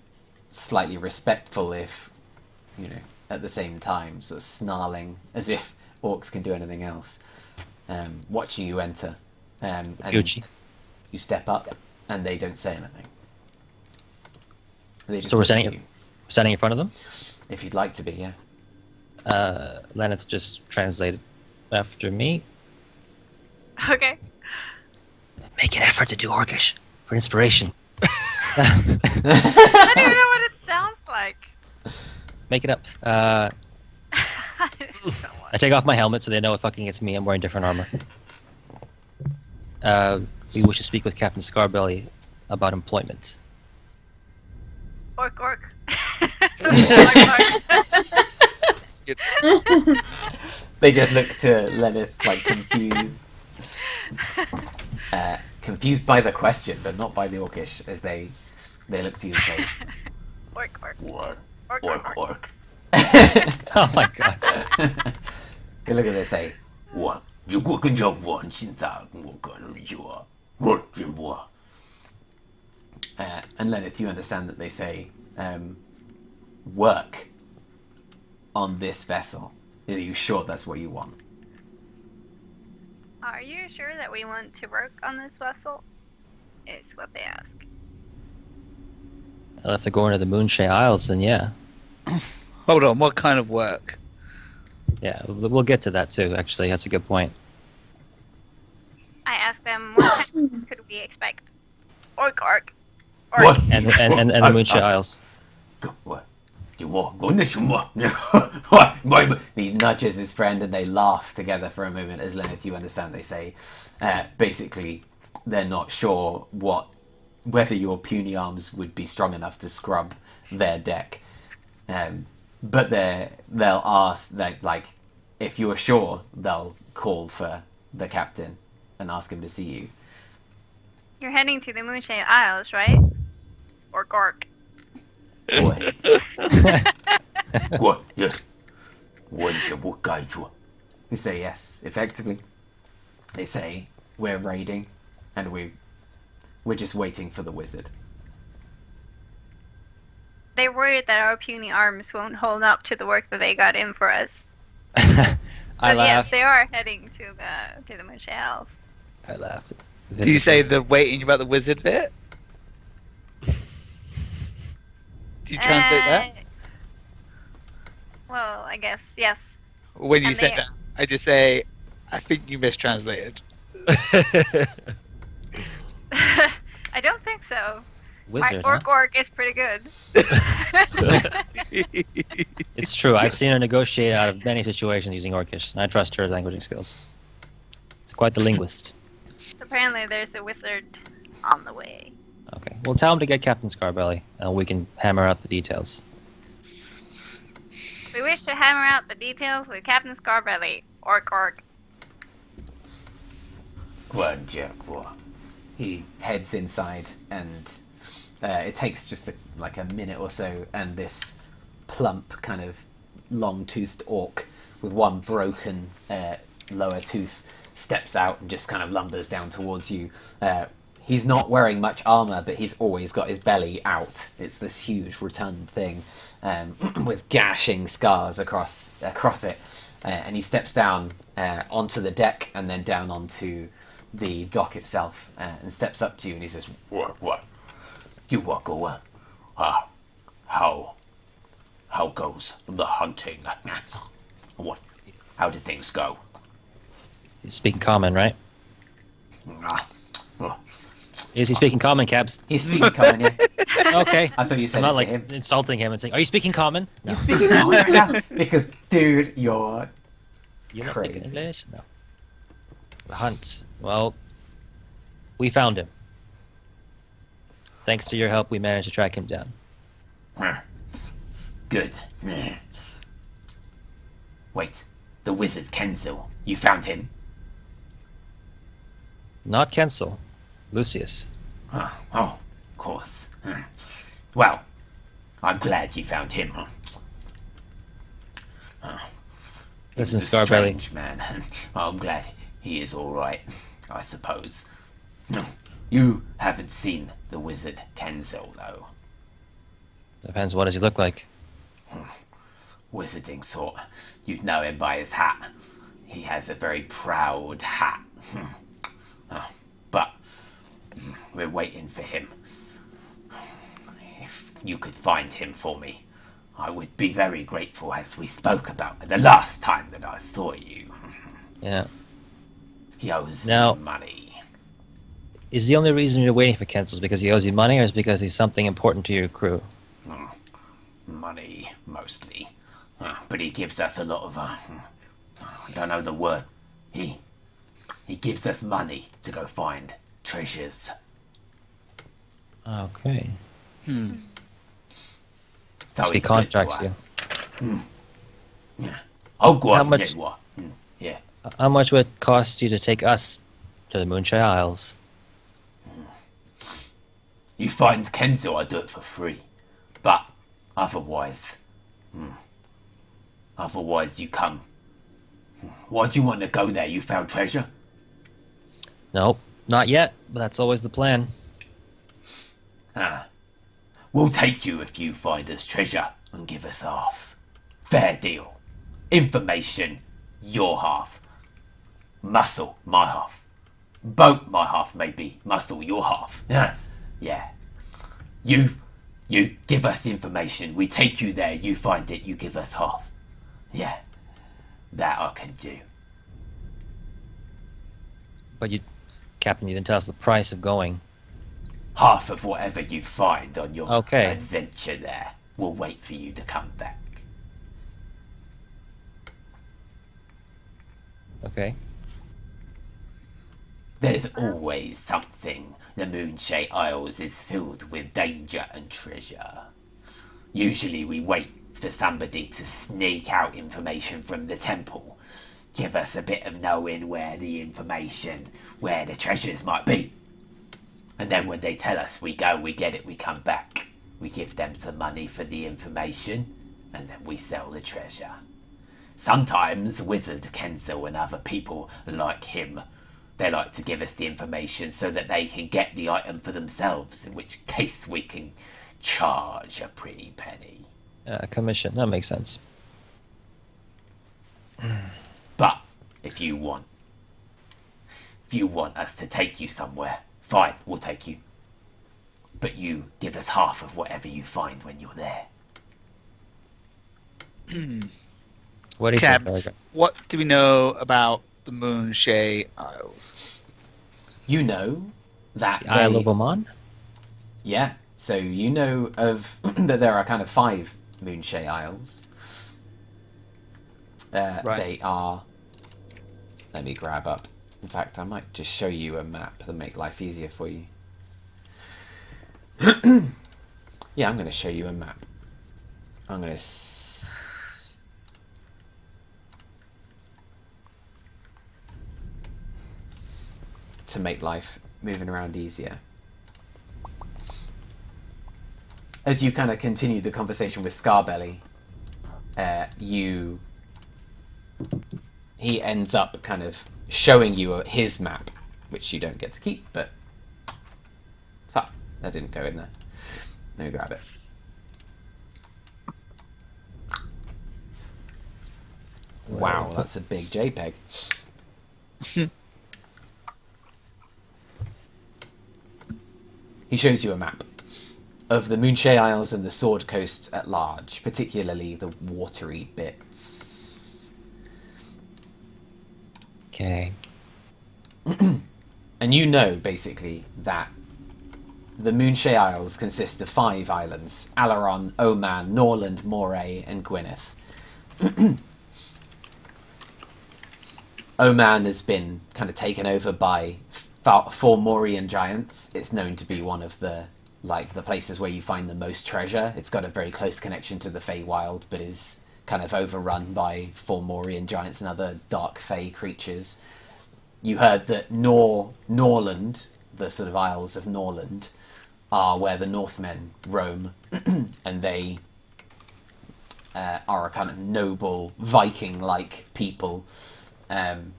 slightly respectful, if, at the same time, sort of snarling, as if orcs can do anything else. Watching you enter. And Gucci. you step up, and they don't say anything. They just So we're look to standing, you. standing in front of them? If you'd like to be, yeah. Lenneth just translated after me. Okay. Make an effort to do Orcish for inspiration. I don't even know what it sounds like. Make it up. I don't know I what. take off my helmet so they know if fucking it's me. I'm wearing different armor. We wish to speak with Captain Scarbelly about employment. Orc. They just look to Lenneth, like, confused. Confused by the question, but not by the orcish, as they look to you and say, Orc. Orc. Orc. Oh my god. They look at it and say, What? And Lenneth, you understand that they say, work on this vessel. Are you sure that's what you want? Are you sure that we want to work on this vessel? It's what they ask. If they're going to the Moonshay Isles, then yeah. Hold on, what kind of work? Yeah, we'll get to that too, actually. That's a good point. I ask them, what kind could we expect? Orc. What? And the Moonshine Isles. What? You walk on this one. What? He nudges his friend and they laugh together for a moment. As Lenneth, you understand, they say, basically, they're not sure whether your puny arms would be strong enough to scrub their deck. But they'll ask, like, if you're sure, they'll call for the captain and ask him to see you. You're heading to the Moonshine Isles, right? Or Gork. Boy. What? Yeah. What guide you? They say yes, effectively. They say we're raiding and we're just waiting for the wizard. They're worried that our puny arms won't hold up to the work that they got in for us. I But laugh. yes, they are heading to the Moonshine Isles. I laugh. Did you say the waiting about the wizard bit? Did you translate that? Well, I guess, yes. When you and say they- that, I just say, I think you mistranslated. I don't think so. Wizard, My huh? orc is pretty good. It's true. I've seen her negotiate out of many situations using Orcish, and I trust her languaging skills. She's quite the linguist. Apparently, there's a wizard on the way. Okay. Well, tell him to get Captain Scarbelly, and we can hammer out the details. We wish to hammer out the details with Captain Scarbelly. Orc. He heads inside, and it takes just a minute or so, and this plump, kind of long-toothed orc with one broken lower tooth steps out and just kind of lumbers down towards you. He's not wearing much armor, but he's always got his belly out. It's this huge rotund thing with gashing scars across it. And he steps down onto the deck and then down onto the dock itself and steps up to you and he says, What? You walk away. How goes the hunting? What? How did things go? He's speaking common, right? Ah, Is he speaking common, Cabs? he's speaking common, yeah. Okay. I thought you said I'm not it like to him. insulting him and saying, "Are you speaking common?" No. You're speaking common right now? Because, dude, you're... You're not speaking Crazy. English? No. The hunt. Well, we found him. Thanks to your help, we managed to track him down. good. Wait, the wizard Kenzel. You found him? Not Kensel. Lucius. Oh, of course. Well, I'm glad you found him. Listen, He's a Scarbelly. strange man. I'm glad he is all right, I suppose. You haven't seen the wizard Kenzel, though. Depends, what does he look like? Wizarding sort. You'd know him by his hat. He has a very proud hat. But we're waiting for him. If you could find him for me, I would be very grateful, as we spoke about the last time that I saw you. Yeah. He owes Now- me money. Is the only reason you're waiting for Kensel because he owes you money, or is it because he's something important to your crew? Money, mostly. But he gives us a lot of, I don't know the word. He gives us money to go find treasures. Okay. So So he he's good to contracts us. you. Yeah. Oh, go How on, much- yeah, what? Yeah. How much would it cost you to take us to the Moonshine Isles? You find Kenzo, I do it for free. But otherwise, you come. Why do you want to go there? You found treasure? Nope, not yet, but that's always the plan. We'll take you if you find us treasure and give us half. Fair deal. Information, your half. Muscle, my half. Boat, my half, maybe. Muscle, your half. Yeah. You give us information, we take you there, you find it, you give us half. Yeah. That I can do. But Captain, you didn't tell us the price of going. Half of whatever you find on your Okay. adventure there will wait for you to come back. Okay. There's always something. The Moonshade Isles is filled with danger and treasure. Usually we wait for somebody to sneak out information from the temple. Give us a bit of knowing where the treasures might be. And then when they tell us, we go, we get it, we come back. We give them some money for the information, and then we sell the treasure. Sometimes Wizard Kenzel and other people like him, they like to give us the information so that they can get the item for themselves, in which case we can charge a pretty penny. Commission. That makes sense. But if you want us to take you somewhere, fine, we'll take you. But you give us half of whatever you find when you're there. What do you think, Cabs, Varga? what do we know about the Moonshade Isles? You know that The Isle of Oman? Yeah, so you know of that there are kind of 5 Moonshade Isles. Right. They are... Let me grab up. In fact, I might just show you a map to make life easier for you. Yeah, I'm going to show you a map. I'm going to... to make life moving around easier. As you kind of continue the conversation with Scarbelly, he ends up kind of showing you his map, which you don't get to keep, but fuck, that didn't go in there. Let me grab it. Wow, that's a big JPEG. He shows you a map of the Moonshade Isles and the Sword Coast at large, particularly the watery bits. Okay. And you know, basically, that the Moonshade Isles consist of 5 islands: Alaron, Oman, Norland, Moray, and Gwyneth. Oman has been kind of taken over by 4 Morian giants. It's known to be one of the places where you find the most treasure. It's got a very close connection to the Feywild, but is kind of overrun by 4 Morian giants and other dark Fey creatures. You heard that Norland, the sort of Isles of Norland, are where the Northmen roam, and they are a kind of noble Viking-like people. And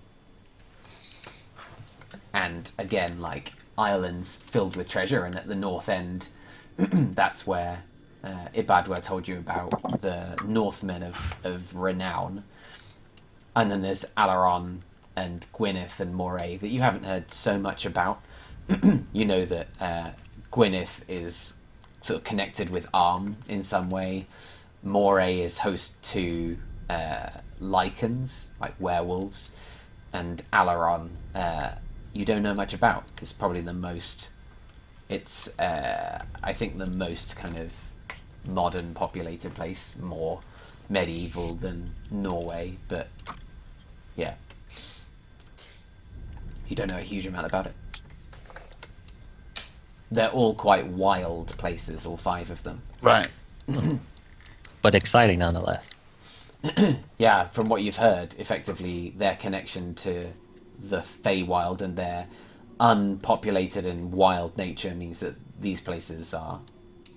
again, like islands filled with treasure, and at the north end, that's where Ibadwa told you about the Northmen of renown. And then there's Alaron and Gwyneth and Moray that you haven't heard so much about. You know that Gwyneth is sort of connected with Arm in some way. Moray is host to lichens, like werewolves. And Alaron, you don't know much about. It's probably the most... It's, I think, the most kind of modern populated place. More medieval than Norway, but yeah. You don't know a huge amount about it. They're all quite wild places, all 5 of them. Right. But exciting nonetheless. Yeah, from what you've heard, effectively their connection to the Feywild and their unpopulated and wild nature means that these places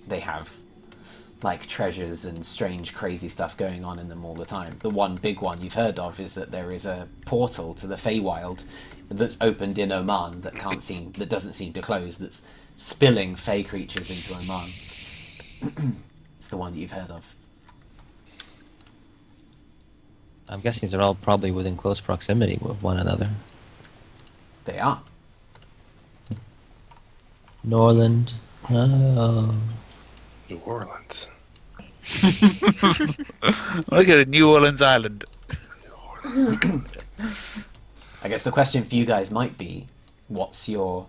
they have like treasures and strange crazy stuff going on in them all the time. The one big one you've heard of is that there is a portal to the Feywild that's opened in Oman that doesn't seem to close, that's spilling Fey creatures into Oman. It's the one that you've heard of. I'm guessing these are all probably within close proximity with one another. They are. Norland. Oh. New Orleans. Look at New Orleans Island. I guess the question for you guys might be, what's your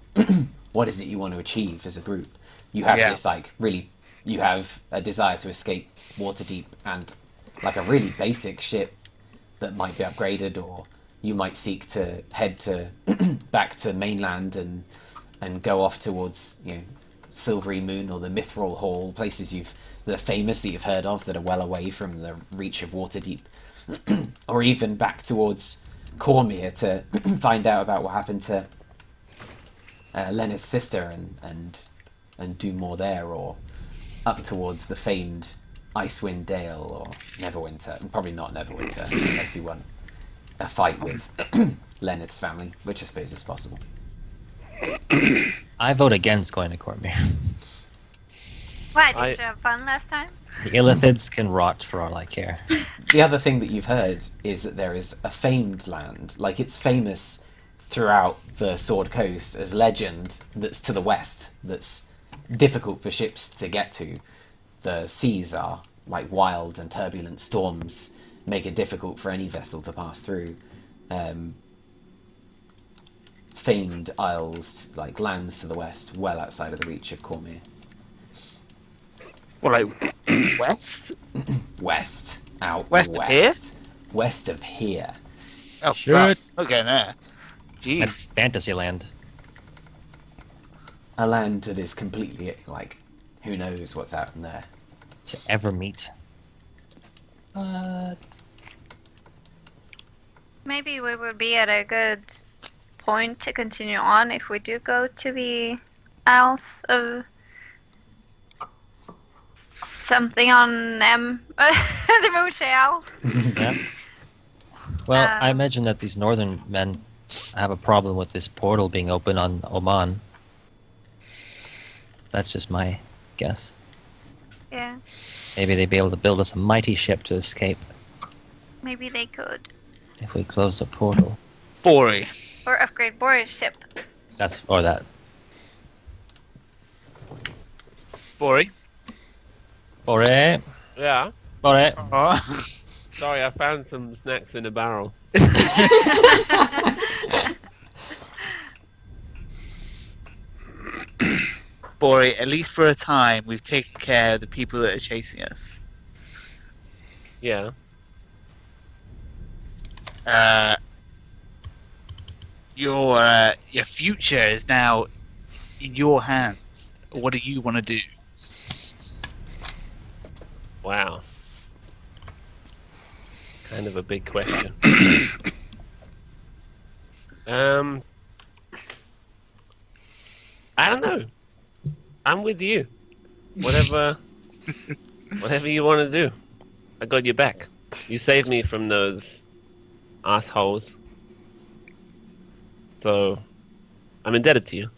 what is it you want to achieve as a group? You have this you have a desire to escape Waterdeep and like a really basic ship that might be upgraded, or you might seek to head to back to mainland and go off towards Silvery Moon or the Mithril Hall, places that are famous that you've heard of that are well away from the reach of Waterdeep, or even back towards Cormyr to find out about what happened to Lenna's sister and do more there, or up towards the famed Icewind Dale or Neverwinter, and probably not Neverwinter unless you want a fight with Lenneth's family, which I suppose is possible. I vote against going to Cormyr. Why, did you have fun last time? The Illithids can rot for all I care. The other thing that you've heard is that there is a famed land, like it's famous throughout the Sword Coast as legend, that's to the west, that's difficult for ships to get to. The seas are like wild and turbulent storms make it difficult for any vessel to pass through. Famed isles, like lands to the west, well outside of the reach of Cormyr. Well, like west? West. Out West of here? West of here. Oh, Shit. right. Okay, there. Jeez. That's Fantasyland. A land that is completely, like, who knows what's out in there. To ever meet. But Maybe we would be at a good point to continue on if we do go to the Isles of something on M. The Moche Isle. yeah. Well, I imagine that these northern men have a problem with this portal being open on Oman. That's just my guess. Yeah, Maybe they'd be able to build us a mighty ship to escape maybe they could. if we close the portal. Bori. Or upgrade Boris' ship. Or that. Bori. Bore. Yeah. Bore. Oh. Sorry, I found some snacks in a barrel. Bori, at least for a time, we've taken care of the people that are chasing us. Yeah. Your future is now in your hands. What do you want to do? Wow. Kind of a big question. I don't know. I'm with you. Whatever you want to do. I got your back. You saved me from those assholes. So, I'm indebted to you.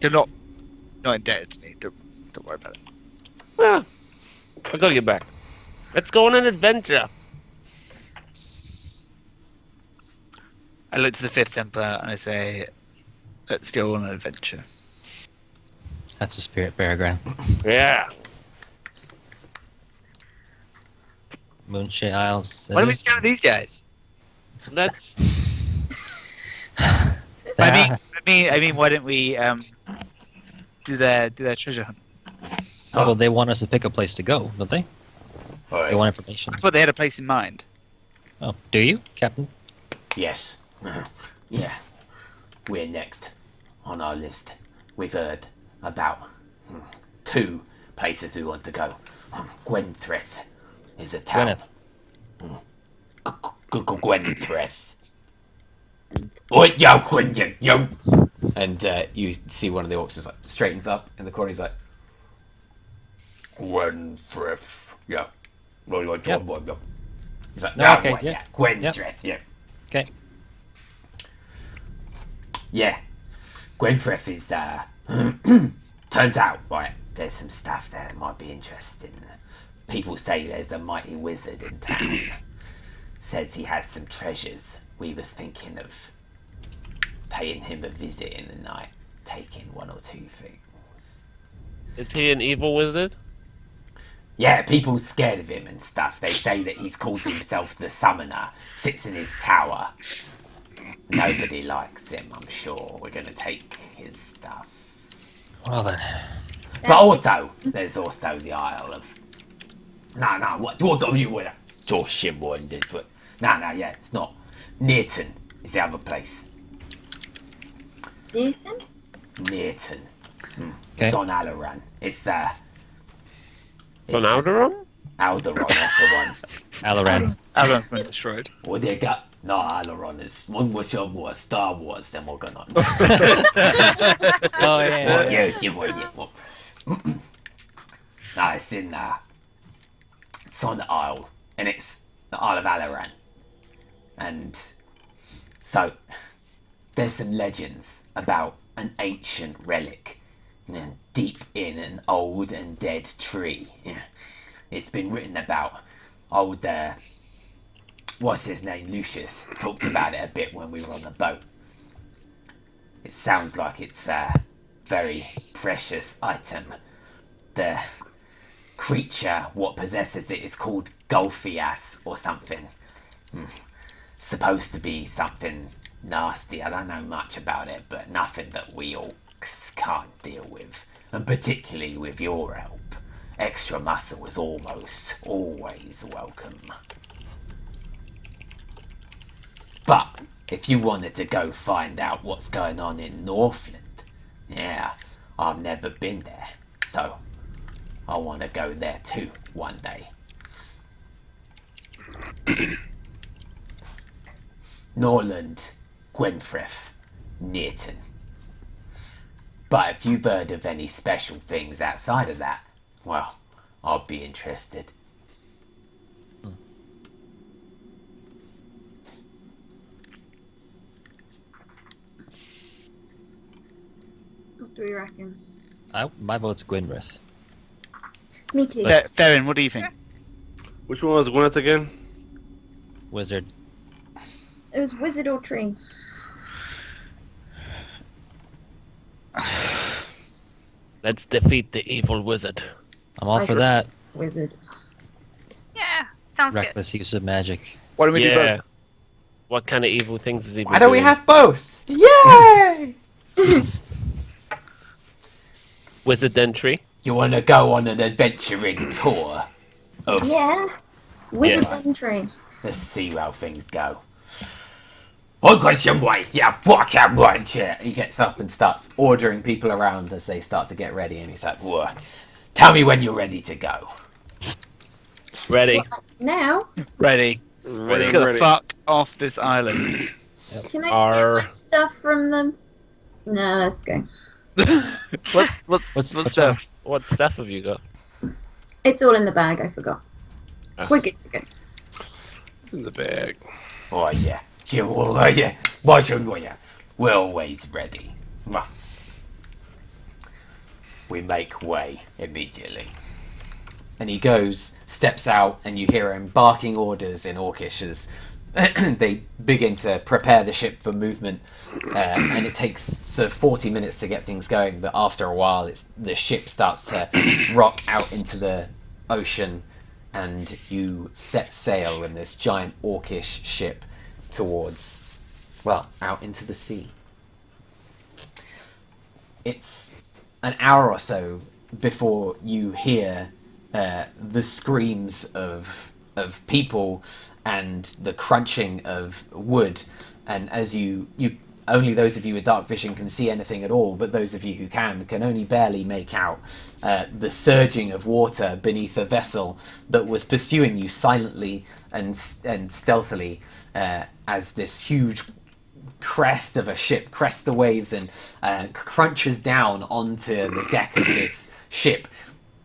You're not indebted to me. Don't worry about it. Well, I got your back. Let's go on an adventure. I look to the Fifth Templar and I say, let's go on an adventure. That's the spirit, Baragran. Yeah. Moonshade Isles. Why don't we scout these guys? Let's. I mean, why don't we do their treasure hunt? Well, they want us to pick a place to go, don't they? They want information. I thought they had a place in mind. Oh, do you, Captain? Yes. Yeah. We're next on our list. We've heard about 2 places we want to go. Gwenthreth is a town. Gwenthreth. Yo. And you see one of the orcs is like straightens up in the corner. He's like, Gwenthreth. Yeah. Yep. He's like, No, okay, yeah. Gwenthreth, yeah. Okay. Yeah. Gwenthreth is, turns out, right, there's some stuff there that might be interesting. People say there's a mighty wizard in town. Says he has some treasures. We was thinking of paying him a visit in the night, taking 1 or 2 things. Is he an evil wizard? Yeah, people scared of him and stuff. They say that he's called himself the Summoner, sits in his tower. Nobody likes him, I'm sure. We're going to take his stuff. Well then. But also, there's also the Isle of... No, what do you want? No, yeah, it's not. Nearton is the other place. Newton? Nearton. Okay. It's on Alaran. It's, On Alderon? Alderon, that's the one. Alaran. Alan's been destroyed. Well, they got... No, Alaron is... One was your more Star Wars, then we're gonna... Oh yeah. No, it's in it's on the Isle, and it's the Isle of Alaran. And so there's some legends about an ancient relic, deep in an old and dead tree. It's been written about. Old what's his name? Lucius talked about it a bit when we were on the boat. It sounds like it's a very precious item. The creature, what possesses it, is called Golfias or something. Supposed to be something nasty. I don't know much about it, but nothing that we orcs can't deal with. And particularly with your help. Extra muscle is almost always welcome. But if you wanted to go find out what's going on in Northland, yeah, I've never been there, so I want to go there too one day. Norland, Gwenfrith, Nearton. But if you've heard of any special things outside of that, well, I'd be interested. What do we reckon? My vote's Gwynrith. Me too. Theron, what do you think? Which one was Gwyneth again? Wizard. It was wizard or tree. Let's defeat the evil wizard. I'm all for that. Wizard. Yeah, sounds good. Reckless use of magic. Why don't we do both? What kind of evil things has he been Why don't we doing? have both? Yay! Wizard entry? You want to go on an adventuring tour? Yeah. Wizard Yeah. entry. Let's see how things go. I got some way. Yeah, fuck that one shit. He gets up and starts ordering people around as they start to get ready, and he's like, Whoa. Tell me when you're ready to go. Ready. Now, Ready. Ready, Let's get the ready. fuck off this island. can I Arr. get my stuff from them? No, let's go. What's what's stuff? What stuff have you got? It's all in the bag, I forgot. Ah. We're good to go. It's in the bag. Oh yeah. We're always ready. We make way immediately. and he goes, steps out, and you hear him barking orders in Orcish as they begin to prepare the ship for movement. And it takes sort of 40 minutes to get things going, but after a while, the ship starts to rock out into the ocean, and you set sail in this giant Orcish ship towards, well, out into the sea. It's an hour or so before you hear the screams of people and the crunching of wood, and as you only those of you with dark vision can see anything at all, but those of you who can only barely make out the surging of water beneath a vessel that was pursuing you silently and stealthily as this huge crest of a ship crests the waves and crunches down onto the deck of this ship.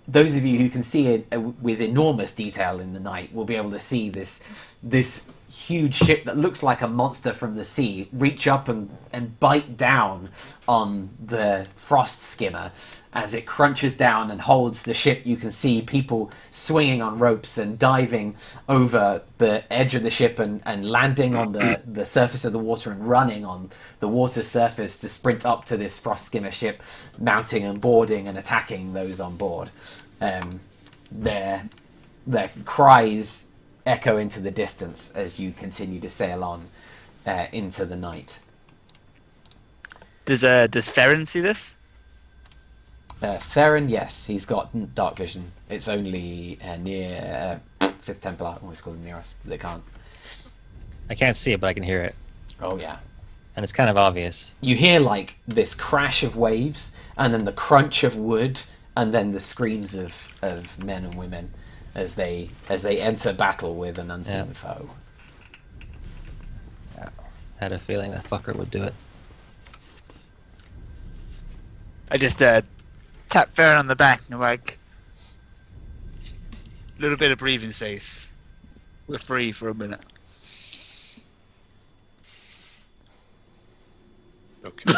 Those of you who can see it with enormous detail in the night will be able to see this huge ship that looks like a monster from the sea reach up and bite down on the frost skimmer. As it crunches down and holds the ship, you can see people swinging on ropes and diving over the edge of the ship and landing on the surface of the water and running on the water surface to sprint up to this frost skimmer ship, mounting and boarding and attacking those on board. Their cries echo into the distance as you continue to sail on. into the night. Does Ferren see this? Theron, yes, he's got dark vision. It's only near Fifth Templar, always called him near us. They can't. I can't see it, but I can hear it, Oh yeah. and it's kind of obvious. You hear like this crash of waves, and then the crunch of wood, and then the screams of men and women as they enter battle with an unseen foe. Had a feeling that fucker would do it. I just tap Ferren on the back and like, little bit of breathing space. We're free for a minute. Okay.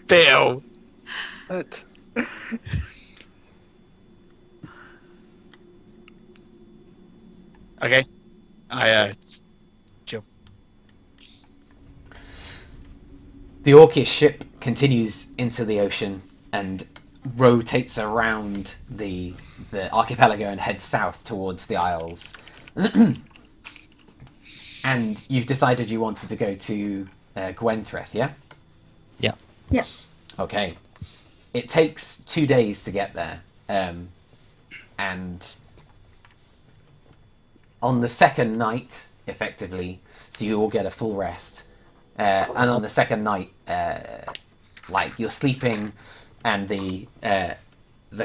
Bill. What? Okay. I chill. The orcish ship continues into the ocean and rotates around the archipelago and heads south towards the Isles. And you've decided you wanted to go to Gwenthreth, yeah? Yeah. Yeah. Okay. It takes 2 days to get there. And on the second night, effectively, so you all get a full rest. And on the second night, like you're sleeping, and the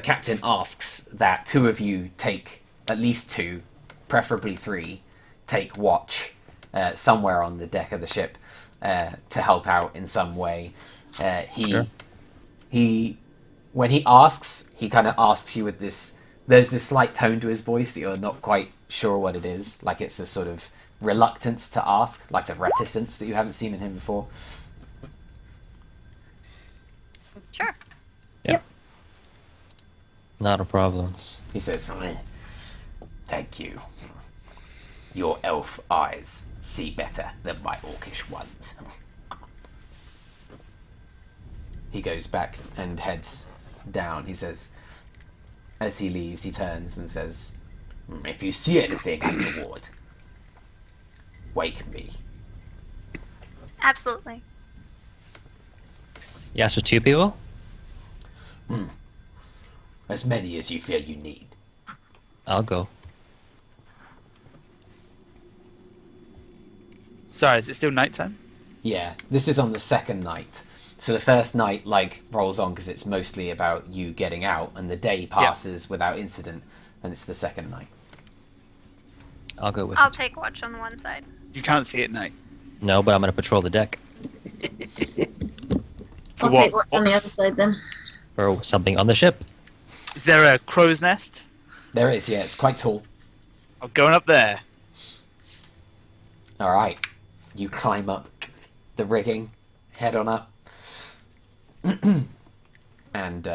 captain asks that 2 of you take, at least 2, preferably 3, take watch somewhere on the deck of the ship to help out in some way. Sure. When he asks, he kind of asks you with this. There's this slight tone to his voice that you're not quite sure what it is. Like it's a sort of reluctance to ask, like a reticence that you haven't seen in him before. Sure. Not a problem. He says, "Thank you. Your elf eyes see better than my orcish ones." He goes back and heads down. He says, as he leaves, he turns and says, "If you see anything untoward, wake me." Absolutely. You asked for 2 people? As many as you feel you need. I'll go. Sorry, is it still nighttime? Yeah, this is on the second night. So the first night, like, rolls on because it's mostly about you getting out, and the day passes without incident, and it's the second night. I'll go with I'll you. take watch on one side. You can't see at night. No, but I'm gonna patrol the deck I'll What? take watch on the other side then. for something on the ship. Is there a crow's nest? There it is, yeah, it's quite tall. I'm going up there. Alright, you climb up the rigging, head on up, and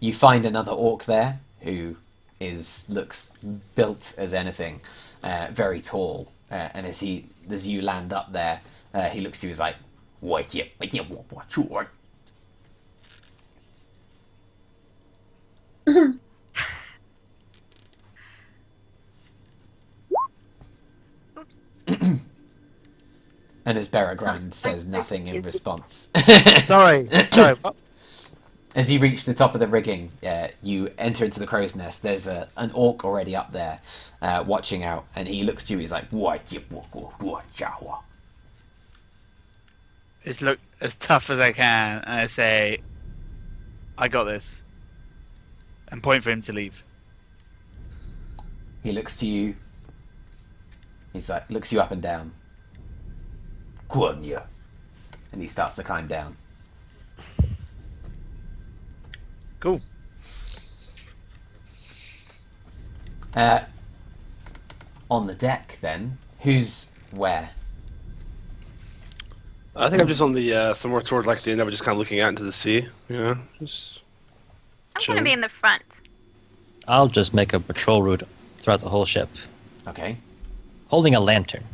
you find another orc there who looks built as anything, very tall, and as you land up there, he looks to you as like, "What you? Oops. And as Beregrand says nothing in response. Sorry. Sorry. What? As you reach the top of the rigging, you enter into the crow's nest. There's an orc already up there, watching out, and he looks to you. He's like, "What? Just look as tough as I can, and I say, I got this. And point for him to leave. He looks to you. He's like, looks you up and down. "Guanya," and he starts to climb down. Cool. On the deck, then, who's where? I think I'm just on the somewhere toward like the end. I'm just kind of looking out into the sea. Yeah, just. I'm Chilling. gonna be in the front. I'll just make a patrol route throughout the whole ship, Okay. holding a lantern.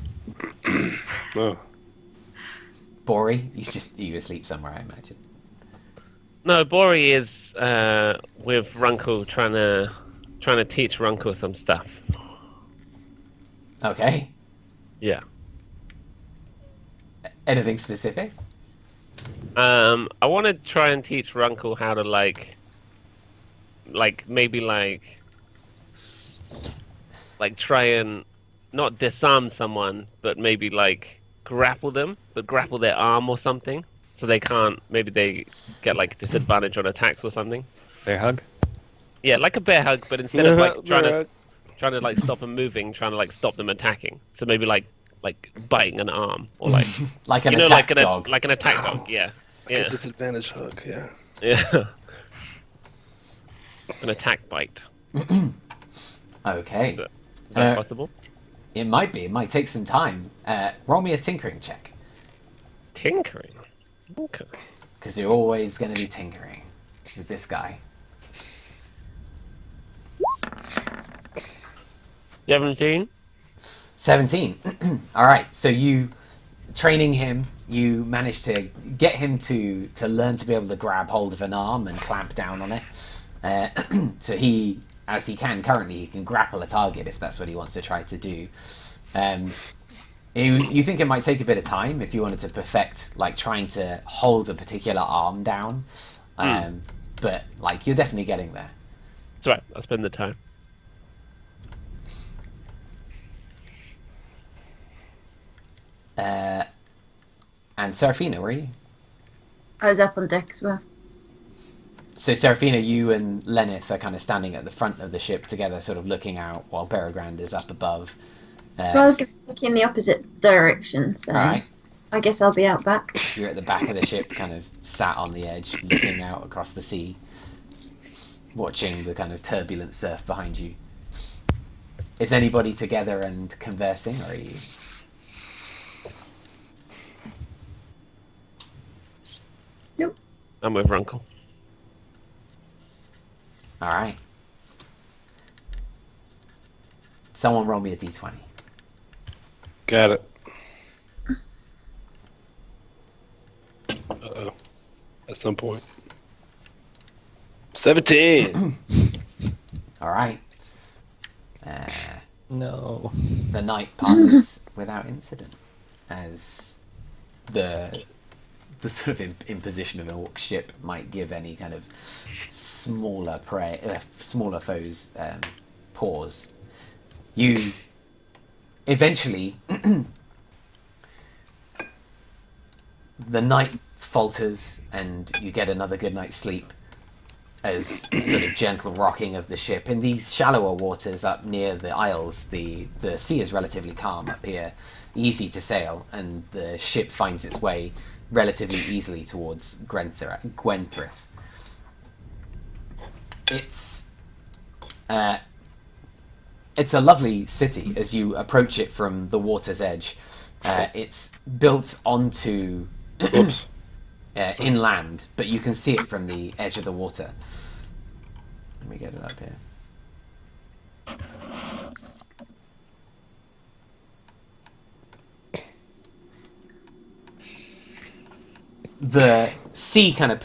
Oh. Bori, he's asleep somewhere, I imagine. No, Bori is with Runkle trying to teach Runkle some stuff. Okay. Yeah. Anything specific? I want to try and teach Runkle how to maybe try and not disarm someone, but maybe grapple them, but grapple their arm or something, so they can't. Maybe they get disadvantage on attacks or something. Bear hug. Yeah, like a bear hug, but instead of trying to stop them moving, trying to stop them attacking. So maybe like biting an arm or like an attack dog. like an attack dog. Yeah. A disadvantage hook, yeah. Yeah. An attack bite. Okay. Is that possible? It might be. It might take some time. Roll me a tinkering check. Tinkering? Okay. Because you're always going to be tinkering with this guy. 17? 17. Alright, so you, training him, you manage to get him to learn to be able to grab hold of an arm and clamp down on it. So he, as he can currently, he can grapple a target if that's what he wants to try to do. You think it might take a bit of time if you wanted to perfect, trying to hold a particular arm down. But, you're definitely getting there. That's right, I'll spend the time. And Serafina, where are you? I was up on deck as well. So Serafina, you and Lenneth are kind of standing at the front of the ship together, sort of looking out, while Peregrand is up above. Well, I was going to look in the opposite direction, so Right. I guess I'll be out back. You're at the back of the ship, kind of sat on the edge, looking out across the sea, watching the kind of turbulent surf behind you. Is anybody together and conversing, or are you? Nope. I'm with Runkle. All right. Someone roll me a d20. Got it. Uh-oh. At some point. 17! All right. No. The night passes without incident as the sort of imposition of an orc ship might give any kind of smaller foes pause. You eventually the night falters and you get another good night's sleep as sort of gentle rocking of the ship. In these shallower waters up near the isles, the sea is relatively calm up here, easy to sail, and the ship finds its way relatively easily towards Gwenthrith. It's a lovely city as you approach it from the water's edge. It's built onto inland, but you can see it from the edge of the water. Let me get it up here. The sea kind of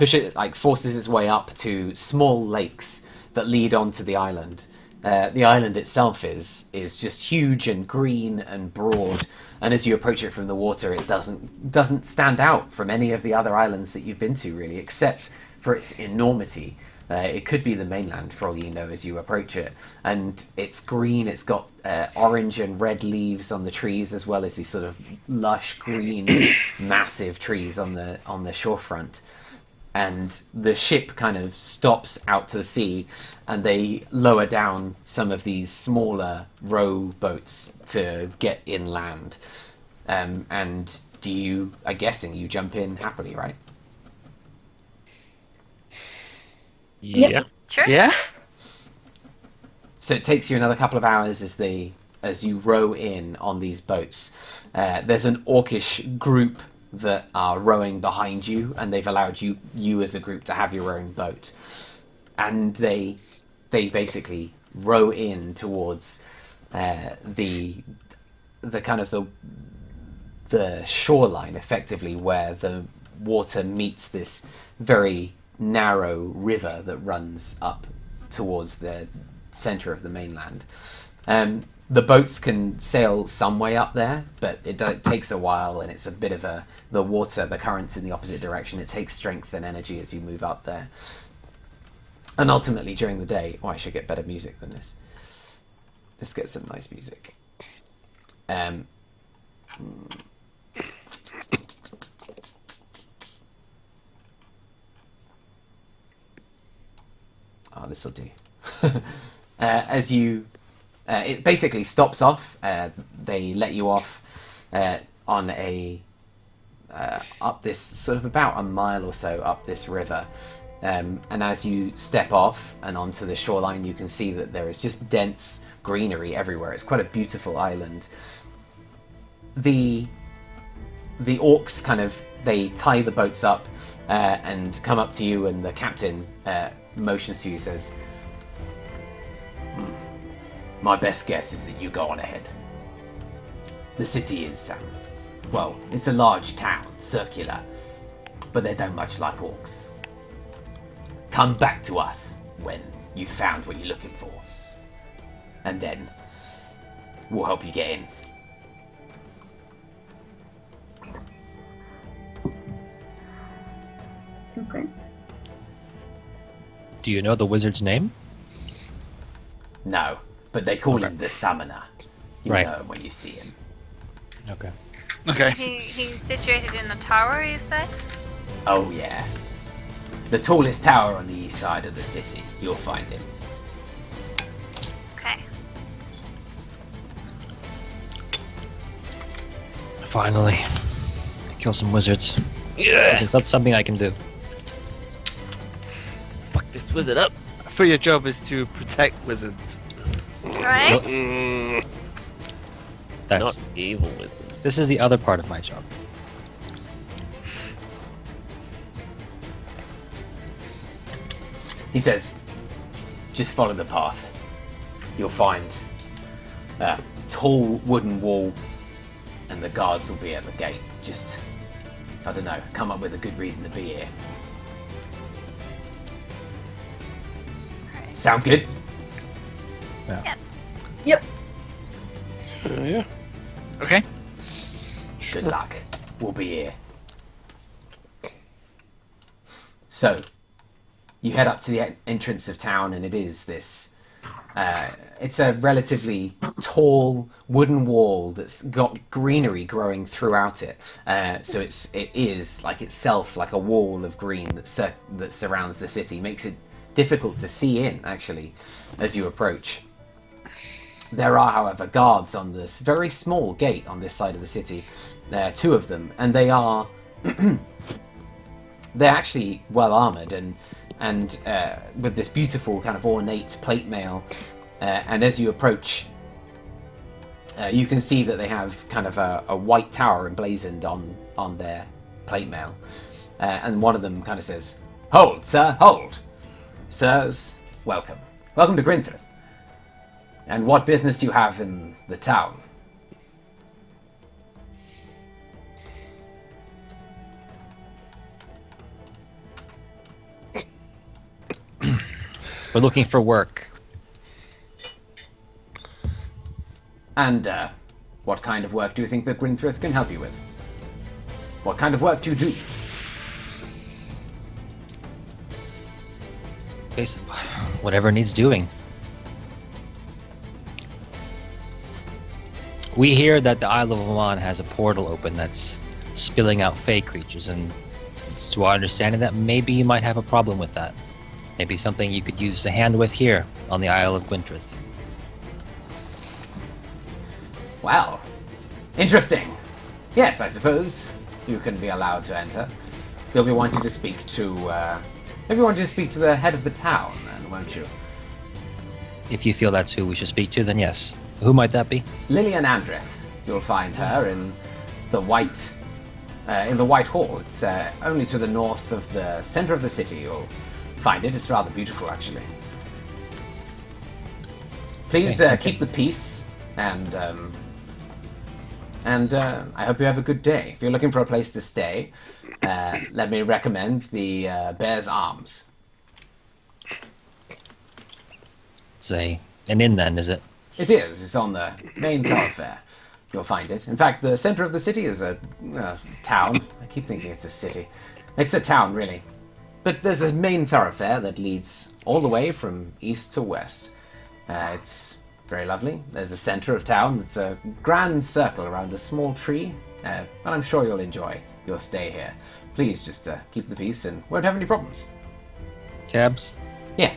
forces its way up to small lakes that lead onto the island. The island itself is just huge and green and broad, and as you approach it from the water, it doesn't stand out from any of the other islands that you've been to, really, except for its enormity. It could be the mainland, for all you know, as you approach it. And it's green, it's got orange and red leaves on the trees, as well as these sort of lush green, massive trees on the shorefront. And the ship kind of stops out to the sea, and they lower down some of these smaller row boats to get inland. And I'm guessing you jump in happily, right? Yeah. Yep. Sure. Yeah? So it takes you another couple of hours as you row in on these boats. There's an orcish group that are rowing behind you, and they've allowed you as a group to have your own boat. And they basically row in towards the kind of the shoreline, effectively, where the water meets this very narrow river that runs up towards the center of the mainland. The boats can sail some way up there, but it takes a while, and it's a bit of the water, the current's in the opposite direction. It takes strength and energy as you move up there. And ultimately, during the day... Oh, I should get better music than this. Let's get some nice music. Oh, this'll do. As you... it basically stops off. They let you off on a... up this, sort of about a mile or so up this river. And as you step off and onto the shoreline, you can see that there is just dense greenery everywhere. It's quite a beautiful island. The orcs kind of... They tie the boats up and come up to you, and the captain motions to you, says... My best guess is that you go on ahead. The city is, well, it's a large town, circular, but they don't much like orcs. Come back to us when you've found what you're looking for, and then we'll help you get in. Okay. Do you know the wizard's name? No, but they call him the Summoner. You Right. know him when you see him. Okay. Okay. He's situated in a tower, you say? Oh yeah. The tallest tower on the east side of the city. You'll find him. Okay. Finally. Kill some wizards. Yeah. Something I can do. Fuck this wizard up. For your job is to protect wizards. Right? That's Not evil wizard. This is the other part of my job. He says, just follow the path. You'll find a tall wooden wall, and the guards will be at the gate. Just, I don't know, come up with a good reason to be here. Sound good? Yes. Yep. Yeah. Okay. Good luck. We'll be here. So, you head up to the entrance of town, and it is this... it's a relatively tall wooden wall that's got greenery growing throughout it. So it is like itself like a wall of green that surrounds the city. Makes it difficult to see in, actually, as you approach. There are, however, guards on this very small gate on this side of the city. There are two of them, and they are... they're actually well armoured and with this beautiful kind of ornate plate mail. And as you approach, you can see that they have kind of a white tower emblazoned on their plate mail. And one of them kind of says, "Hold, sir, hold. Sirs, welcome. Welcome to Grinthith. And what business you have in the town?" We're looking for work. And what kind of work do you think that Grinthith can help you with? What kind of work do you do? Whatever needs doing. We hear that the Isle of Oman has a portal open that's spilling out fey creatures, and it's to our understanding that maybe you might have a problem with that. Maybe something you could use a hand with here on the Isle of Gwyntrith. Well, interesting. Yes, I suppose you can be allowed to enter. You'll be wanting to speak to, maybe wanting to speak to the head of the town, then, won't you? If you feel that's who we should speak to, then yes. Who might that be? Lillian Andrith. You'll find her in the White Hall. It's only to the north of the center of the city. You'll find it. It's rather beautiful, actually. Please keep the peace, and I hope you have a good day. If you're looking for a place to stay, let me recommend the Bear's Arms. It's an inn then, is it? It is. It's on the main thoroughfare. You'll find it. In fact, the center of the city is a town. I keep thinking it's a city. It's a town, really. But there's a main thoroughfare that leads all the way from east to west. It's very lovely. There's a center of town that's a grand circle around a small tree. But I'm sure you'll enjoy your stay here. Please just keep the peace and won't have any problems. Cabs, Yeah.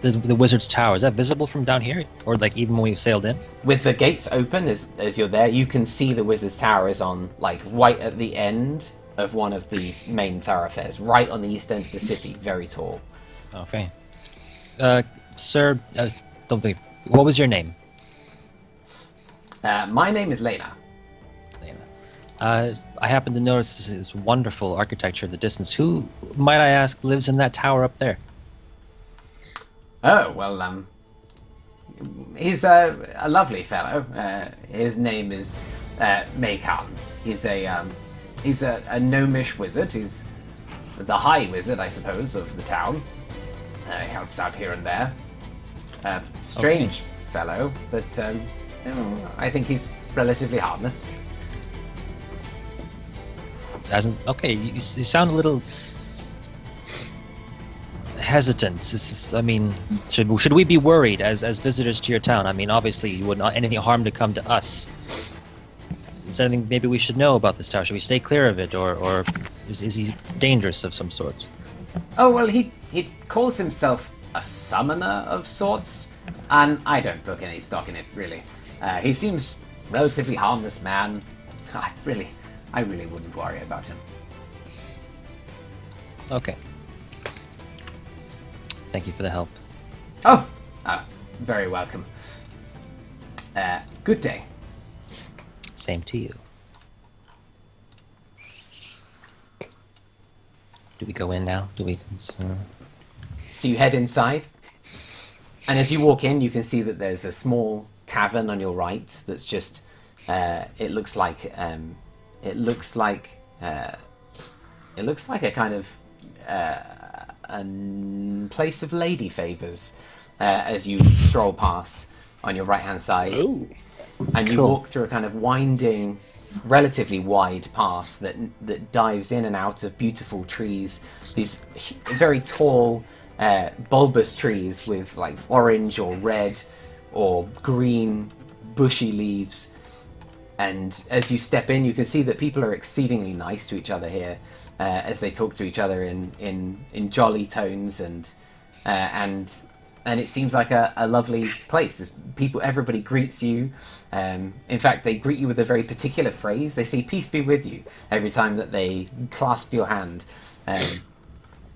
the wizard's tower, is that visible from down here? Or like even when we sailed in? With the gates open as you're there, you can see the wizard's tower is on, like, right at the end of one of these main thoroughfares, right on the east end of the city, very tall. Okay. Sir, don't think. What was your name? My name is Lena. Lena. I happen to notice this wonderful architecture in the distance. Who, might I ask, lives in that tower up there? Oh, well, he's a lovely fellow. His name is Maykan. He's a gnomish wizard. He's the high wizard, I suppose, of the town. He helps out here and there. Strange fellow, but I think he's relatively harmless. Okay, you sound a little hesitant. I mean, should we be worried as visitors to your town? I mean, obviously, you wouldn't want anything harm to come to us. Is there anything maybe we should know about this tower? Should we stay clear of it, or is he dangerous of some sort? Oh, well, he calls himself a summoner of sorts, and I don't book any stock in it, really. He seems relatively harmless man. I really wouldn't worry about him. Okay. Thank you for the help. Oh, very welcome. Good day. Same to you. Do we go in now? So you head inside, and as you walk in, you can see that there's a small tavern on your right that's just. It looks like a kind of a place of lady favors as you stroll past on your right hand side. Ooh. And you walk through a kind of winding, relatively wide path that dives in and out of beautiful trees. These very tall, bulbous trees with like orange or red or green, bushy leaves. And as you step in, you can see that people are exceedingly nice to each other here, as they talk to each other in jolly tones, and it seems like a lovely place. Everybody greets you. In fact, they greet you with a very particular phrase. They say "Peace be with you" every time that they clasp your hand.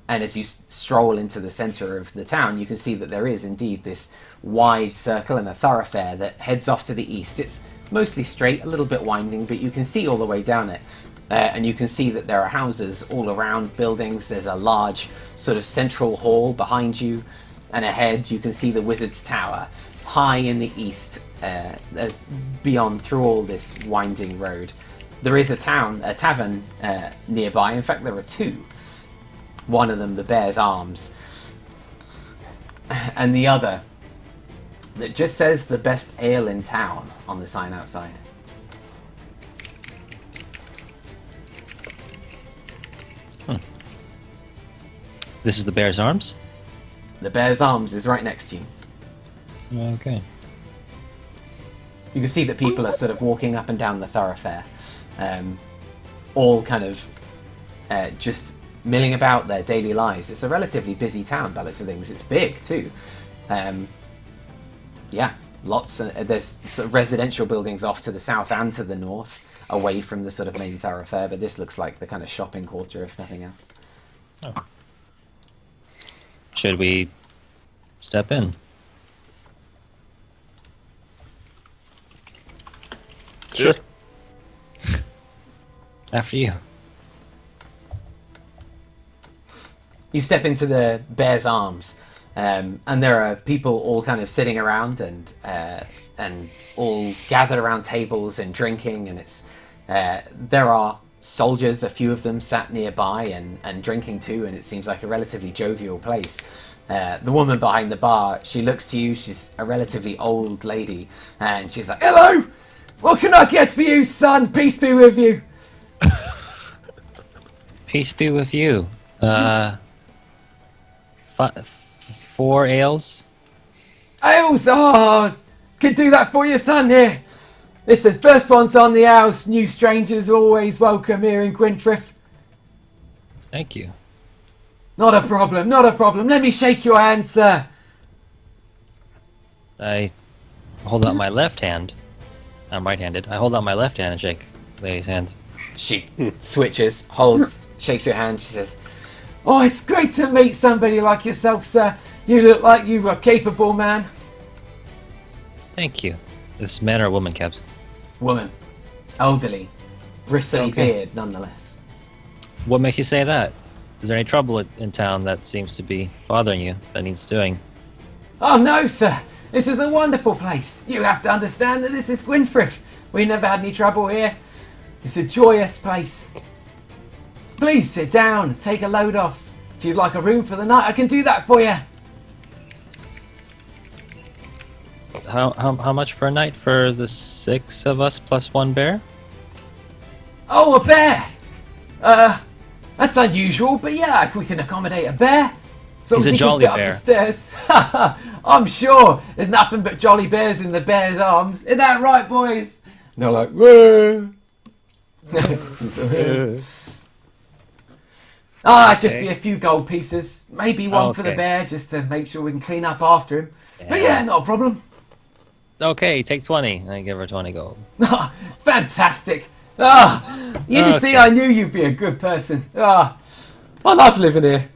And as you stroll into the center of the town, you can see that there is indeed this wide circle and a thoroughfare that heads off to the east. It's mostly straight, a little bit winding, but you can see all the way down it. And you can see that there are houses all around, buildings. There's a large sort of central hall behind you. And ahead, you can see the Wizard's Tower, high in the east, as beyond through all this winding road. There is a tavern nearby. In fact, there are two. One of them, the Bear's Arms, and the other that just says "the best ale in town" on the sign outside. This is the Bear's Arms? The Bear's Arms is right next to you. Okay. You can see that people are sort of walking up and down the thoroughfare, all kind of just milling about their daily lives. It's a relatively busy town by the looks of things. It's big too. Yeah, lots. There's sort of residential buildings off to the south and to the north, away from the sort of main thoroughfare. But this looks like the kind of shopping quarter, if nothing else. Oh. Should we step in? Sure. After you. You step into the Bear's Arms, and there are people all kind of sitting around and all gathered around tables and drinking, and it's there are soldiers, a few of them sat nearby and drinking too, and it seems like a relatively jovial place. The woman behind the bar, she looks to you. She's a relatively old lady, and she's like, "Hello, what can I get for you, son? Peace be with you." Peace be with you. 4 ales. Ales, can do that for you, son. Here, listen. First one's on the house. New strangers always welcome here in Gwynfrith. Thank you. Not a problem. Not a problem. Let me shake your hand, sir. I hold out my left hand. I'm right-handed. I hold out my left hand and shake the lady's hand. She switches, holds, shakes your hand. She says, "Oh, it's great to meet somebody like yourself, sir. You look like you were a capable man." Thank you. This man or woman, Cabs? Woman. Elderly. Bristly Okay. beard, nonetheless. What makes you say that? Is there any trouble in town that seems to be bothering you, that needs doing? Oh, no, sir. This is a wonderful place. You have to understand that this is Gwynfrith. We never had any trouble here. It's a joyous place. Please sit down, take a load off. If you'd like a room for the night, I can do that for you. How much for a night for the 6 of us plus 1 bear? Oh, a bear! That's unusual, but yeah, we can accommodate a bear. As long He's as a he can jolly fit up bear. the stairs. I'm sure there's nothing but jolly bears in the bear's arms. Isn't that right, boys? And they're like, whoa. Just be a few gold pieces. Maybe one for the Okay. bear, just to make sure we can clean up after him. But yeah, not a problem. Okay, take 20. I give her 20 gold. Fantastic. You Okay. see, I knew you'd be a good person. I love living here.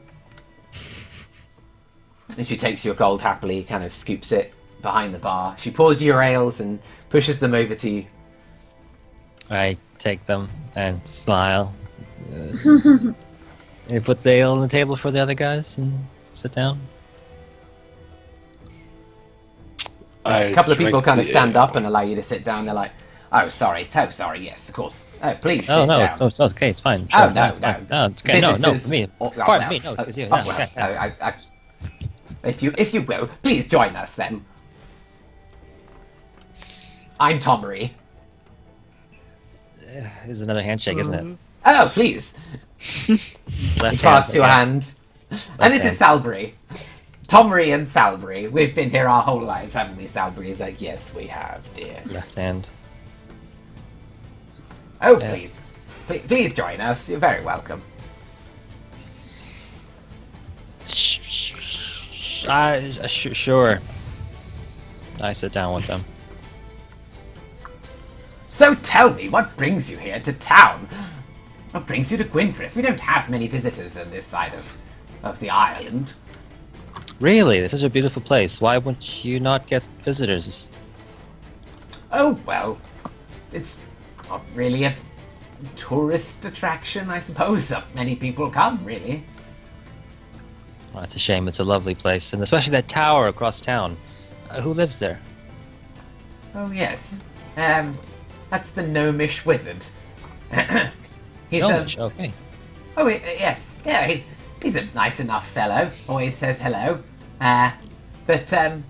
And she takes your gold happily, kind of scoops it behind the bar. She pours your ales and pushes them over to you. I take them and smile. I put the ale on the table for the other guys and sit down. A couple of people kind of stand up and allow you to sit down. They're like, "Oh, sorry, yes, of course. Oh, please sit Oh no, down." it's okay, it's fine. Oh, Sure, no, it's fine. no. No, it's okay. No, Visitors- for me. Oh, Pardon well, me. No, it's you. oh, Yeah, well, yeah. if you will, please join us then. I'm Tomery. It's another handshake, isn't it? Oh, please. Left Pass your okay. hand. And this hand. is Salbury. Tomery and Salbury. We've been here our whole lives, haven't we? Salbury is like, "Yes, we have, dear." Left hand. Oh, Yeah. Please join us. You're very welcome. Sure. I sit down with them. So tell me, what brings you here to town? What brings you to Gwynfrith? We don't have many visitors on this side of the island. Really? This is a beautiful place. Why would you not get visitors? Oh, well, it's not really a tourist attraction, I suppose. Many people come, really. Oh, it's a shame. It's a lovely place, and especially that tower across town. Who lives there? Oh, yes. That's the gnomish wizard. He's Gnomish, okay. Oh, yes. Yeah, he's a nice enough fellow. Always says hello. But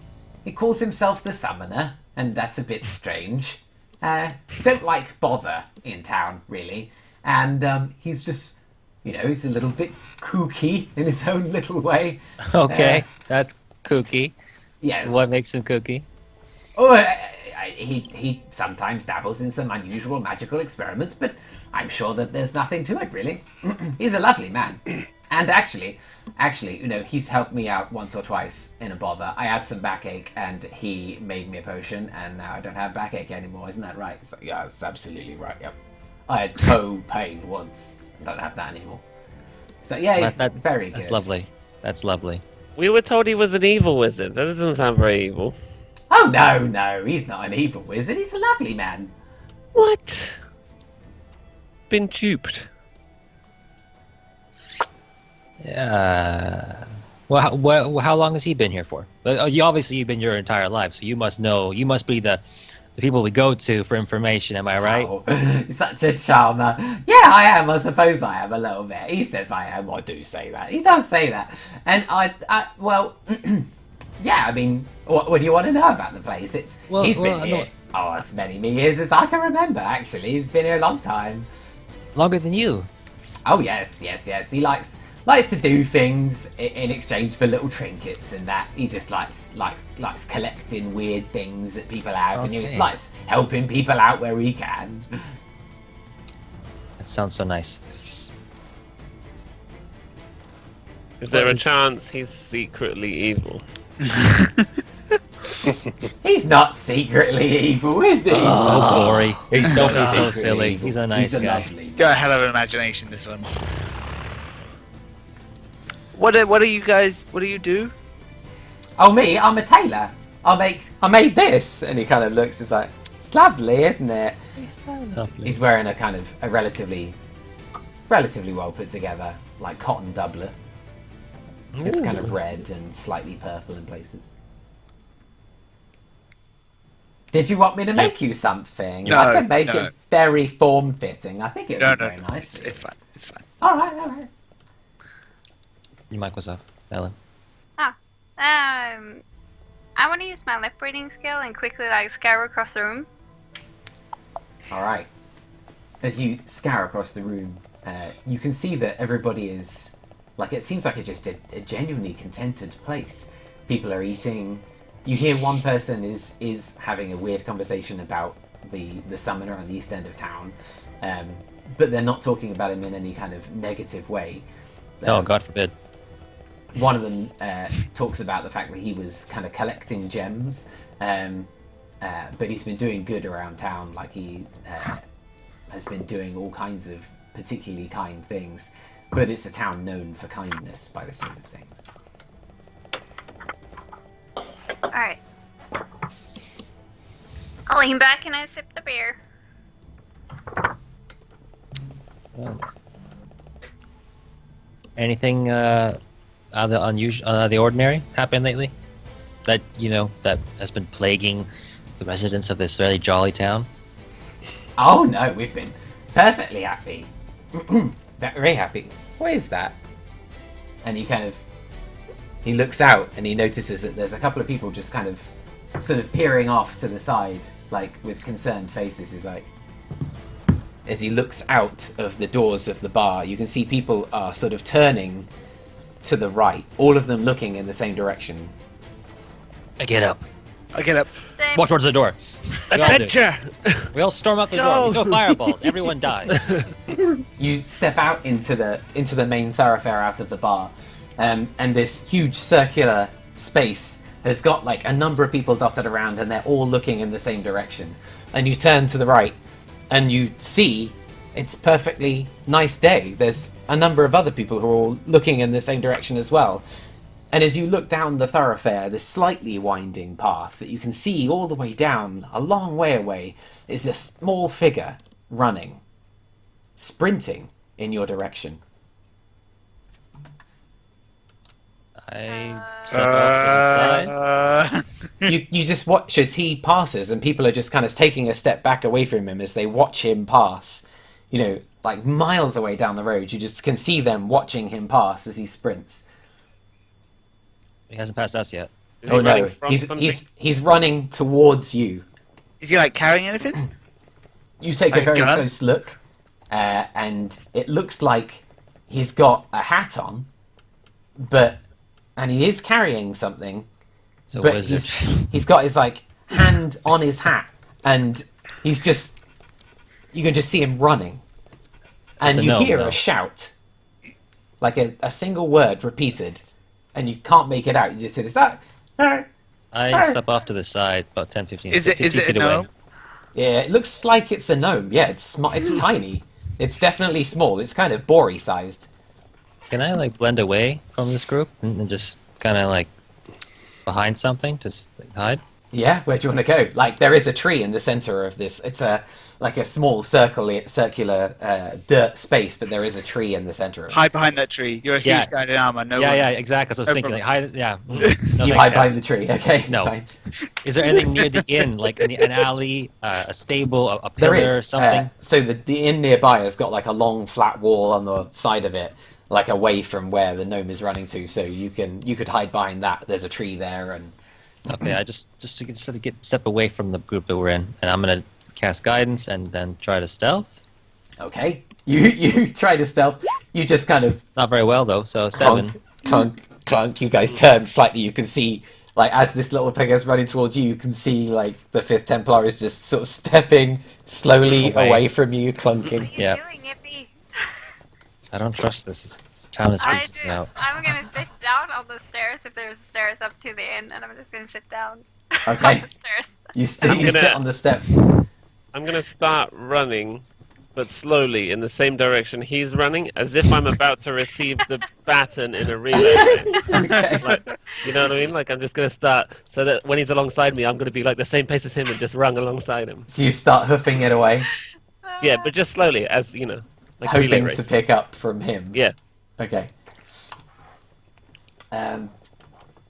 he calls himself the Summoner, and that's a bit strange. Don't like bother in town, really. And he's just, he's a little bit kooky in his own little way. Okay, that's kooky. Yes. What makes him kooky? Oh, he sometimes dabbles in some unusual magical experiments, but I'm sure that there's nothing to it, really. He's a lovely man. And actually, he's helped me out once or twice in a bother. I had some backache, and he made me a potion, and now I don't have backache anymore. Isn't that right? It's like, yeah, that's absolutely right, yep. I had toe pain once. I don't have that anymore. So, yeah, he's very good. That's lovely. That's lovely. We were told he was an evil wizard. That doesn't sound very evil. Oh, no, he's not an evil wizard. He's a lovely man. What? Been duped. Yeah. Well, how long has he been here for? You've been your entire life, so you must know. You must be the the people we go to for information. Am I right? Oh, such a charmer. Yeah, I am. I suppose I am a little bit. He says I am. I do say that. He does say that. And well, yeah. I mean, what do you want to know about the place? He's been here. Oh, as many years as I can remember. Actually, he's been here a long time. Longer than you. Oh yes. He likes to do things in exchange for little trinkets and that. He just likes collecting weird things that people have, and he just likes helping people out where he can. That sounds so nice. Is there a chance he's secretly evil? He's not secretly evil, is he? Oh, Glory. He's not so secretly silly. evil. He's a nice guy. Lovely Got a hell of an imagination, this one. What do you do? Oh, me? I'm a tailor. I made this, and he kind of looks. It's like, it's lovely, isn't it? It's so lovely. He's wearing a relatively well put together like cotton doublet. It's kind of red and slightly purple in places. Did you want me to make you something? No, I can make no. it very form fitting. I think it would be very No. nice. It's fine. All right. Your mic was off, Ellen. I want to use my lip reading skill and quickly scour across the room. All right. As you scour across the room, you can see that everybody is it seems like just a genuinely contented place. People are eating. You hear one person is having a weird conversation about the summoner on the east end of town, but they're not talking about him in any kind of negative way. Oh, God forbid. One of them talks about the fact that he was kind of collecting gems, but he's been doing good around town. Like he has been doing all kinds of particularly kind things, but it's a town known for kindness by the sound of things. Alright. I'll lean back and I sip the beer. Anything out of the unusual, the ordinary happen lately? That that has been plaguing the residents of this very jolly town? Oh no, we've been perfectly happy. Very happy. What is that? And he looks out and he notices that there's a couple of people just kind of sort of peering off to the side, like with concerned faces. He's like, as he looks out of the doors of the bar, you can see people are sort of turning to the right, all of them looking in the same direction. I get up. Same. Walk towards the door. We all do. Adventure! We all storm out the door. We throw fireballs. Everyone dies. You step out into the main thoroughfare out of the bar, and this huge circular space has got like a number of people dotted around, and they're all looking in the same direction. And you turn to the right, and you see it's perfectly nice day. There's a number of other people who are all looking in the same direction as well. And as you look down the thoroughfare, this slightly winding path that you can see all the way down, a long way away, is a small figure running, sprinting in your direction. I step off to the side. You just watch as he passes, and people are just kind of taking a step back away from him as they watch him pass. Like miles away down the road, you just can see them watching him pass as he sprints. He hasn't passed us yet. Oh no, he's running towards you. Is he carrying anything? You take a very close look, and it looks like he's got a hat on, and he is carrying something. It's a but wizard. he's got his hand on his hat, and you can just see him running, and you hear a shout, like a single word repeated. And you can't make it out. You just hear this. I step off to the side, about 10, 15 Is it feet a away. gnome? Yeah, it looks like it's a gnome. Yeah, it's tiny. It's definitely small. It's kind of bory sized. Can I blend away from this group and just kind of behind something to hide? Yeah, where do you want to go? Like, there is a tree in the center of this. It's a small circular dirt space, but there is a tree in the center of it. Hide behind that tree. You're a huge Yeah. guy in armor. No yeah, one. yeah, exactly. So I was No thinking, like, hide. Yeah. No, You thanks, hide behind Taz. the tree. Okay. No. Fine. Is there anything near the inn, like an alley, a stable, a There pillar, is something? so the inn nearby has got like a long flat wall on the side of it, like away from where the gnome is running to. So you could hide behind that. There's a tree there, and Okay, I just to get step away from the group that we're in, and I'm gonna cast guidance and then try to stealth. okay, you try to stealth. You just kind of Not very well though, so 7. clunk, clunk, clunk. You guys turn slightly. You can see, like, as this little figure is running towards you, you can see, like, the Fifth Templar is just sort of stepping slowly away from you, clunking. Yeah. Doing Yippee. I don't trust this. This town is I freaking do. me out. I'm gonna sit down on the stairs if there's stairs up to the inn, and I'm just gonna sit down. Okay. on the stairs. You sit on the steps. I'm gonna start running, but slowly in the same direction he's running, as if I'm about to receive the baton in a relay. Okay. Like, you know what I mean? Like, I'm just gonna start so that when he's alongside me, I'm gonna be like the same pace as him and just run alongside him. So you start hoofing it away, Yeah, but just slowly, as you know, like relay hoping race. to pick up from him. Yeah. Okay.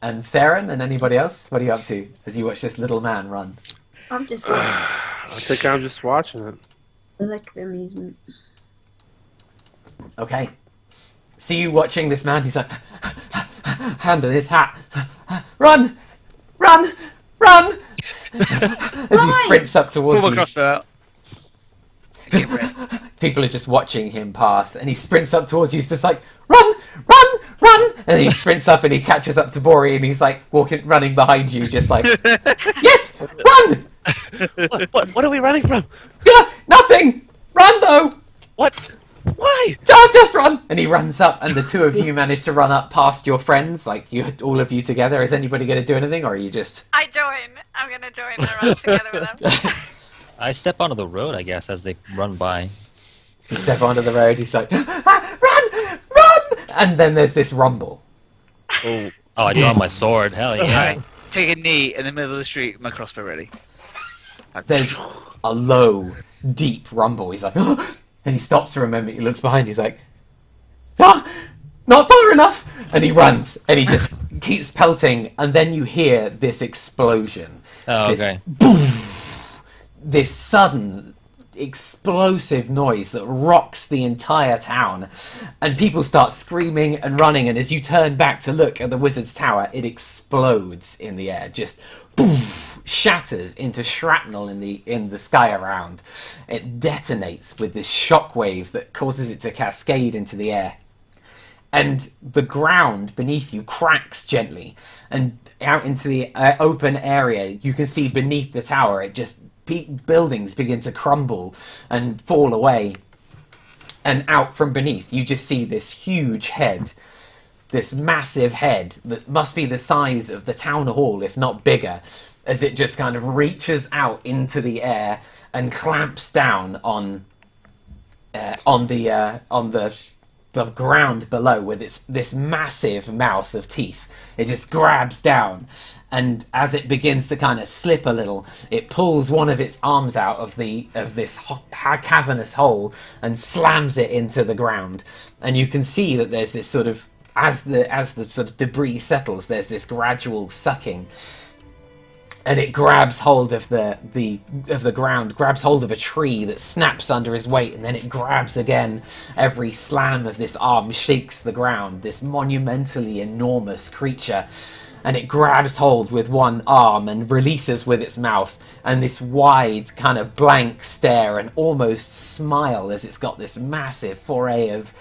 And Theron and anybody else, what are you up to as you watch this little man run? I'm just I think I'm just watching it. like amusement. Okay. See you watching this man, he's like, hand in his hat. Run! Run! Run! As he sprints up Pull towards my you. crossbow out. Get ready. People are just watching him pass, and he sprints up towards you. He's just like, run, run, run! And he sprints up and he catches up to Bori, and he's like running behind you, just like, yes, run! What are we running from? Nothing! Run though! What? Why? Just run! And he runs up, and the two of you manage to run up past your friends, like all of you together. Is anybody going to do anything, or are you just? I join. I'm gonna join and run together with them. I step onto the road, I guess, as they run by. You step onto the road. He's like, run, run! And then there's this rumble. Oh, I draw my sword. Hell yeah! Alright, take a knee in the middle of the street with my crossbow ready. There's a low, deep rumble. He's like, and he stops for a moment. He looks behind. He's like, not far enough. And he runs, and he just keeps pelting. And then you hear this explosion. Oh, This okay. boom, this sudden explosive noise that rocks the entire town, and people start screaming and running, and as you turn back to look at the wizard's tower, it explodes in the air, just boom, shatters into shrapnel in the sky around. It detonates with this shockwave that causes it to cascade into the air, and the ground beneath you cracks gently, and out into the open area you can see beneath the tower it just buildings begin to crumble and fall away, and out from beneath you just see this huge head, this massive head that must be the size of the town hall, if not bigger, as it just kind of reaches out into the air and clamps down on the ground below with this massive mouth of teeth. It just grabs down, and as it begins to kind of slip a little, it pulls one of its arms out of this cavernous hole and slams it into the ground. And you can see that there's this sort of, as the sort of debris settles, there's this gradual sucking. And it grabs hold of the ground, grabs hold of a tree that snaps under his weight, and then it grabs again. Every slam of this arm shakes the ground, this monumentally enormous creature, and it grabs hold with one arm and releases with its mouth, and this wide kind of blank stare and almost smile as it's got this massive foray of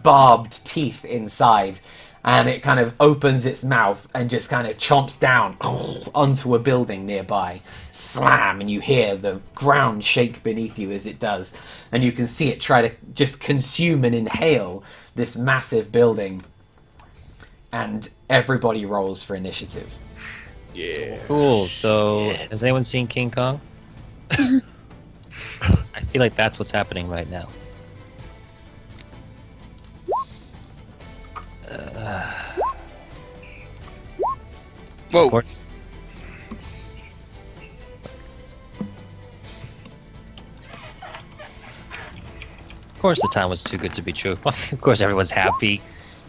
barbed teeth inside. And it kind of opens its mouth and just kind of chomps down onto a building nearby. Slam, and you hear the ground shake beneath you as it does. And you can see it try to just consume and inhale this massive building. And everybody rolls for initiative. Yeah. Cool. So, has anyone seen King Kong? I feel like that's what's happening right now. Whoa. Of course. Of course, the time was too good to be true. Of course, everyone's happy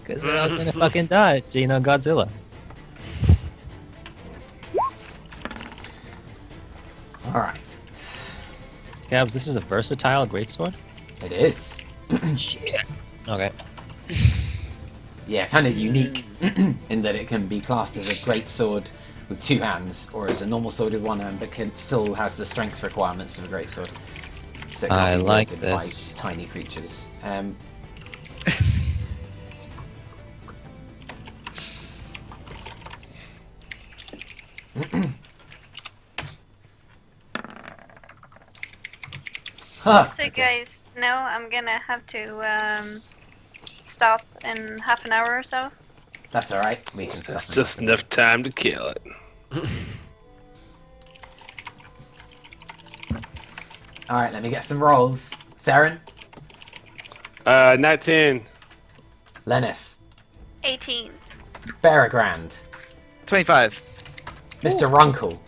because they're all gonna fucking die to Godzilla. All right. Gabs, this is a versatile greatsword. It is. Shit. Okay. Yeah, kind of unique in that it can be classed as a great sword with 2 hands, or as a normal sword with 1 hand, but still has the strength requirements of a great sword. So it I can't be like wielded this. by tiny creatures. Huh. So guys, no, I'm gonna have to stop in half an hour or so. That's all right. We can stop. That's just enough time to kill it. All right, let me get some rolls. Theron, 19. Lenneth, 18. Bearagrand, 25. Mr. Runkle,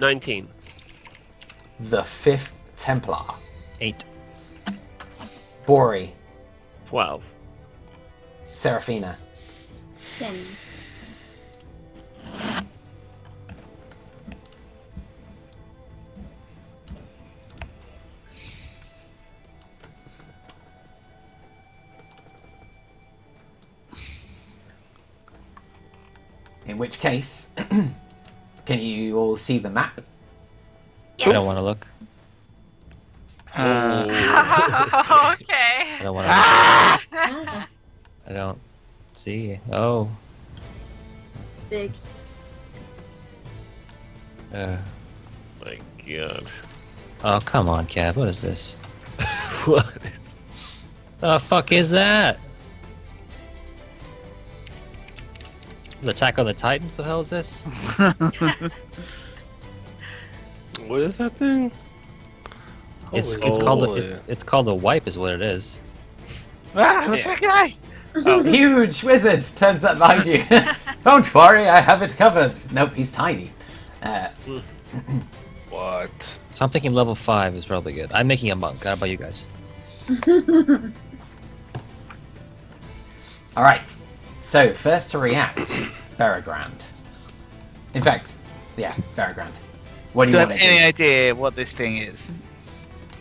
19. the 5th Templar, 8. Bori, 12. Seraphina, 10. in which case, can you all see the map? I don't want to look. Okay. I don't want to. I don't see. Oh. Big. My god. Oh, come on, Cab. What is this? What? The fuck is that? The Attack on the Titan? What the hell is this? What is that thing? It's Holy called moly. it's called a wipe, is what it is. Ah, what's that guy? Oh, Huge wizard turns up behind you. Don't worry, I have it covered. Nope, he's tiny. What? So I'm thinking level 5 is probably good. I'm making a monk. How about you guys? All right. So first to react, Bearagrand. In fact, yeah, Bearagrand. What do do you I want have to any do? idea what this thing is?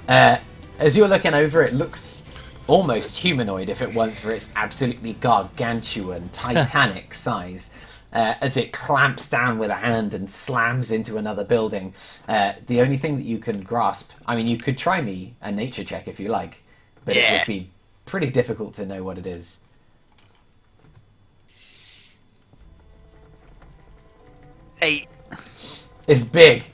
As you're looking over, it looks almost humanoid if it weren't for its absolutely gargantuan, titanic size. As it clamps down with a hand and slams into another building. The only thing that you can grasp, I mean, you could try me a nature check if you like, but it would be pretty difficult to know what it is. Eight. It's big.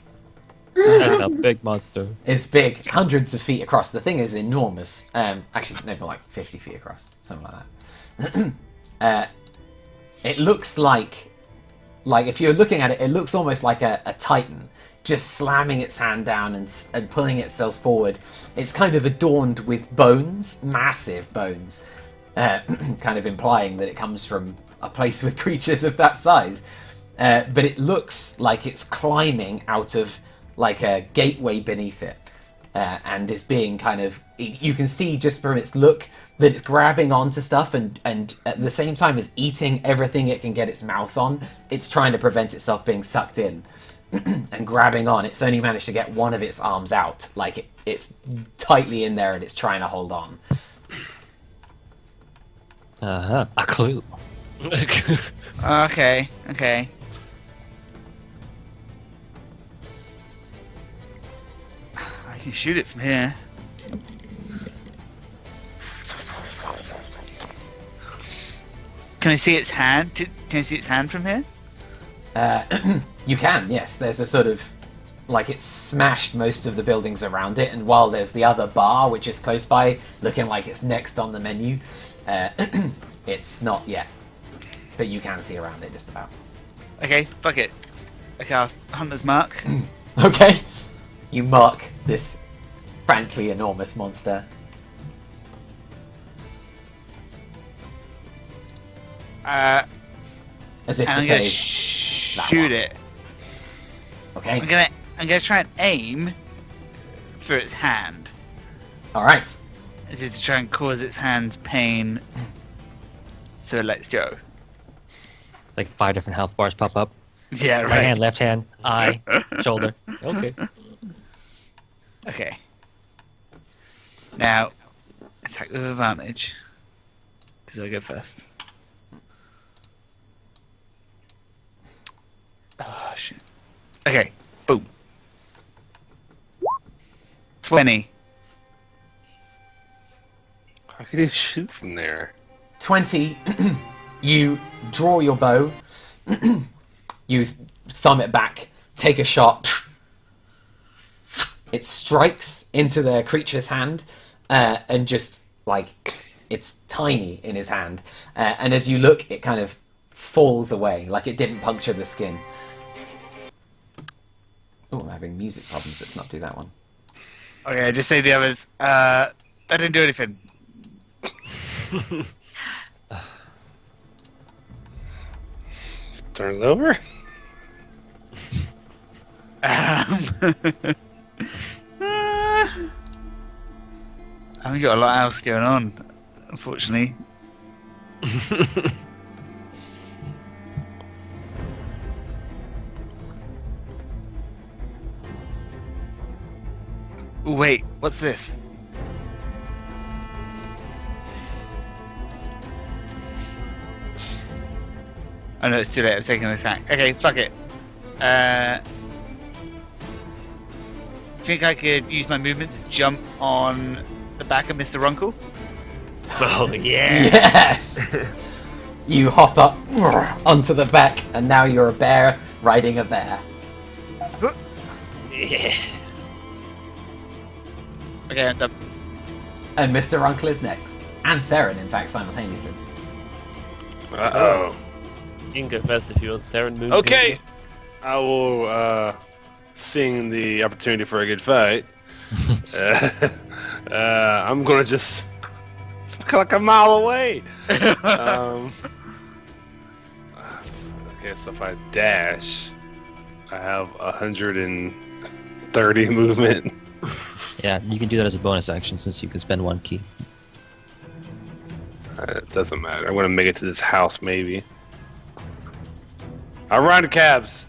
That's a big monster. It's big, hundreds of feet across. The thing is enormous. Actually, maybe like 50 feet across, something like that. It looks like if you're looking at it, it looks almost like a titan, just slamming its hand down and pulling itself forward. It's kind of adorned with bones, massive bones, kind of implying that it comes from a place with creatures of that size. But it looks like it's climbing out of like a gateway beneath it, and is being kind of, you can see just from its look that it's grabbing onto stuff and at the same time as eating everything it can get its mouth on, it's trying to prevent itself being sucked in and grabbing on. It's only managed to get one of its arms out, like it's tightly in there and it's trying to hold on. Uh-huh. A clue. Okay. I can shoot it from here. Can I see its hand? Can I see its hand from here? You can, yes. There's a sort of, like it's smashed most of the buildings around it, and while there's the other bar, which is close by, looking like it's next on the menu, it's not yet. But you can see around it just about. Okay, fuck it. I cast Hunter's Mark. Okay. You mark this frankly enormous monster. As if And to I'm gonna say, that shoot one. it. Okay. I'm gonna try and aim for its hand. All right. Is it to try and cause its hands pain so it lets go? Like 5 different health bars pop up. Yeah, Right right. hand, left hand, eye, shoulder. Okay. Okay. Now, attack with advantage. Because I go first. Oh, shit. Okay, boom. 20. How can you shoot from there? 20. You draw your bow. You thumb it back. Take a shot. It strikes into the creature's hand, and just like it's tiny in his hand. And as you look, it kind of falls away, like it didn't puncture the skin. Oh, I'm having music problems. Let's not do that one. Okay, just say the others. That didn't do anything. Turn it over. I haven't got a lot else going on, unfortunately. Ooh, wait, what's this? Oh no, it's too late. I'm taking an attack. Okay, fuck it. Think I could use my movement to jump on the back of Mr. Runkle? Oh yeah. Yes! You hop up onto the back, and now you're a bear riding a bear. Yeah. Okay, I'm done. And Mr. Uncle is next. And Theron, in fact, simultaneously. Uh-oh. You can go first if you want. Theron, move. Okay. I will sing the opportunity for a good fight. I'm gonna just like a mile away. Okay, so if I dash, I have 130 movement. Yeah, you can do that as a bonus action since you can spend 1 key. It doesn't matter. I'm gonna make it to this house, maybe. I'll ride the cabs.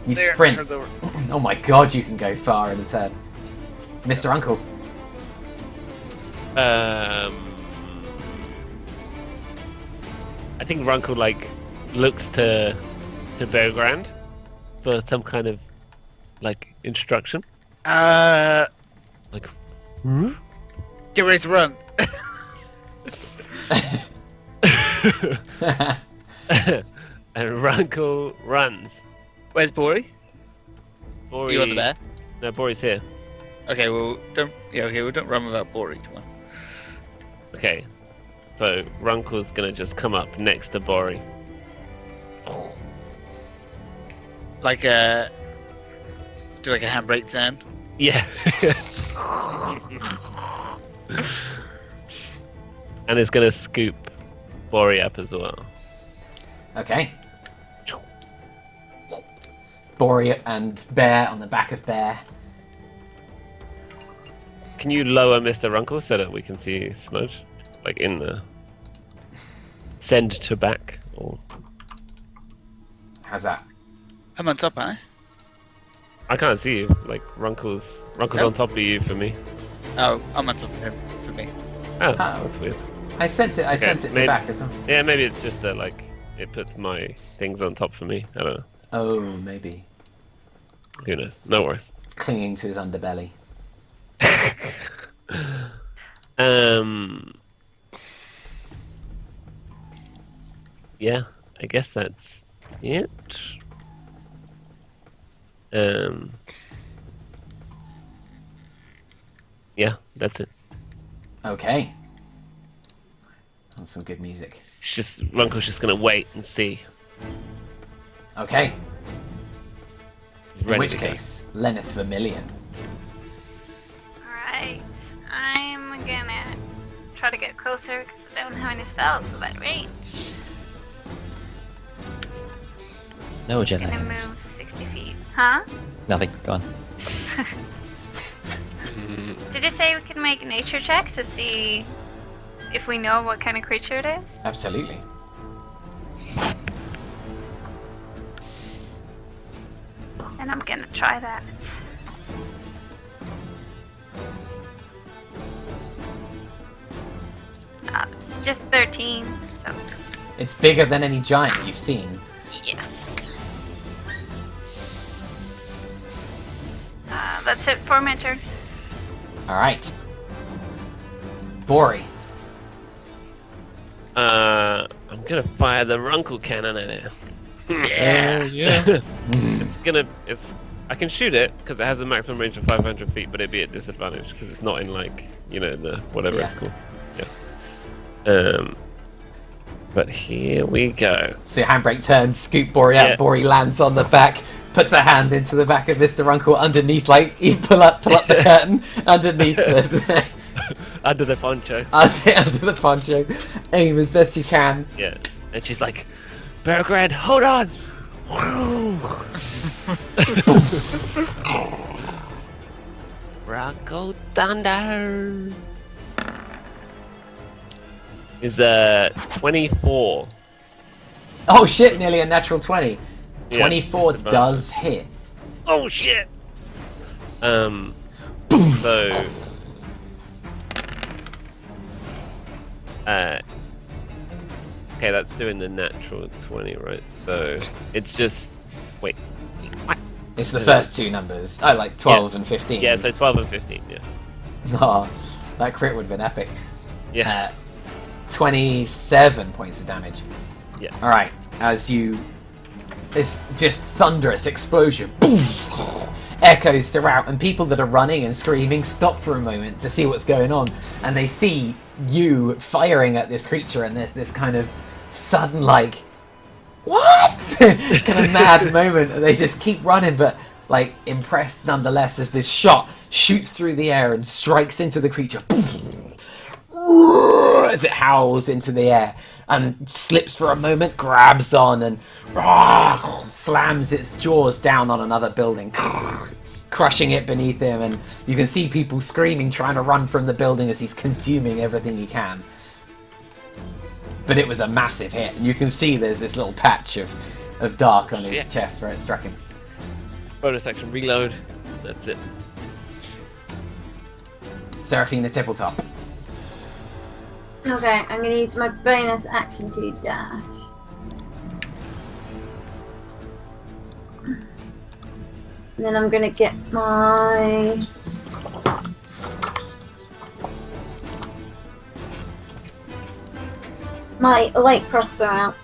You There, sprint. turns over. Oh my god, you can go far in a turn. Mr. Uncle. I think Runkle like looks to Beaugrand for some kind of like instruction. Like, Get ready to run. and Runkle runs. Where's Bori? Bori, You on the bear? No, Bori's here. Okay, well, don't. Yeah, okay, well, don't run without Bori. Come on. Okay, so Runkle's gonna just come up next to Bori. Like do like a handbrake turn. Yeah. And it's gonna scoop Bori up as well. Okay. Bori and Bear on the back of Bear. Can you lower Mr. Runkle so that we can see Smudge? Like in the send to back or How's that? I'm on top, aren't I can't see you. Like Runkle's Nope. on top of you for me. I? Oh, I'm on top of him for me. Oh, Oh. that's weird. I sent it. I sent it to maybe- back as well. Yeah, maybe it's just that like it puts my things on top for me. I don't know. Oh, maybe Who knows? No worries. clinging to his underbelly. Yeah, I guess that's it. Yeah, that's it. Okay. That's some good music. It's just Runkle's just gonna wait and see. Okay. He's In ready which to go. case, Lenneth Vermilion. Alright, I'm gonna try to get closer because I don't have any spells with that range. No jet Gonna hands. move 60 feet. Huh? Nothing. Go on. To Did you say we can make a nature check to see if we know what kind of creature it is? Absolutely. And I'm gonna try that. It's just 13, so It's bigger than any giant you've seen. yeah. That's it for my turn. Alright. Bori. I'm gonna fire the Runkle cannon at it. Yeah. It's I can shoot it because it has a maximum range of 500 feet, but it'd be at disadvantage because it's not in like the whatever Yeah. it's called. Yeah. But here we go. So handbrake turns, scoop Bori out, Yeah. Bori lands on the back, puts a hand into the back of Mr. Runkle underneath, like, you pull up the curtain, underneath the... Under the poncho. under the poncho, aim as best you can. Yeah. And she's like, Beargrad, hold on! Rocco Thunder is 24. Oh shit, nearly a natural 20. Yeah, 24 it's a does hit. Oh shit! So okay, that's doing the natural 20, right? So it's just wait. What? It's the first two numbers. Oh, like 12 and 15. Yeah, so 12 and 15, yeah. Oh, that crit would have been epic. Yeah. 27 points of damage. Yeah. Alright, as this just thunderous explosion boom, echoes throughout, and people that are running and screaming stop for a moment to see what's going on, and they see you firing at this creature, and there's this kind of sudden, like, what? kind of mad moment, and they just keep running, but like impressed nonetheless as this shot shoots through the air and strikes into the creature as it howls into the air and slips for a moment, grabs on and slams its jaws down on another building, crushing it beneath him, and you can see people screaming, trying to run from the building as he's consuming everything he can. But it was a massive hit, and you can see there's this little patch of dark on his chest where it struck him. Bonus action reload. That's it. Seraphina Tippletop. Okay, I'm gonna use my bonus action to dash. And then I'm gonna get my light crossbow out.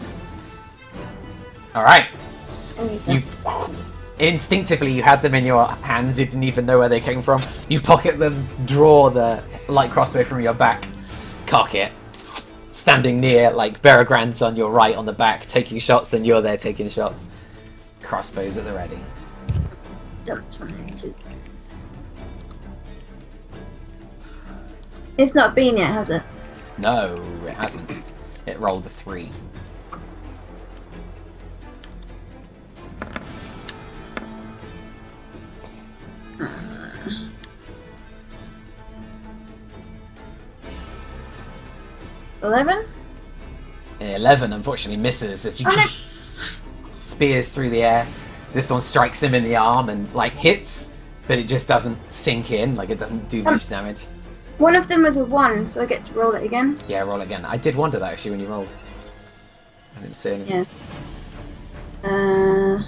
Alright. And use You them. instinctively you had them in your hands, you didn't even know where they came from. You pocket them, draw the light crossbow from your back, cock it, standing near like Beargrand's on your right on the back taking shots, and you're there taking shots. Crossbows at the ready. It's not been yet, has it? No, it hasn't. It rolled a 3. $11? 11 unfortunately misses as you Oh, no. spears through the air. This one strikes him in the arm and like hits, but it just doesn't sink in, like it doesn't do much damage. One of them was a 1, so I get to roll it again. Yeah, roll again. I did wonder that actually when you rolled. I didn't see anything. Yeah.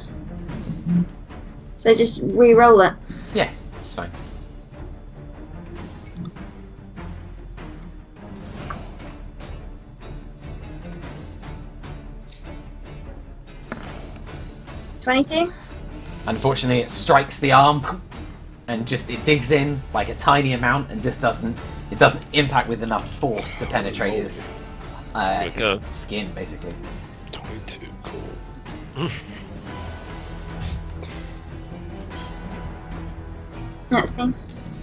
So just re-roll it. Yeah, it's fine. $22? Unfortunately, it strikes the arm and just it digs in like a tiny amount and just doesn't impact with enough force to penetrate his skin, basically. 22, cool. That's me.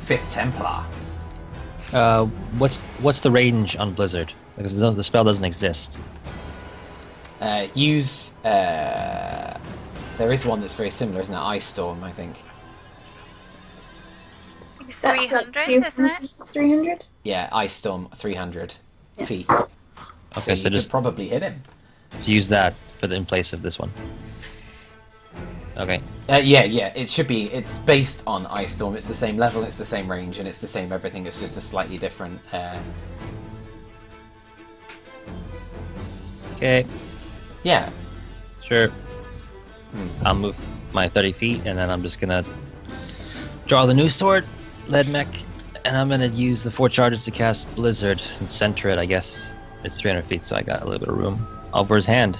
5th Templar. What's the range on Blizzard? Because the spell doesn't exist. Use there is one that's very similar, isn't it? Ice Storm, I think. That's 300, like isn't it? 300? Yeah, Ice Storm 300 Yeah. feet. Okay, so you just could probably hit him. to use that for the in place of this one. Okay. Yeah, it should be. It's based on Ice Storm. It's the same level, it's the same range, and it's the same everything. It's just a slightly different. Okay. Yeah. Sure. I'll move my 30 feet, and then I'm just gonna draw the new sword, lead mech, and I'm gonna use the 4 charges to cast Blizzard and center it. I guess it's 300 feet, so I got a little bit of room over his hand.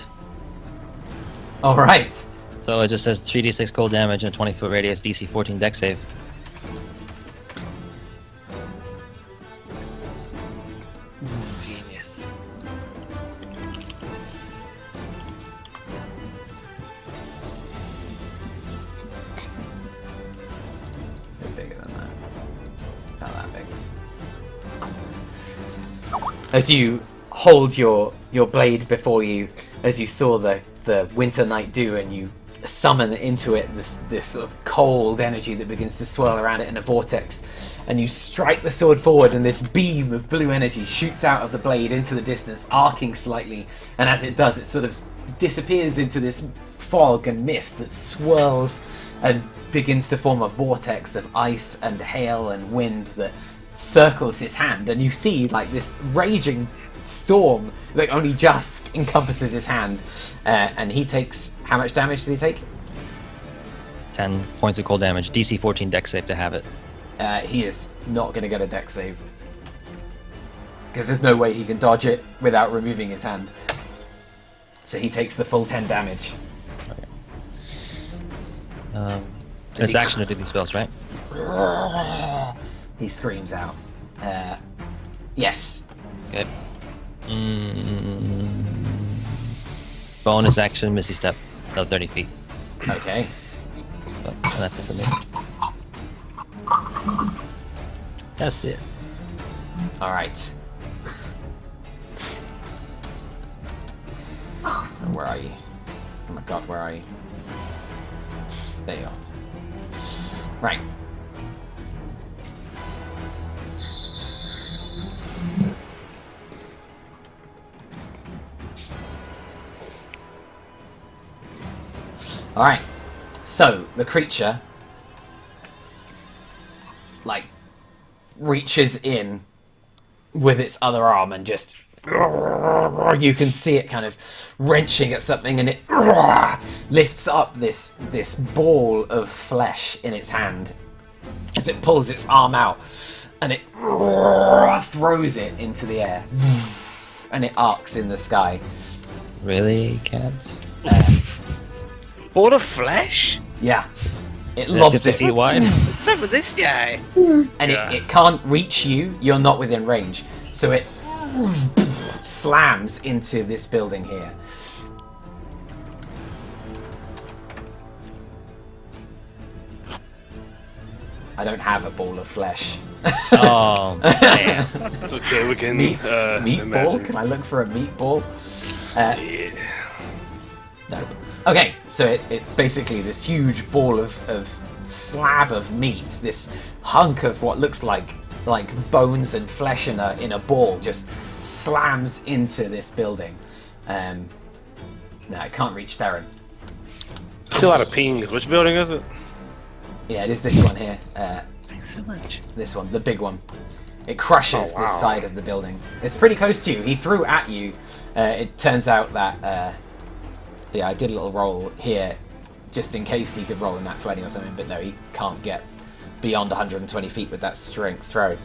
All right. So it just says 3d6 cold damage and a 20-foot radius, DC 14 deck save. Genius. A bit bigger than that. About that big. As you hold your blade before you, as you saw the winter night dew, and you summon into it this sort of cold energy that begins to swirl around it in a vortex, and you strike the sword forward, and this beam of blue energy shoots out of the blade into the distance, arcing slightly, and as it does, it sort of disappears into this fog and mist that swirls and begins to form a vortex of ice and hail and wind that circles his hand, and you see like this raging storm that only just encompasses his hand, and he takes, how much damage did he take? 10 points of cold damage, DC 14 deck save to have it. He is not going to get a dex save because there's no way he can dodge it without removing his hand, so he takes the full 10 damage. It's action to do these spells, right? He screams out. Yes. Okay. Bonus action, Misty Step, another 30 feet. Okay. But that's it for me. That's it. All right. Where are you? Oh my god, where are you? There you are. Right. Alright. So, the creature like reaches in with its other arm and just, you can see it kind of wrenching at something, and it lifts up this ball of flesh in its hand as it pulls its arm out, and it throws it into the air, and it arcs in the sky. Really, cats? Ball of flesh? Yeah. It Is it lobs 50 it. feet wide? What's up with this guy? And it can't reach you. You're not within range. So it slams into this building here. I don't have a ball of flesh. Oh, man. It's okay, we can Meatball? imagine. Can I look for a meatball? Yeah. No. Okay, so it basically, this huge ball of slab of meat, this hunk of what looks like bones and flesh in a ball, just slams into this building. No, it can't reach Theron. See a lot of pings. Which building is it? Yeah, it is this one here. Thanks so much. This one, the big one. It crushes Oh, wow. this side of the building. It's pretty close to you. He threw at you. It turns out that, yeah, I did a little roll here just in case he could roll in that 20 or something, but no, he can't get beyond 120 feet with that strength throw.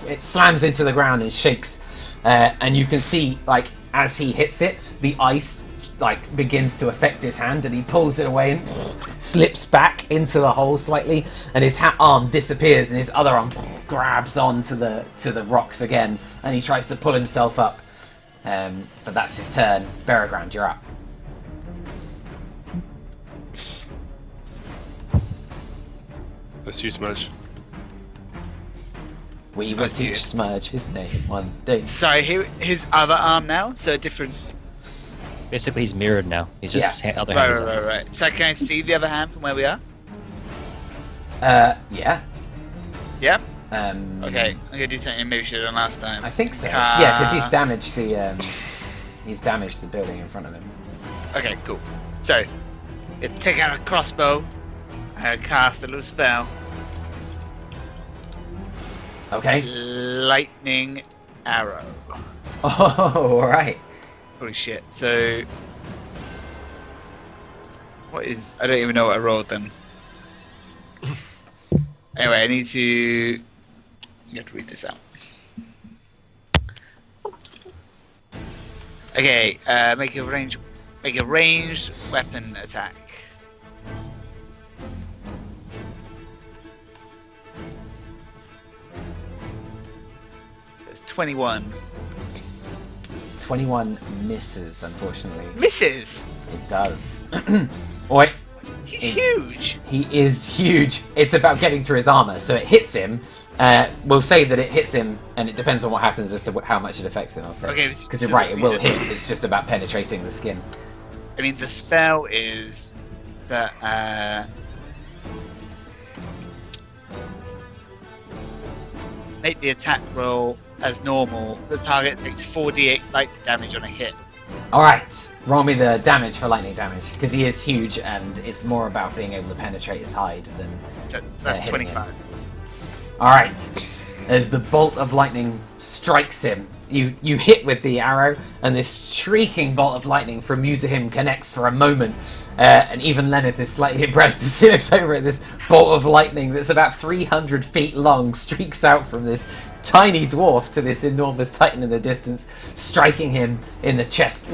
It slams into the ground and shakes, and you can see, like, as he hits it, the ice like begins to affect his hand, and he pulls it away and slips back into the hole slightly, and his arm disappears, and his other arm grabs onto the rocks again, and he tries to pull himself up. But that's his turn. Beregrand, you're up. Let's use Smudge. We will That's teach good. Smudge his name one day. Sorry, his other arm now, so a different. Basically, he's mirrored now. He's just other Right, hand is right, up. right, right. So can I see the other hand from where we are? Yeah. Yep. Um, Okay, I'm gonna do something maybe should have done last time. I think so. Yeah, because he's Cast. damaged the building in front of him. Okay, cool. So, you take out a crossbow, cast a little spell, Okay. lightning arrow. Oh, all right. Holy shit. So, what is? I don't even know what I rolled then. Anyway, I need to. You have to read this out. Okay, make a ranged weapon attack. It's 21. 21 misses, unfortunately. Misses. It does. Wait. He's huge. He is huge. It's about getting through his armor, so it hits him. We'll say that it hits him, and it depends on what happens as to how much it affects him. I'll say. Okay, Because you're right, it will hit. It's just about penetrating the skin. I mean, the spell is that make the attack roll as normal. The target takes 4d8 lightning damage on a hit. Alright, roll me the damage for lightning damage, because he is huge, and it's more about being able to penetrate his hide than That's hitting 25. him. Alright, as the bolt of lightning strikes him, you hit with the arrow, and this shrieking bolt of lightning from you to him connects for a moment, and even Lenneth is slightly impressed as he looks over at this bolt of lightning that's about 300 feet long, streaks out from this tiny dwarf to this enormous titan in the distance, striking him in the chest.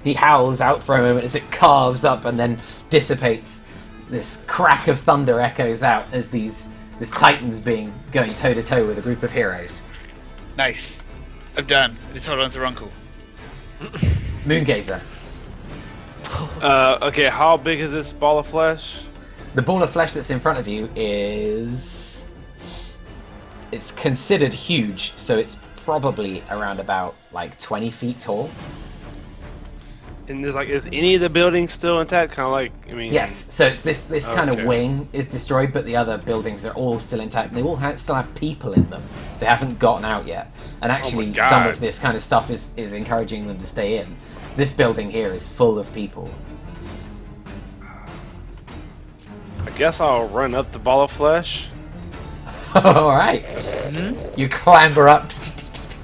He howls out for a moment as it carves up and then dissipates. This crack of thunder echoes out as this titan's going toe to toe with a group of heroes. Nice. I'm done. I just hold on to Runkle. Moongazer. Okay, how big is this ball of flesh? The ball of flesh that's in front of you is... It's considered huge, so it's probably around about, 20 feet tall. And there's is any of the buildings still intact? Kind of Yes, so it's this kind of Okay. wing is destroyed, but the other buildings are all still intact. They all still have people in them. They haven't gotten out yet. And actually, God. some of this kind of stuff is encouraging them to stay in. This building here is full of people. I guess I'll run up the ball of flesh. Alright. You clamber up.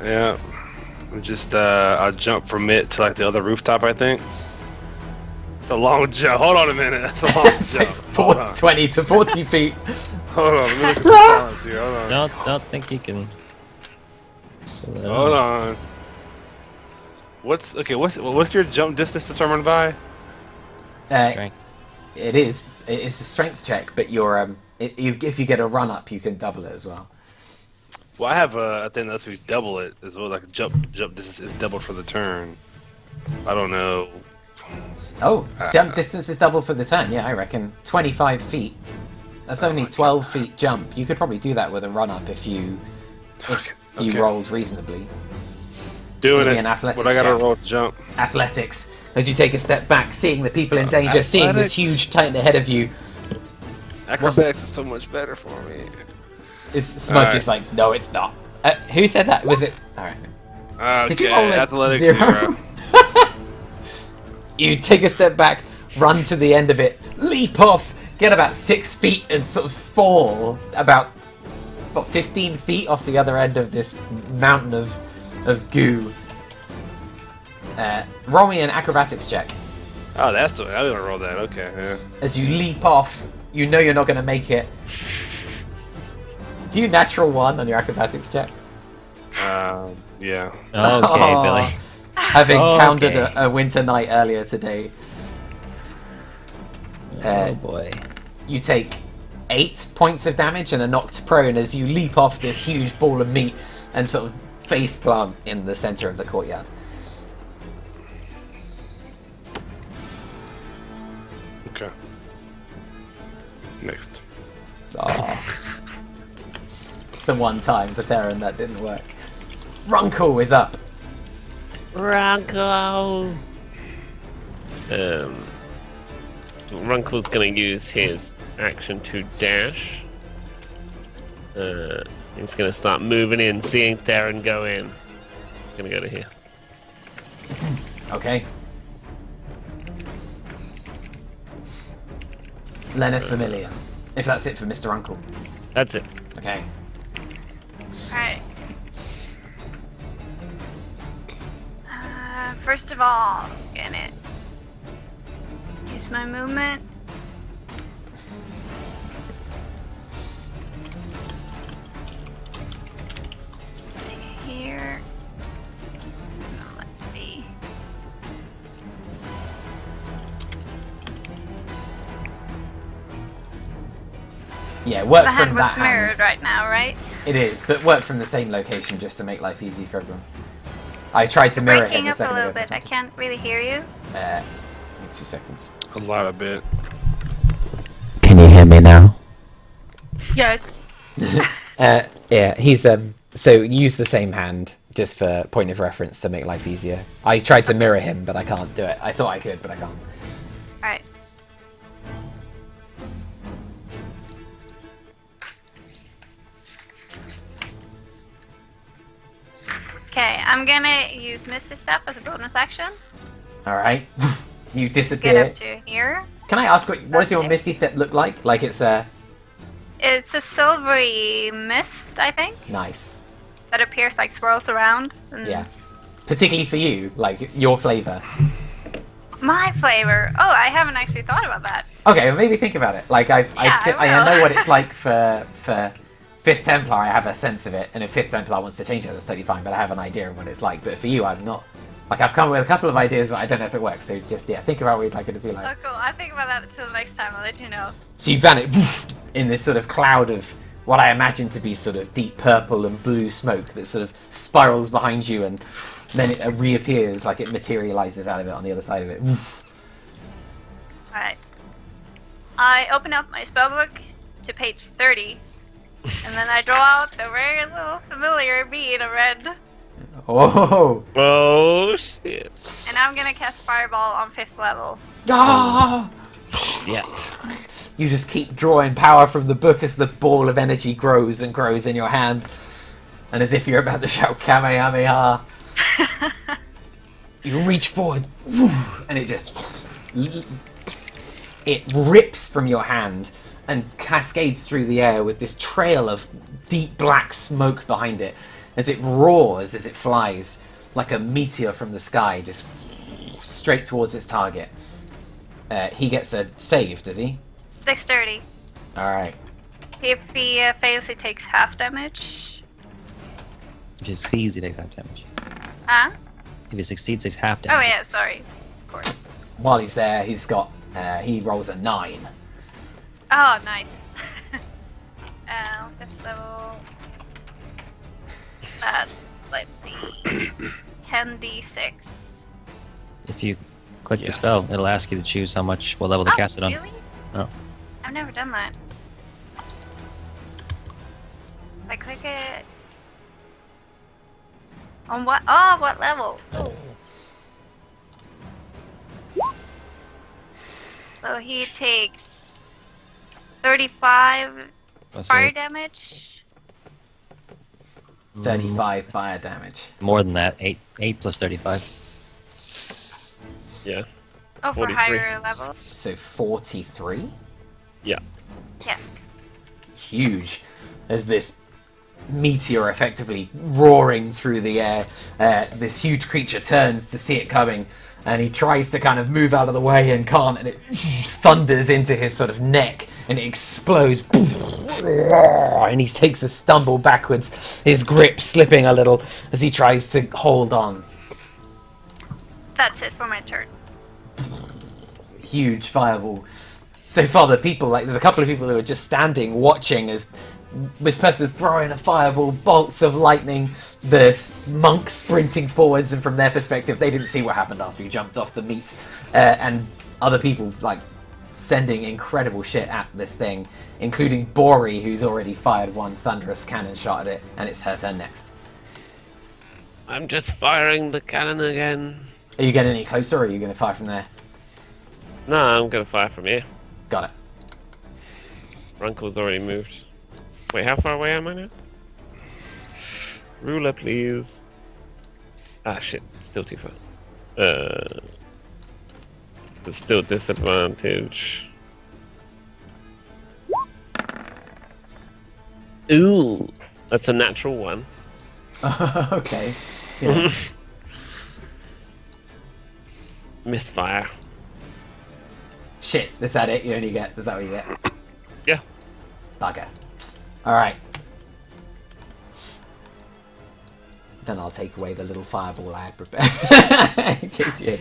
Yeah. Just I'll jump from it to the other rooftop, I think. It's a long jump. Hold on a minute. That's a long It's jump. like Hold on. 20 to 40 feet. Hold on. Let me look at the balance here. Hold on. Don't think you can. Hold on. What's your jump distance determined by? Strength. It's a strength check, but if you get a run up, you can double it as well. Well, I have a thing that lets me double it as well. Jump distance is doubled for the turn. I don't know. Oh, jump distance is double for the turn. Yeah, I reckon 25 feet. That's only 12 feet jump. You could probably do that with a run up if you Okay. rolled reasonably. Doing Maybe it. an athletics But I gotta check. roll to jump. Athletics. As you take a step back, seeing the people in danger, seeing this athletics. huge titan ahead of you, Acrobatics is so much better for me. Smudge Alright. is like, no, it's not. Who said that? Was it? All right. Okay, Did you roll a athletics 0? 0. You take a step back, run to the end of it, leap off, get about 6 feet, and sort of fall about 15 feet off the other end of this mountain of goo. Roll me an acrobatics check. Oh, that's the way. I'm gonna roll that. Okay, yeah. As you leap off, you know you're not going to make it. Do you natural 1 on your acrobatics check? Yeah. Okay, Billy. Having Okay. pounded a winter night earlier today, Oh boy. you take 8 points of damage and are knocked prone as you leap off this huge ball of meat and sort of face plant in the center of the courtyard. Okay. Next. Oh. It's the one time for Theron that didn't work. Runkle is up. Runkle's gonna use his action to dash. He's gonna start moving in, seeing Theron go in. He's gonna go to here. Okay. Lenneth Familiar. If that's it for Mr. Uncle. That's it. Okay. Alright. First of all, gonna use my movement. To here. Let's see. Yeah, work The from hand that was mirrored hand. right now, right? It is, but work from the same location just to make life easy for everyone. I tried to mirror him Breaking a up a second little ago. bit. I can't really hear you. Give me 2 seconds. A lot of bit. Can you hear me now? Yes. Yeah, he's so use the same hand just for point of reference to make life easier. I tried to mirror him, but I can't do it. I thought I could, but I can't. Alright. Okay, I'm gonna use Misty Step as a bonus action. All right, you Get disappear. up to here. Can I ask what does your Misty Step look like? Like it's a It's a silvery mist, I think, nice, that appears like swirls around. And yeah. Particularly for you, like your flavor. My flavor. Oh, I haven't actually thought about that. Okay, well, maybe think about it. Like I will. know what it's like for Fifth Templar. I have a sense of it, and if Fifth Templar wants to change it, that's totally fine. But I have an idea of what it's like. But for you, I'm not. Like I've come up with a couple of ideas, but I don't know if it works. So just think about what you'd like it to be like. Oh, cool. I'll think about that until next time. I'll let you know. So you vanish in this sort of cloud of what I imagine to be sort of deep purple and blue smoke that sort of spirals behind you, and then it reappears, like it materializes out of it on the other side of it. Alright. I open up my spellbook to page 30, and then I draw out a very little familiar bead of red, Oh! Oh shit! and I'm gonna cast Fireball on 5th level. Ah! Yeah. You just keep drawing power from the book as the ball of energy grows and grows in your hand, and as if you're about to shout Kamehameha, you reach forward, and it just it rips from your hand and cascades through the air with this trail of deep black smoke behind it as it roars as it flies like a meteor from the sky, just straight towards its target. He gets a save, does he? Dexterity. Alright. If he fails, he takes half damage. If he succeeds, he takes half damage. Huh? If he succeeds, takes half Oh damage. yeah, sorry. Of course. While he's there, he's got he rolls a 9. Oh, nice. 5th level. Let's see. 10d6. If you click the spell, it'll ask you to choose what level to cast it on. Really? Oh. I've never done that. I click it. On what? Oh, what level? Oh. So he takes 35 Let's fire see. damage. 35 fire damage. More than that. 8 plus 35. Yeah. Oh, for 43. higher levels? So 43? Yeah. Yes. Huge. As this meteor effectively roaring through the air, this huge creature turns to see it coming, and he tries to kind of move out of the way and can't, and it thunders into his sort of neck, and it explodes, and he takes a stumble backwards, his grip slipping a little as he tries to hold on. That's it for my turn. Huge fireball. So far, the people, like, there's a couple of people who are just standing watching as this person throwing a fireball, bolts of lightning, the monks sprinting forwards, and from their perspective, they didn't see what happened after he jumped off the meat, and other people, like, sending incredible shit at this thing, including Bori, who's already fired one thunderous cannon shot at it, and it's her turn next. I'm just firing the cannon again. Are you getting any closer, or are you going to fire from there? No, I'm gonna fire from here. Got it. Runkle's already moved. Wait, how far away am I now? Ruler, please. Ah, shit. Still too far. There's still disadvantage. Ooh, that's a natural one. Okay. Yeah. Misfire. Shit, is that it? You only get. Is that what you get? Yeah. Bugger. Alright. Then I'll take away the little fireball I had prepared. In case you...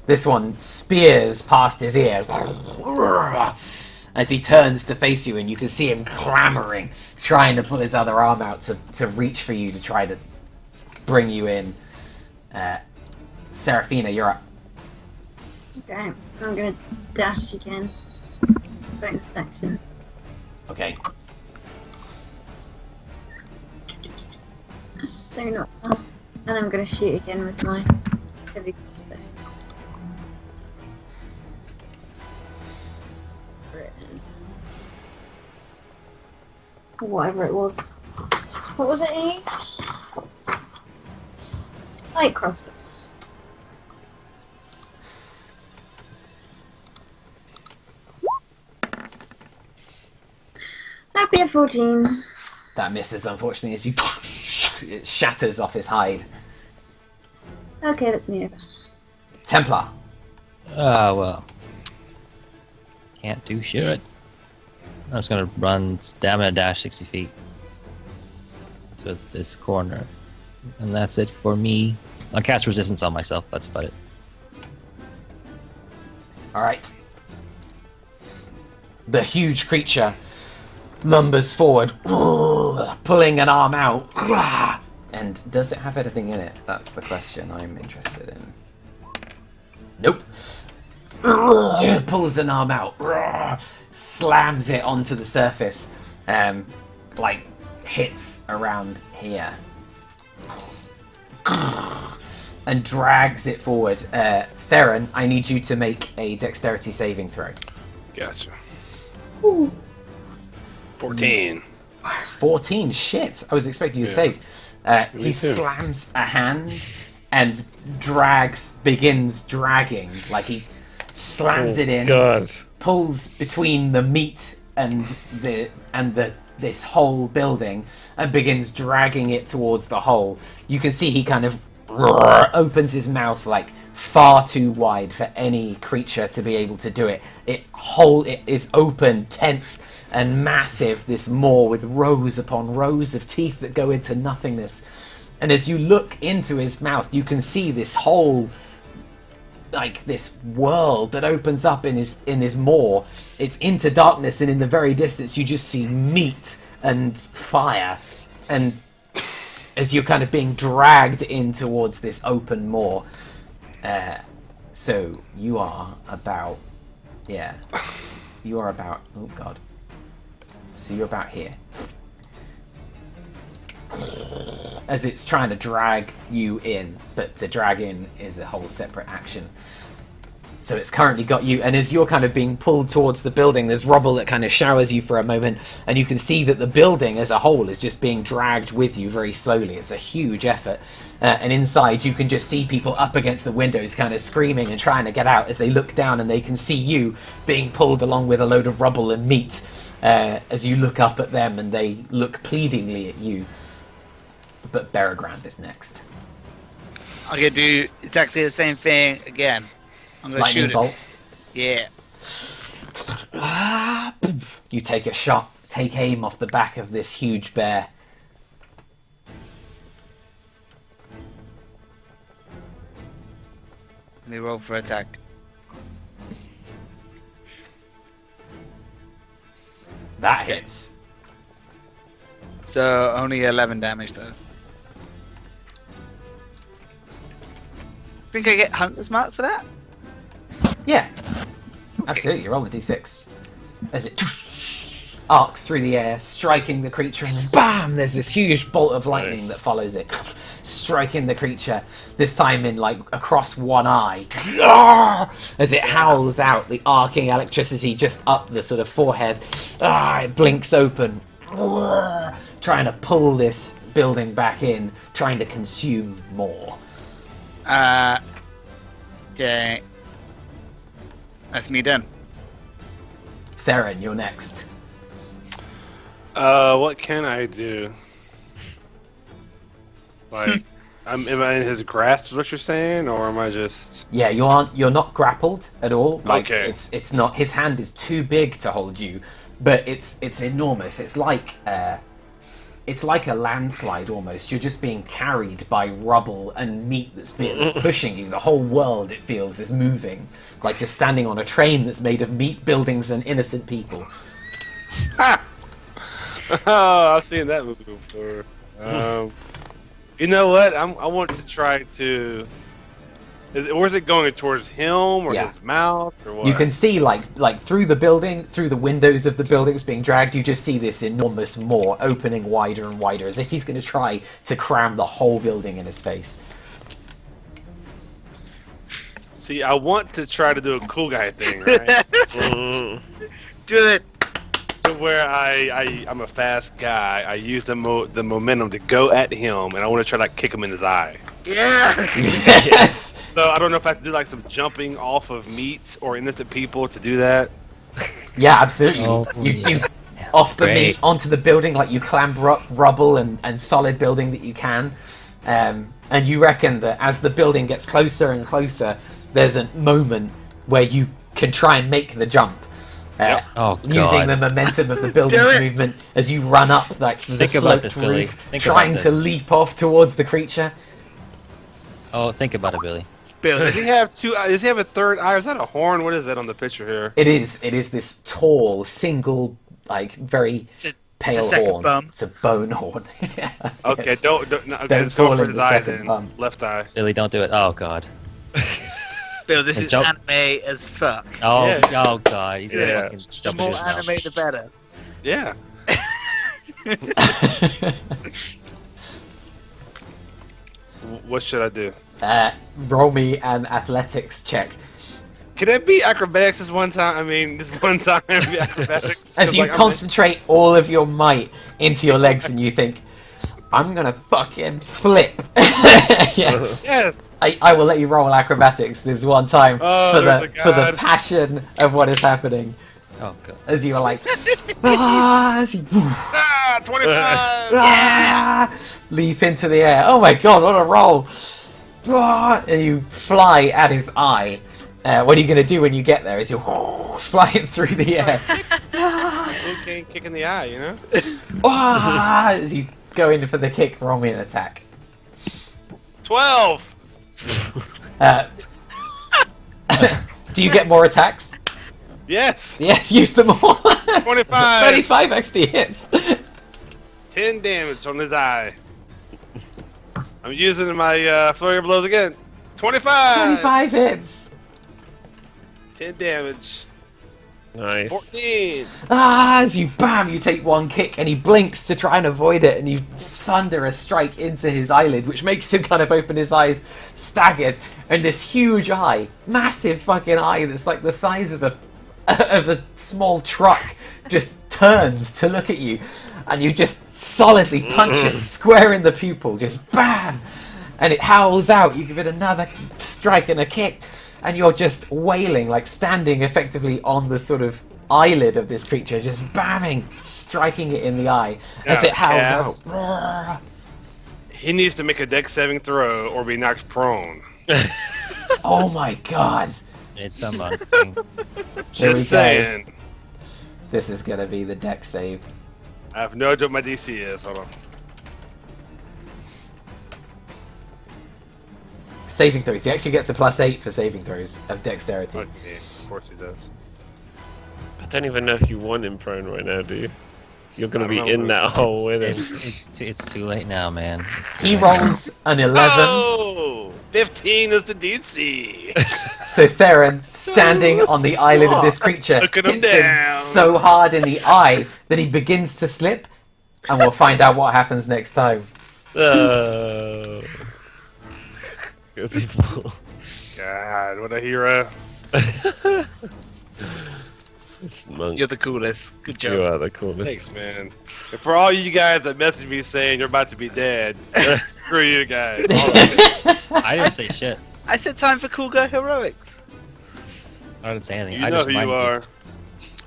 This one spears past his ear as he turns to face you, and you can see him clamoring, trying to pull his other arm out to reach for you to try to bring you in. Seraphina, you're up. Okay, I'm gonna dash again. Bonus action. Okay. So not well. And I'm gonna shoot again with my heavy crossbow. Where it is. Whatever it was. What was it he used? Light crossbow. Happy at 14. That misses, unfortunately, as you... It shatters off his hide. Okay, that's me over. Templar. Well. Can't do shit. I'm just gonna run stamina dash 60 feet to this corner. And that's it for me. I'll cast resistance on myself, that's about it. Alright. The huge creature lumbers forward, pulling an arm out. And does it have anything in it? That's the question I'm interested in. Nope. Pulls an arm out, slams it onto the surface, like hits around here, and drags it forward. Theron, I need you to make a dexterity saving throw. Gotcha. Ooh. 14. 14, shit. I was expecting you to save. He slams a hand and begins dragging. Like he slams it in, God. pulls between the meat and this whole building and begins dragging it towards the hole. You can see he kind of opens his mouth like far too wide for any creature to be able to do it. It is open, tense, and massive, this maw with rows upon rows of teeth that go into nothingness. And as you look into his mouth, you can see this whole, like, this world that opens up in his maw. It's into darkness, and in the very distance you just see meat and fire. And as you're kind of being dragged in towards this open maw, so you are about, oh god. So you're about here. As it's trying to drag you in, but to drag in is a whole separate action. So it's currently got you, and as you're kind of being pulled towards the building, there's rubble that kind of showers you for a moment, and you can see that the building as a whole is just being dragged with you very slowly. It's a huge effort. And inside you can just see people up against the windows kind of screaming and trying to get out as they look down, and they can see you being pulled along with a load of rubble and meat as you look up at them, and they look pleadingly at you. But Beregrand is next. I'm gonna do exactly the same thing again. I'm gonna Lightning shoot bolt. it. Yeah. You take a shot, take aim off the back of this huge bear. Let me roll for attack. That hits. So only 11 damage though. Think I get Hunter's Mark for that? Yeah, absolutely. Roll the d6 as it arcs through the air, striking the creature, and then BAM! There's this huge bolt of lightning that follows it, striking the creature, this time in, like, across one eye, as it howls out, the arcing electricity just up the sort of forehead. It blinks open, trying to pull this building back in, trying to consume more. Okay. That's me done. Theron, you're next. What can I do? Like, am I in his grasp? Is what you're saying, or am I just? Yeah, you're not grappled at all. Like, Okay. It's not. His hand is too big to hold you, but it's enormous. It's like a landslide almost. You're just being carried by rubble and meat that's pushing you. The whole world, it feels, is moving. Like you're standing on a train that's made of meat, buildings, and innocent people. Oh, I've seen that movie before. You know what? I want to try to. Where's it going? Towards him or Yeah. his mouth or what? You can see like through the building, through the windows of the buildings being dragged. You just see this enormous maw opening wider and wider, as if he's going to try to cram the whole building in his face. See, I want to try to do a cool guy thing, right? Do it. To where I'm a fast guy. I use the momentum to go at him, and I want to try to like, kick him in his eye. Yeah. Yes. So I don't know if I have to do like some jumping off of meat or innocent people to do that. Yeah, absolutely. Oh, You off the Great. meat onto the building, like you clamber up rubble and solid building that you can. And you reckon that as the building gets closer and closer, there's a moment where you can try and make the jump. Yep. Oh, Using God. the momentum of the building's Do it. movement as you run up like the Think about sloped this, Billy. roof, Think trying about to this. leap off towards the creature. Oh, think about it, Billy. Bill, Does he have two? Does he have a third eye? Or is that a horn? What is that on the picture here? It is this tall, single, like very pale it's a second horn. bum. It's a bone horn. Okay, Yes. don't no, okay, Don't let's go fall for in his the eye second then. bum. Left eye. Billy, don't do it. Oh, God. Bill, this Hey, is jump. anime as fuck. Oh, Yeah. oh God. He's gonna Yeah. fucking The jump in more his mouth. anime, the better. Yeah. What should I do? Roll me an athletics check. Can it be acrobatics this one time? I mean, this one time be acrobatics. As 'Cause, you like, concentrate all of your might into your legs and you think, I'm gonna fucking flip. Yeah. Yes. I will let you roll acrobatics this one time Oh, for there's a the God. passion of what is happening. Oh, God. As you are like, as you Ah, 25. leap into the air. Oh my god, what a roll! And you fly at his eye. What are you going to do when you get there? As you're flying through the air. Okay, kick in the eye, you know? As you go in for the kick, roll me an attack. 12. Do you get more attacks? Yes. Yes, use them all. 25. 25 XP hits. 10 damage on his eye. I'm using my flurry of blows again. 25. 25 hits. 10 damage. Nice. 14. As you you take one kick and he blinks to try and avoid it and you thunder a strike into his eyelid, which makes him kind of open his eyes staggered, and this huge eye, massive fucking eye that's like the size of a small truck, just turns to look at you, and you just solidly punch it square in the pupil, just bam, and it howls out. You give it another strike and a kick, and you're just wailing, like standing effectively on the sort of eyelid of this creature, just bamming, striking it in the eye as Yeah, it howls calves. out. He needs to make a dex saving throw or be knocked prone. Oh my god. It's a month thing. Here we Just go. saying. This is gonna be the deck save. I have no idea what my DC is. Hold on. Saving throws. He actually gets a +8 for saving throws of dexterity. Okay, of course he does. I don't even know if you want him prone right now, do you? You're gonna I be don't know in who that it's- hole with him. It's too late now, man. It's too He late. rolls an 11. Oh, 15 is the DC. So Theron, standing on the eyelid of this creature, Took him hits him down. so hard in the eye that he begins to slip, and we'll find out what happens next time. Oh. Good people. God, what a hero. Monk, You're the coolest. Good job. you are the coolest. Thanks, man. And for all you guys that message me saying you're about to be dead, screw you guys. All of it. I didn't say shit. I said time for cool guy heroics. I didn't say anything. You I know just who you reminded are.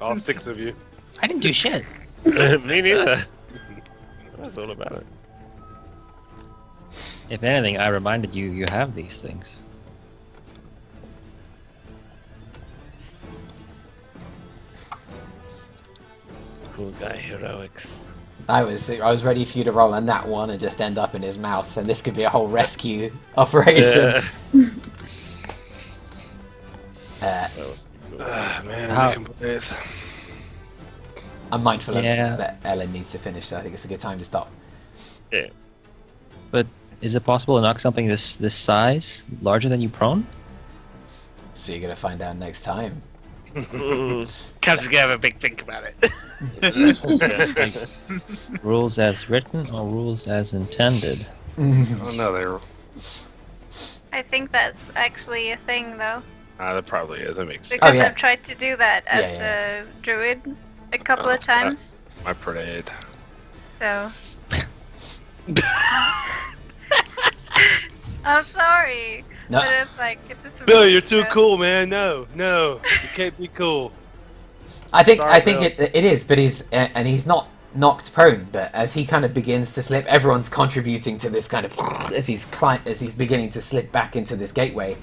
All 6 of you. I didn't do shit. Me neither. That's all about it. If anything, I reminded you you have these things. Cool guy heroics. I was ready for you to roll a nat 1 and just end up in his mouth, and this could be a whole rescue operation. Yeah. Man, How- making plays. I'm mindful Yeah. of that Ellen needs to finish, so I think it's a good time to stop. Yeah. But is it possible to knock something this size larger than you prone? So you're gonna find out next time. Come together, a big think about it. Rules as written or rules as intended? Oh, no, they're. I think that's actually a thing, though. That probably is. That makes sense. Because yeah. I've tried to do that as Yeah, a druid a couple of times. My parade. So. I'm sorry. No. But it's like, it's just Bill, you're too yeah. cool, man. No, you can't be cool. I think Sorry, it is, but he's not knocked prone. But as he kind of begins to slip, everyone's contributing to this kind of as he's beginning to slip back into this gateway.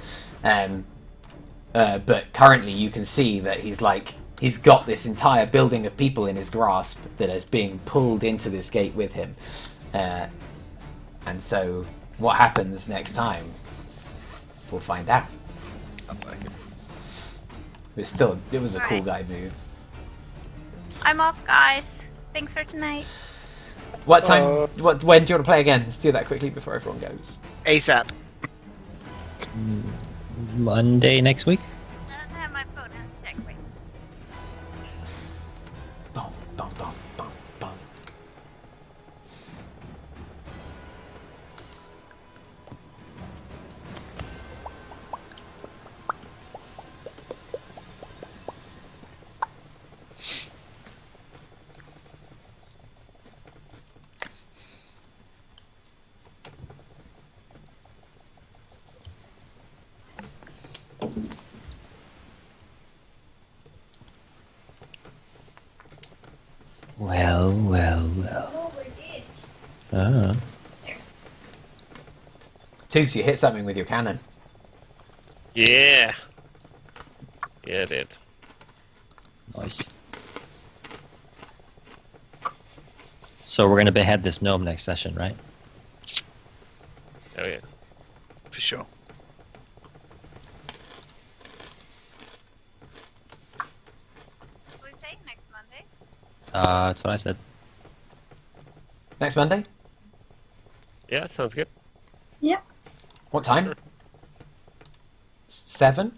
But currently, you can see that he's got this entire building of people in his grasp that is being pulled into this gate with him. And so, what happens next time? We'll find out. It was a cool guy move. I'm off, guys. Thanks for tonight. What time? When do you want to play again? Let's do that quickly before everyone goes. ASAP. Monday next week? I don't have my phone. I have to check. Wait. Bum, bum, bum, bum, bum. Well. Ah. Tooks, you hit something with your cannon. Yeah. Yeah, it did. Nice. So we're gonna behead this gnome next session, right? Oh yeah. For sure. What we say next Monday? That's what I said. Next Monday? Yeah, sounds good. Yep. What time? 7?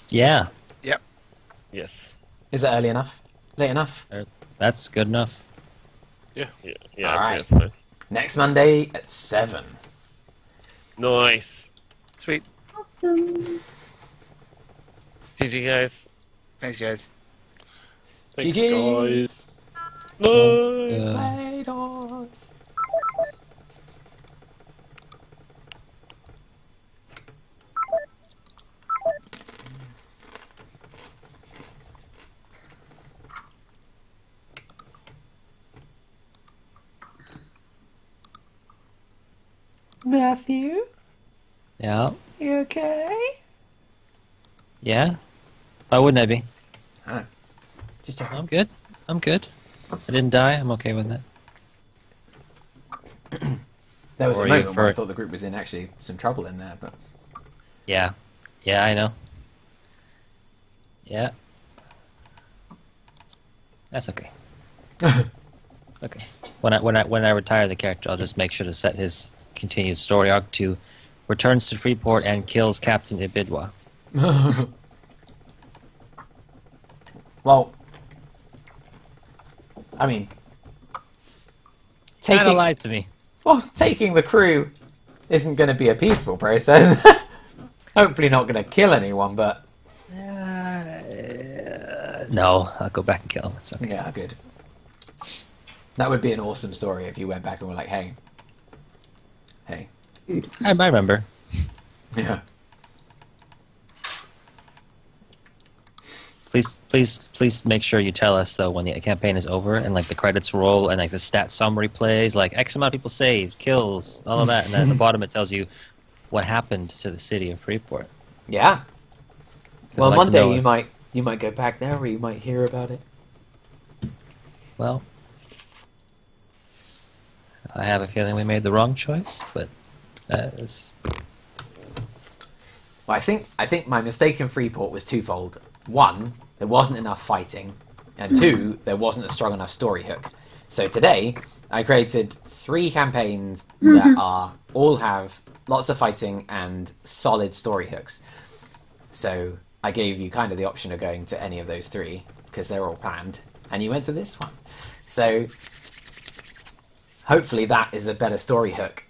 Yeah, Yes. Is it early enough? Late enough? that's good enough. Yeah. All right. That's fine. Next Monday at 7. Nice. Sweet. Awesome. GG guys. Thanks, guys. Thanks, GG. guys. Nice. Potatoes. Matthew, Yeah. you okay? Yeah. Why wouldn't I be? Just I'm good. I'm good. I didn't die. I'm okay with that. There was Or a are you moment where I for- thought the group was in actually some trouble in there, but Yeah. Yeah, I know. Yeah. That's okay. Okay. When I retire the character, I'll just make sure to set his continued story arc to returns to Freeport and kills Captain Ibidwa. Well, I mean, Kinda lied to me. taking the crew isn't going to be a peaceful process. Hopefully not going to kill anyone, but... No, I'll go back and kill him. It's okay. Yeah, good. That would be an awesome story if you went back and were like, hey. I remember. Yeah. Please make sure you tell us though when the campaign is over and like the credits roll and like the stat summary plays, like X amount of people saved, kills, all of that, and then at the bottom it tells you what happened to the city of Freeport. Yeah. 'Cause Well, I'd like one to day know you might go back there, or you might hear about it. Well, I have a feeling we made the wrong choice, but that is... Well, I think my mistake in Freeport was twofold. One, there wasn't enough fighting, and two, there wasn't a strong enough story hook. So today, I created 3 campaigns that all have lots of fighting and solid story hooks. So I gave you kind of the option of going to any of those 3 because they're all planned, and you went to this one. So hopefully that is a better story hook.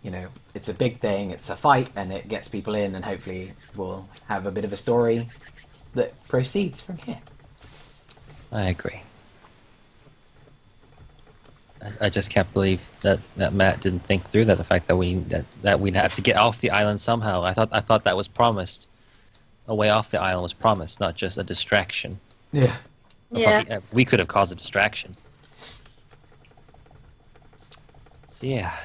You know, it's a big thing, it's a fight, and it gets people in, and hopefully we'll have a bit of a story that proceeds from here. I agree. I just can't believe that Matt didn't think through that. The fact that we'd have to get off the island somehow. I thought that was promised. A way off the island was promised, not just a distraction. Yeah. Yeah. We could have caused a distraction. So yeah.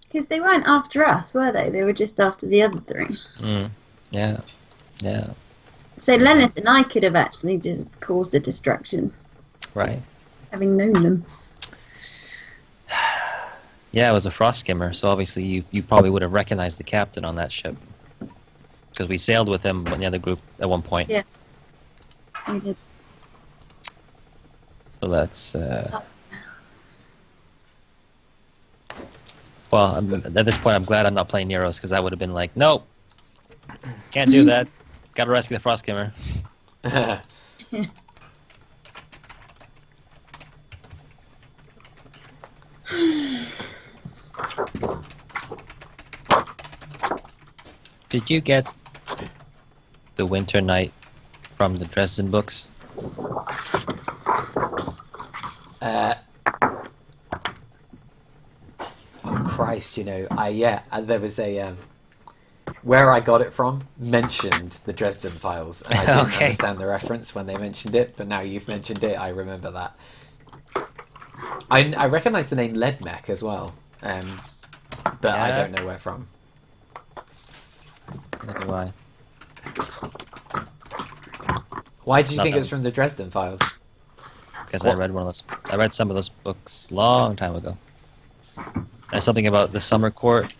Because they weren't after us, were they? They were just after the other 3. Yeah. So Lenneth and I could have actually just caused a distraction, Right. having known them. Yeah, it was a frost skimmer, so obviously you probably would have recognized the captain on that ship. Because we sailed with him in the other group at one point. Yeah. We did. So that's... Well, at this point, I'm glad I'm not playing Neros, because I would have been like, nope, can't do that. Gotta rescue the frost skimmer. Did you get the Winter Night from the Dresden books? Oh Christ! You know, there was a where I got it from mentioned the Dresden Files, and I didn't Okay. understand the reference when they mentioned it, but now you've mentioned it, I remember that. I recognise the name Leadmech as well, but I Yeah. don't know where from. Neither do I. Why did you think it Nothing. was from the Dresden Files? Because What? I read one of those. I read some of those books long time ago. There's something about the summer court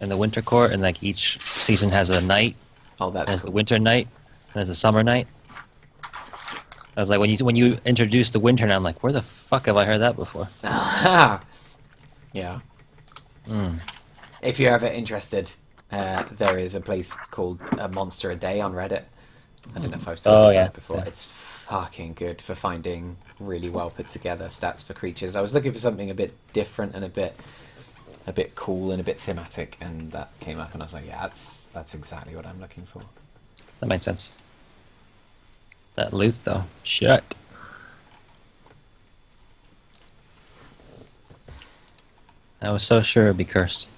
and the winter court, and like each season has a night. Oh, that's There's the cool. winter night, and there's the summer night. I was like, when you introduced the winter night, I'm like, where the fuck have I heard that before? Yeah. Mm. If you're ever interested, there is a place called A Monster a Day on Reddit. I don't know if I've told you about it before. Yeah. It's fucking good for finding really well put together stats for creatures. I was looking for something a bit different and a bit cool and a bit thematic, and that came up, and I was like, yeah, that's exactly what I'm looking for. That made sense. That loot, though. Shit. I was so sure it'd be cursed.